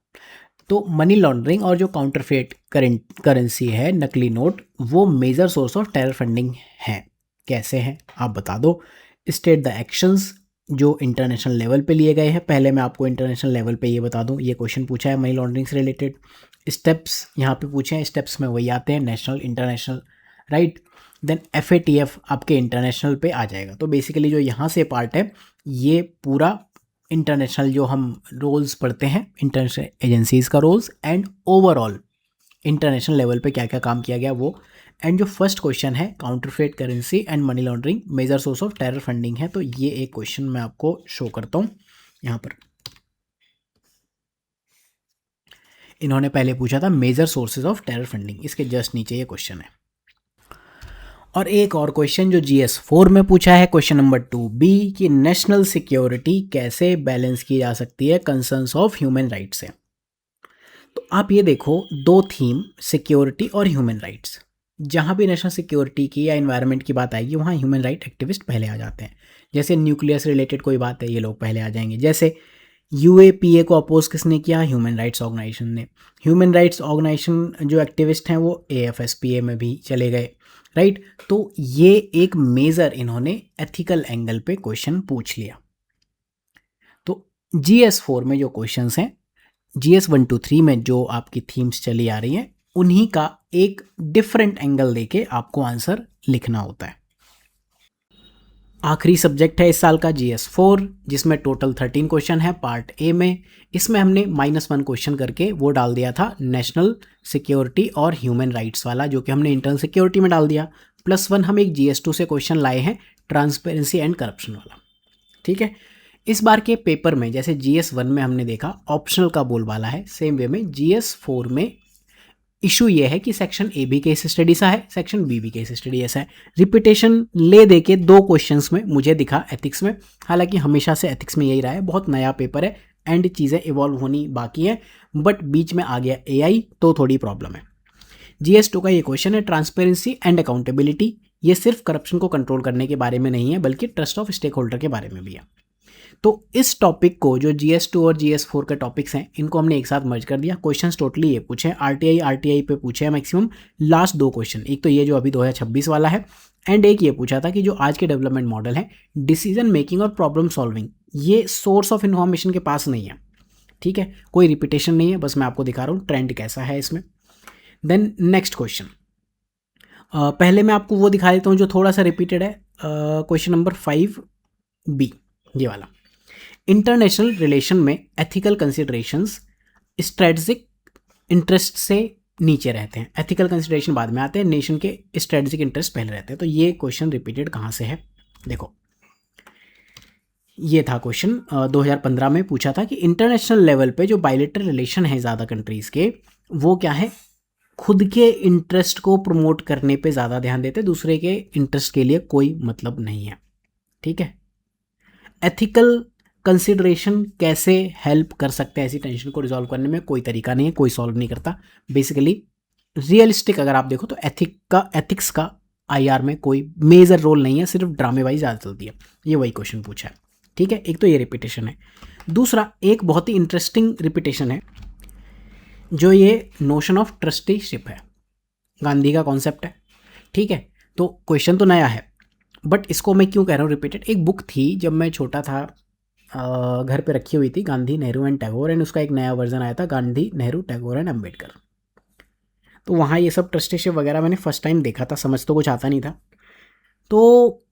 तो मनी लॉन्ड्रिंग और जो काउंटरफेट करेंसी है, नकली नोट, वो major source of terror funding है। कैसे हैं आप बता दो। स्टेट द एक्शंस जो इंटरनेशनल लेवल पे लिए गए हैं। पहले मैं आपको इंटरनेशनल लेवल पे ये बता दूं, ये क्वेश्चन पूछा है मनी लॉन्ड्रिंग से रिलेटेड। स्टेप्स यहाँ पे पूछे हैं, स्टेप्स में वही आते हैं, national, international, right. Then FATF आपके इंटरनेशनल पे आ जाएगा। तो बेसिकली जो यहाँ से पार्ट है ये पूरा इंटरनेशनल जो हम रोल्स पढ़ते हैं, इंटरनेशनल एजेंसीज़ का roles and overall international level पे क्या क्या काम किया गया वो। एंड जो फर्स्ट क्वेश्चन है counterfeit currency and money laundering major source of terror funding है। तो ये एक क्वेश्चन मैं आपको शो करता हूँ यहाँ पर। इन्होंने पहले पूछा था major sources of terror funding, इसके जस्ट नीचे ये क्वेश्चन है। और एक और क्वेश्चन जो GS4 में पूछा है, क्वेश्चन नंबर 2B कि नेशनल सिक्योरिटी कैसे बैलेंस की जा सकती है कंसर्न्स ऑफ ह्यूमन राइट्स से। तो आप ये देखो, दो थीम, सिक्योरिटी और ह्यूमन राइट्स। जहाँ भी नेशनल सिक्योरिटी की या एनवायरनमेंट की बात आएगी वहाँ ह्यूमन राइट एक्टिविस्ट पहले आ जाते हैं। जैसे न्यूक्लियर से रिलेटेड कोई बात है, ये लोग पहले आ जाएंगे। जैसे यूएपीए को अपोज किसने किया? ह्यूमन राइट्स ऑर्गेनाइजेशन ने। ह्यूमन राइट्स ऑर्गेनाइजेशन जो एक्टिविस्ट हैं वो एएफएसपीए में भी चले गए, राइट। तो ये एक मेजर इन्होंने एथिकल एंगल पे क्वेश्चन पूछ लिया। तो GS4 में जो क्वेश्चंस हैं, GS 1 to 3 में जो आपकी थीम्स चली आ रही हैं, उन्हीं का एक डिफरेंट एंगल देके आपको आंसर लिखना होता है। आखिरी सब्जेक्ट है इस साल का GS4, जिसमें टोटल 13 क्वेश्चन है पार्ट ए में। इसमें हमने -1 क्वेश्चन करके वो डाल दिया था नेशनल सिक्योरिटी और ह्यूमन राइट्स वाला, जो कि हमने इंटरनल सिक्योरिटी में डाल दिया। +1 हम एक GS2 से क्वेश्चन लाए हैं, ट्रांसपेरेंसी एंड करप्शन वाला, ठीक है। इस बार के पेपर में जैसे GS1 में हमने देखा ऑप्शनल का बोलबाला है, सेम वे में GS4 में इशू ये है कि सेक्शन ए भी केस स्टडी सा है, सेक्शन बी भी केस स्टडी ऐसा है। रिपीटेशन ले दे के दो क्वेश्चंस में मुझे दिखा एथिक्स में, हालांकि हमेशा से एथिक्स में यही रहा है, बहुत नया पेपर है एंड चीज़ें इवॉल्व होनी बाकी है, बट बीच में आ गया AI तो थोड़ी प्रॉब्लम है। GS2 का ये क्वेश्चन है ट्रांसपेरेंसी एंड अकाउंटेबिलिटी। ये सिर्फ करप्शन को कंट्रोल करने के बारे में नहीं है, बल्कि ट्रस्ट ऑफ स्टेक होल्डर के बारे में भी है। तो इस टॉपिक को, जो GS2 और GS4 के टॉपिक्स हैं, इनको हमने एक साथ मर्ज कर दिया। क्वेश्चंस टोटली ये पूछे, RTI पे पूछे हैं मैक्सिमम। लास्ट दो क्वेश्चन, एक तो ये जो अभी 2026 वाला है, एंड एक ये पूछा था कि जो आज के डेवलपमेंट मॉडल है, डिसीजन मेकिंग और प्रॉब्लम सॉल्विंग, ये सोर्स ऑफ इन्फॉर्मेशन के पास नहीं है, ठीक है। कोई रिपीटेशन नहीं है, बस मैं आपको दिखा रहा हूँ ट्रेंड कैसा है इसमें। देन नेक्स्ट क्वेश्चन, पहले मैं आपको वो दिखा देता हूँ जो थोड़ा सा रिपीटेड है। क्वेश्चन नंबर 5B, ये वाला। इंटरनेशनल रिलेशन में एथिकल कंसिडरेशंस स्ट्रेटजिक इंटरेस्ट से नीचे रहते हैं। एथिकल कंसिडरेशन बाद में आते हैं, नेशन के स्ट्रेटजिक इंटरेस्ट पहले रहते हैं। तो ये क्वेश्चन रिपीटेड कहाँ से है? देखो, ये था क्वेश्चन 2015 में पूछा था कि इंटरनेशनल लेवल पे जो बायलैटरल रिलेशन है ज़्यादा कंट्रीज़ के, वो क्या है? खुद के इंटरेस्ट को प्रमोट करने पे ज़्यादा ध्यान देते, दूसरे के इंटरेस्ट के लिए कोई मतलब नहीं है, ठीक है। एथिकल कंसिडरेशन कैसे हेल्प कर सकते हैं ऐसी टेंशन को रिजॉल्व करने में? कोई तरीका नहीं है, कोई सॉल्व नहीं करता। बेसिकली रियलिस्टिक अगर आप देखो तो एथिक्स का IR में कोई मेजर रोल नहीं है, सिर्फ ड्रामेबाजी ज़्यादा चलती है। ये वही क्वेश्चन पूछा है, ठीक है। एक तो ये रिपीटेशन है। दूसरा एक बहुत ही इंटरेस्टिंग रिपीटेशन है, जो ये नोशन ऑफ ट्रस्टीशिप है, गांधी का कॉन्सेप्ट है, ठीक है। तो क्वेश्चन तो नया है, बट इसको मैं क्यों कह रहा हूँ रिपीटेड? एक बुक थी जब मैं छोटा था, घर पे रखी हुई थी, गांधी, नेहरू एंड टैगोर, एंड उसका एक नया वर्जन आया था, गांधी, नेहरू, टैगोर एंड अम्बेडकर। तो वहाँ ये सब ट्रस्टीशिप वगैरह मैंने फर्स्ट टाइम देखा था, समझ तो कुछ आता नहीं था। तो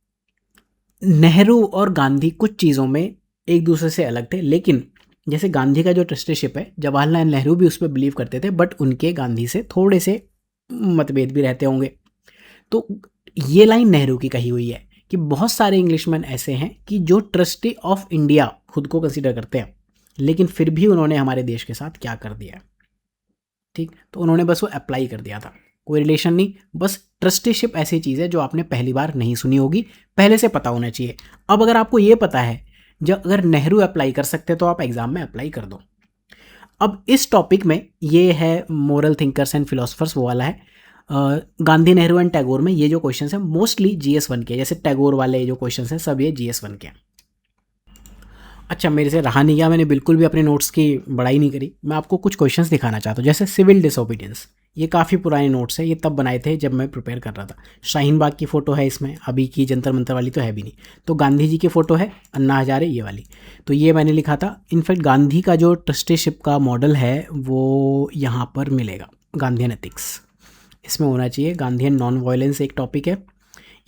नेहरू और गांधी कुछ चीज़ों में एक दूसरे से अलग थे, लेकिन जैसे गांधी का जो ट्रस्टीशिप है, जवाहरलाल नेहरू भी उस पर बिलीव करते थे, बट उनके गांधी से थोड़े से मतभेद भी रहते होंगे। तो ये लाइन नेहरू की कही हुई है कि बहुत सारे इंग्लिशमैन ऐसे हैं कि जो ट्रस्टी ऑफ इंडिया खुद को कंसीडर करते हैं, लेकिन फिर भी उन्होंने हमारे देश के साथ क्या कर दिया है, ठीक। तो उन्होंने बस वो अप्लाई कर दिया था, कोई रिलेशन नहीं, बस ट्रस्टीशिप ऐसी चीज़ है जो आपने पहली बार नहीं सुनी होगी, पहले से पता होना चाहिए। अब अगर आपको ये पता है, जब अगर नेहरू अप्लाई कर सकते तो आप एग्जाम में अप्लाई कर दो। अब इस टॉपिक में ये है मोरल थिंकर्स एंड फिलोसफर्स, वो वाला है। गांधी, नेहरू एंड टैगोर में ये जो क्वेश्चन है मोस्टली GS1 के, जैसे टैगोर वाले जो क्वेश्चन हैं सब ये GS1 के। अच्छा, मेरे से रहा नहीं गया, मैंने बिल्कुल भी अपने नोट्स की बड़ाई नहीं करी। मैं आपको कुछ क्वेश्चंस दिखाना चाहता हूँ, जैसे सिविल डिसोबीडियंस। ये काफ़ी पुराने नोट्स है, ये तब बनाए थे जब मैं प्रिपेयर कर रहा था। शाहीन बाग की फ़ोटो है इसमें, अभी की जंतर मंतर वाली तो है भी नहीं। तो गांधी जी की फ़ोटो है, अन्ना हजारे ये वाली। तो ये मैंने लिखा था। इनफैक्ट गांधी का जो ट्रस्टीशिप का मॉडल है वो यहाँ पर मिलेगा, गांधीयन एथिक्स इसमें होना चाहिए। गांधीयन नॉन वायलेंस एक टॉपिक है,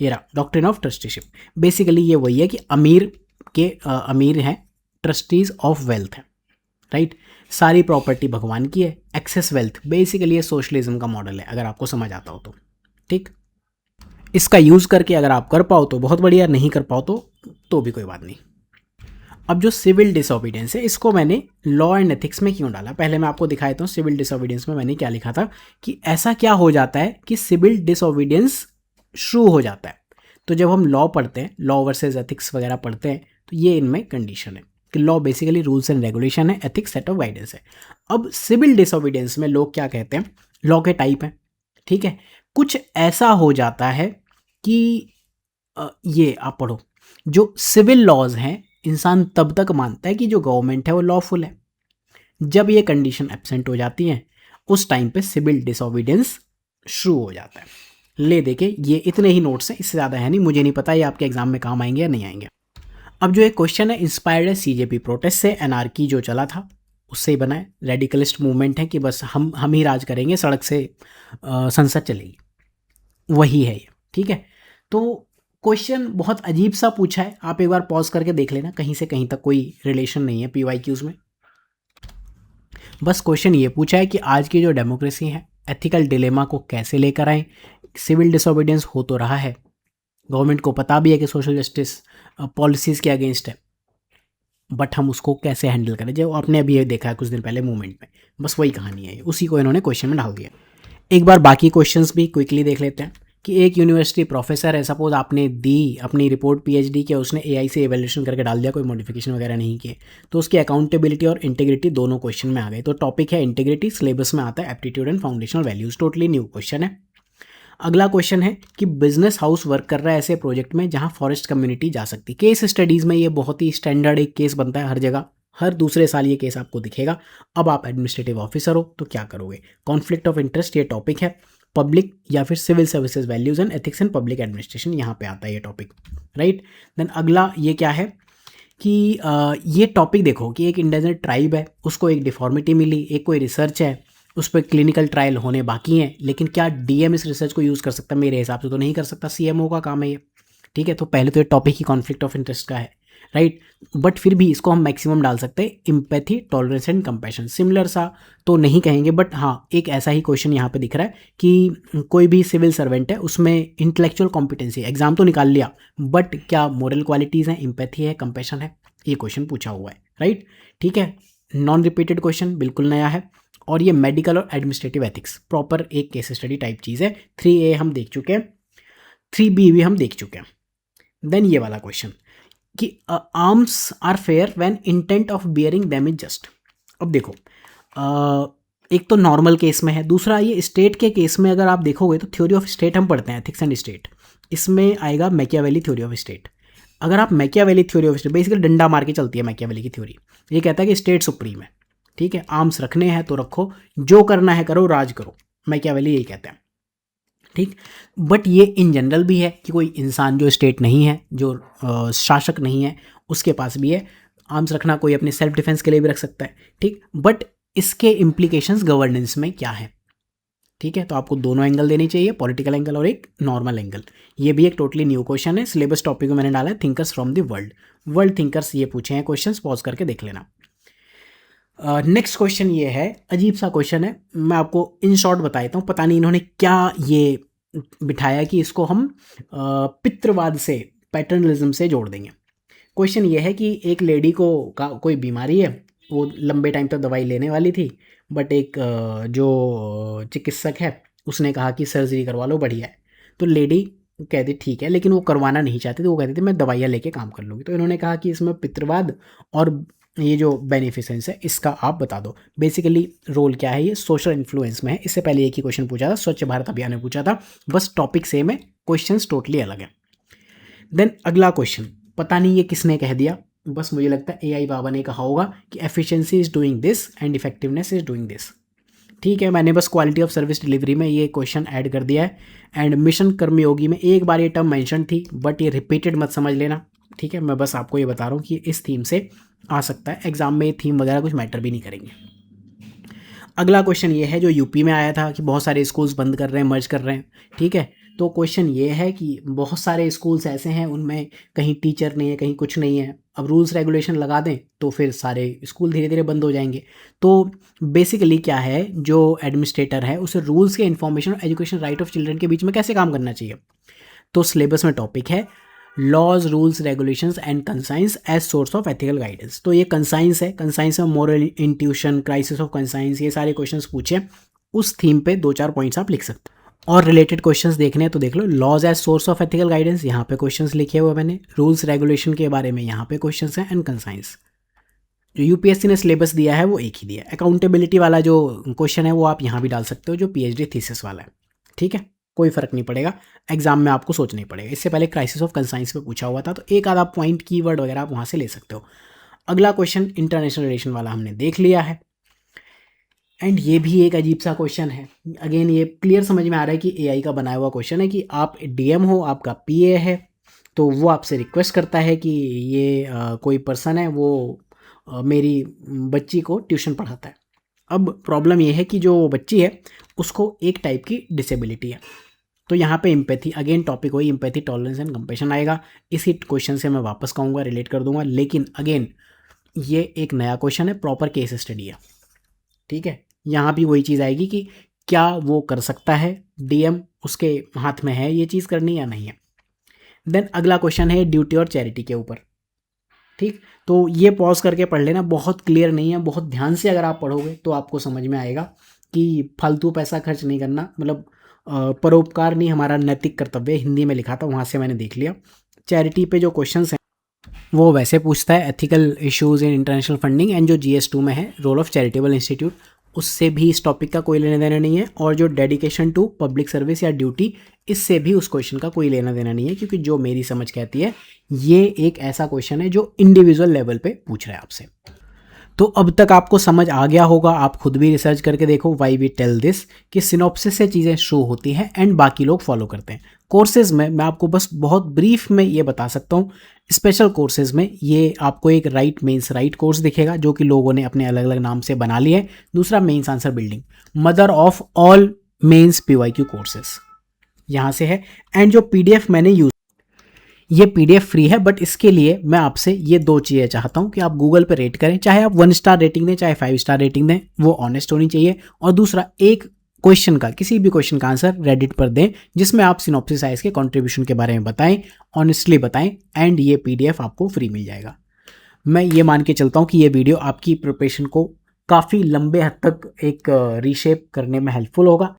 ये रहा डॉक्ट्रिन ऑफ ट्रस्टीशिप। बेसिकली ये वही है कि अमीर हैं, ट्रस्टीज ऑफ वेल्थ है, राइट। सारी प्रॉपर्टी भगवान की है, एक्सेस वेल्थ। बेसिकली ये सोशलिज्म का मॉडल है, अगर आपको समझ आता हो तो, ठीक। इसका यूज़ करके अगर आप कर पाओ तो बहुत बढ़िया, नहीं कर पाओ तो भी कोई बात नहीं। अब जो सिविल डिसोबीडियंस है, इसको मैंने लॉ एंड एथिक्स में क्यों डाला, पहले मैं आपको दिखाया था। सिविल डिसोबीडियंस में मैंने क्या लिखा था कि ऐसा क्या हो जाता है कि सिविल डिसोबीडियंस शुरू हो जाता है। तो जब हम लॉ पढ़ते हैं, लॉ वर्सेस एथिक्स वगैरह पढ़ते हैं, तो ये इनमें कंडीशन है। कि law basically rules and regulation है, एथिक्स सेट ऑफ गाइडेंस है। अब सिविल डिसोबीडियंस में लोग क्या कहते हैं, लॉ के टाइप हैं, ठीक है। कुछ ऐसा हो जाता है कि ये आप पढ़ो, जो सिविल लॉज हैं इंसान तब तक मानता है कि जो गवर्नमेंट है वो लॉफुल है। जब ये कंडीशन एब्सेंट हो जाती है उस टाइम पे सिविल डिसोबीडियंस शुरू हो जाता है। ले देखे ये इतने ही नोट्स हैं, इससे ज़्यादा है नहीं, मुझे नहीं पता ये आपके एग्जाम में काम आएंगे या नहीं आएंगे। अब जो एक क्वेश्चन है, इंस्पायर्ड है सीजेपी प्रोटेस्ट से, एनआरकी जो चला था उससे ही बना है, रेडिकलिस्ट मूवमेंट है कि बस हम ही राज करेंगे, सड़क से संसद चलेगी, वही है ये, ठीक है। तो क्वेश्चन बहुत अजीब सा पूछा है, आप एक बार पॉज करके देख लेना, कहीं से कहीं तक कोई रिलेशन नहीं है पीवाईक्यूज में। बस क्वेश्चन ये पूछा है कि आज की जो डेमोक्रेसी है एथिकल डिलेमा को कैसे लेकर आए। सिविल डिसोबीडियंस हो तो रहा है, गवर्नमेंट को पता भी है कि सोशल जस्टिस पॉलिसीज़ के अगेंस्ट है, बट हम उसको कैसे हैंडल करें, जो आपने अभी देखा है कुछ दिन पहले मूवमेंट में, बस वही कहानी है, उसी को इन्होंने क्वेश्चन में डाल दिया। एक बार बाकी क्वेश्चंस भी क्विकली देख लेते हैं कि एक यूनिवर्सिटी प्रोफेसर है, सपोज आपने दी अपनी रिपोर्ट पीएचडी की, उसने एआई से एवेल्यूशन करके डाल दिया, कोई मॉडिफिकेशन वगैरह नहीं किए, तो उसकी अकाउंटेबिलिटी और इंटीग्रिटी दोनों क्वेश्चन में आ गए। तो टॉपिक है इंटीग्रिटी, सिलेबस में आता है aptitude and foundational values, totally new question है। अगला क्वेश्चन है कि बिजनेस हाउस वर्क कर रहा है ऐसे प्रोजेक्ट में जहां फॉरेस्ट कम्युनिटी जा सकती। केस स्टडीज़ में ये बहुत ही स्टैंडर्ड एक केस बनता है हर जगह, हर दूसरे साल ये केस आपको दिखेगा। अब आप एडमिनिस्ट्रेटिव ऑफिसर हो तो क्या करोगे, कॉन्फ्लिक्ट ऑफ इंटरेस्ट ये टॉपिक है, पब्लिक या फिर civil services values and ethics and public administration यहाँ पे आता है ये टॉपिक, राइट। देन अगला ये क्या है कि ये टॉपिक देखो कि एक इंडिजिनस ट्राइब है, उसको एक डिफॉर्मिटी मिली, एक कोई रिसर्च है, उस पर क्लिनिकल ट्रायल होने बाकी हैं, लेकिन क्या डीएम इस रिसर्च को यूज़ कर सकता है? मेरे हिसाब से तो नहीं कर सकता, सीएमओ का काम है ये, ठीक है। तो पहले तो ये topic he conflict of interest का है, राइट। बट फिर भी इसको हम मैक्सिमम डाल सकते हैं empathy, tolerance and compassion, similar सा तो नहीं कहेंगे, बट हाँ एक ऐसा ही क्वेश्चन यहाँ पे दिख रहा है कि कोई भी सिविल सर्वेंट है उसमें इंटेलेक्चुअल कॉम्पिटेंसी, एग्जाम तो निकाल लिया, बट क्या मोरल क्वालिटीज़ हैं, इम्पैथी है, कंपैशन है, ये क्वेश्चन पूछा हुआ है, राइट, ठीक है। नॉन रिपीटेड क्वेश्चन, बिल्कुल नया है। और ये मेडिकल और एडमिनिस्ट्रेटिव एथिक्स प्रॉपर एक केस स्टडी टाइप चीज़ है। 3A हम देख चुके हैं, 3B भी हम देख चुके हैं। देन ये वाला क्वेश्चन कि arms are fair when intent of bearing them is just. अब देखो एक तो नॉर्मल केस में है, दूसरा ये स्टेट के केस में अगर आप देखोगे तो थ्योरी ऑफ स्टेट हम पढ़ते हैं, एथिक्स एंड स्टेट, इसमें आएगा मैकियावेली थ्योरी ऑफ स्टेट। अगर आप Machiavelli theory of state, basically डंडा मार के चलती है मैकियावेली की थ्योरी, ये कहता है कि स्टेट सुप्रीम है, ठीक है, आर्म्स रखने हैं तो रखो, जो करना है करो, राज करो, मैकियावेली यही कहते हैं, ठीक। बट ये इन जनरल भी है कि कोई इंसान जो स्टेट नहीं है, जो शासक नहीं है, उसके पास भी है आर्म्स रखना, कोई अपने सेल्फ डिफेंस के लिए भी रख सकता है, ठीक। बट इसके इम्प्लीकेशंस गवर्नेंस में क्या है, ठीक है। तो आपको दोनों एंगल देनी चाहिए, पॉलिटिकल एंगल और एक नॉर्मल एंगल। ये भी एक टोटली न्यू क्वेश्चन है, सिलेबस टॉपिक में मैंने डाला है thinkers from the world, world thinkers ये पूछे हैं क्वेश्चन, पॉज करके देख लेना। नेक्स्ट क्वेश्चन ये है, अजीब सा क्वेश्चन है, मैं आपको इन शॉर्ट बता देता हूँ, पता नहीं इन्होंने क्या ये बिठाया कि इसको हम पितृवाद से, पैटर्नलिज्म से जोड़ देंगे। क्वेश्चन ये है कि एक लेडी को कोई बीमारी है, वो लंबे टाइम तक दवाई लेने वाली थी, बट एक जो चिकित्सक है उसने कहा कि सर्जरी करवा लो, बढ़िया है। तो लेडी कहती ठीक है, लेकिन वो करवाना नहीं चाहती थी, वो कहती थी मैं दवाइयाँ लेके काम कर लूँगी। तो इन्होंने कहा कि इसमें पितृवाद और ये जो बेनिफिसेंस है इसका आप बता दो। बेसिकली रोल क्या है, ये सोशल इन्फ्लुएंस में है। इससे पहले एक ही क्वेश्चन पूछा था, स्वच्छ भारत अभियान में पूछा था, बस टॉपिक सेम है, क्वेश्चंस टोटली अलग है। देन अगला क्वेश्चन, पता नहीं ये किसने कह दिया, बस मुझे लगता है एआई बाबा ने कहा होगा कि efficiency is doing this and effectiveness is doing this, ठीक है। मैंने बस क्वालिटी ऑफ सर्विस डिलीवरी में ये क्वेश्चन ऐड कर दिया है। एंड मिशन कर्मयोगी में एक बार ये टर्म मेंशन थी, बट ये रिपीटेड मत समझ लेना, ठीक है। मैं बस आपको ये बता रहा हूँ कि इस थीम से आ सकता है एग्जाम में, ये थीम वगैरह कुछ मैटर भी नहीं करेंगे। अगला क्वेश्चन ये है जो यूपी में आया था कि बहुत सारे स्कूल्स बंद कर रहे हैं, मर्ज कर रहे हैं, ठीक है। तो क्वेश्चन ये है कि बहुत सारे स्कूल्स ऐसे हैं उनमें कहीं टीचर नहीं है, कहीं कुछ नहीं है, अब रूल्स रेगुलेशन लगा दें तो फिर सारे स्कूल धीरे धीरे बंद हो जाएंगे। तो बेसिकली क्या है, जो एडमिनिस्ट्रेटर है उसे रूल्स के इन्फॉर्मेशन और एजुकेशन राइट ऑफ चिल्ड्रन के बीच में कैसे काम करना चाहिए। तो सिलेबस में टॉपिक है laws, rules, regulations and conscience as source of ethical guidance. तो ये कंसाइंस है, कंसाइंस में moral intuition, crisis of conscience, ये सारे क्वेश्चंस पूछे, उस थीम पे 2-4 पॉइंट्स आप लिख सकते हैं। और रिलेटेड क्वेश्चंस देखने हैं तो देख लो, laws as source of ethical guidance यहाँ पे क्वेश्चंस लिखे हुए मैंने, रूल्स रेगुलेशन के बारे में यहाँ पे क्वेश्चंस हैं, एंड कंसाइंस, जो यूपीएससी ने सिलेबस दिया है वो एक ही दिया है। अकाउंटेबिलिटी वाला जो क्वेश्चन है वो आप यहाँ भी डाल सकते हो, जो पीएचडी थीसिस वाला है, ठीक है, कोई फर्क नहीं पड़ेगा, एग्जाम में आपको सोचना ही पड़ेगा। इससे पहले क्राइसिस ऑफ कंसाइंस पे पूछा हुआ था, तो एक आधा पॉइंट कीवर्ड वगैरह आप वहाँ से ले सकते हो। अगला क्वेश्चन इंटरनेशनल रिलेशन वाला हमने देख लिया है, एंड ये भी एक अजीब सा क्वेश्चन है। अगेन ये क्लियर समझ में आ रहा है कि एआई का बनाया हुआ क्वेश्चन है कि आप डीएम हो, आपका पीए है, तो वो आपसे रिक्वेस्ट करता है कि ये कोई पर्सन है, वो मेरी बच्ची को ट्यूशन पढ़ाता है। अब प्रॉब्लम ये है कि जो बच्ची है उसको एक टाइप की डिसेबिलिटी है, तो यहाँ पे एम्पैथी, अगेन टॉपिक वही एम्पैथी, टॉलरेंस एंड कंपैशन आएगा। इसी क्वेश्चन से मैं वापस कहूँगा, रिलेट कर दूंगा, लेकिन अगेन ये एक नया क्वेश्चन है, प्रॉपर केस स्टडी है, ठीक है। यहाँ भी वही चीज़ आएगी कि क्या वो कर सकता है, डीएम उसके हाथ में है ये चीज़ करनी या नहीं है। देन अगला क्वेश्चन है ड्यूटी और चैरिटी के ऊपर, ठीक। तो ये पॉज करके पढ़ लेना, बहुत क्लियर नहीं है, बहुत ध्यान से अगर आप पढ़ोगे तो आपको समझ में आएगा कि फालतू पैसा खर्च नहीं करना, मतलब परोपकार नहीं हमारा नैतिक कर्तव्य, हिंदी में लिखा था, वहाँ से मैंने देख लिया। चैरिटी पे जो क्वेश्चंस हैं वो वैसे पूछता है, ethical issues in international funding, and जो GS2 में है रोल ऑफ चैरिटेबल इंस्टीट्यूट, उससे भी इस टॉपिक का कोई लेना देना नहीं है। और जो डेडिकेशन टू पब्लिक सर्विस या ड्यूटी, इससे भी उस क्वेश्चन का कोई लेना देना नहीं है, क्योंकि जो मेरी समझ कहती है ये एक ऐसा क्वेश्चन है जो इंडिविजुअल लेवल पे पूछ रहा है आपसे। तो अब तक आपको समझ आ गया होगा, आप खुद भी रिसर्च करके देखो, वाई वी टेल दिस, कि सिनॉप्सिस से चीज़ें शो होती हैं एंड बाकी लोग फॉलो करते हैं। कोर्सेज में मैं आपको बस बहुत ब्रीफ में ये बता सकता हूँ, स्पेशल कोर्सेज में ये आपको एक राइट मेंस राइट कोर्स दिखेगा, जो कि लोगों ने अपने अलग अलग नाम से बना लिए हैं। दूसरा mains answer building, mother of all mains PYQ courses, यहाँ से है। एंड जो PDF मैंने यूज, ये PDF फ्री है, बट इसके लिए मैं आपसे ये 2 चीज़ें चाहता हूँ कि आप गूगल पे रेट करें, चाहे आप 1 स्टार रेटिंग दें चाहे 5 स्टार रेटिंग दें, वो ऑनेस्ट होनी चाहिए। और दूसरा, एक क्वेश्चन का, किसी भी क्वेश्चन का आंसर रेडिट पर दें जिसमें आप सिनॉप्सिस साइज के कंट्रीब्यूशन के बारे में बताएं, ऑनेस्टली बताएं, एंड ये PDF आपको फ्री मिल जाएगा। मैं ये मान के चलता हूँ कि ये वीडियो आपकी प्रिपरेशन को काफ़ी लंबे हद तक एक रीशेप करने में हेल्पफुल होगा।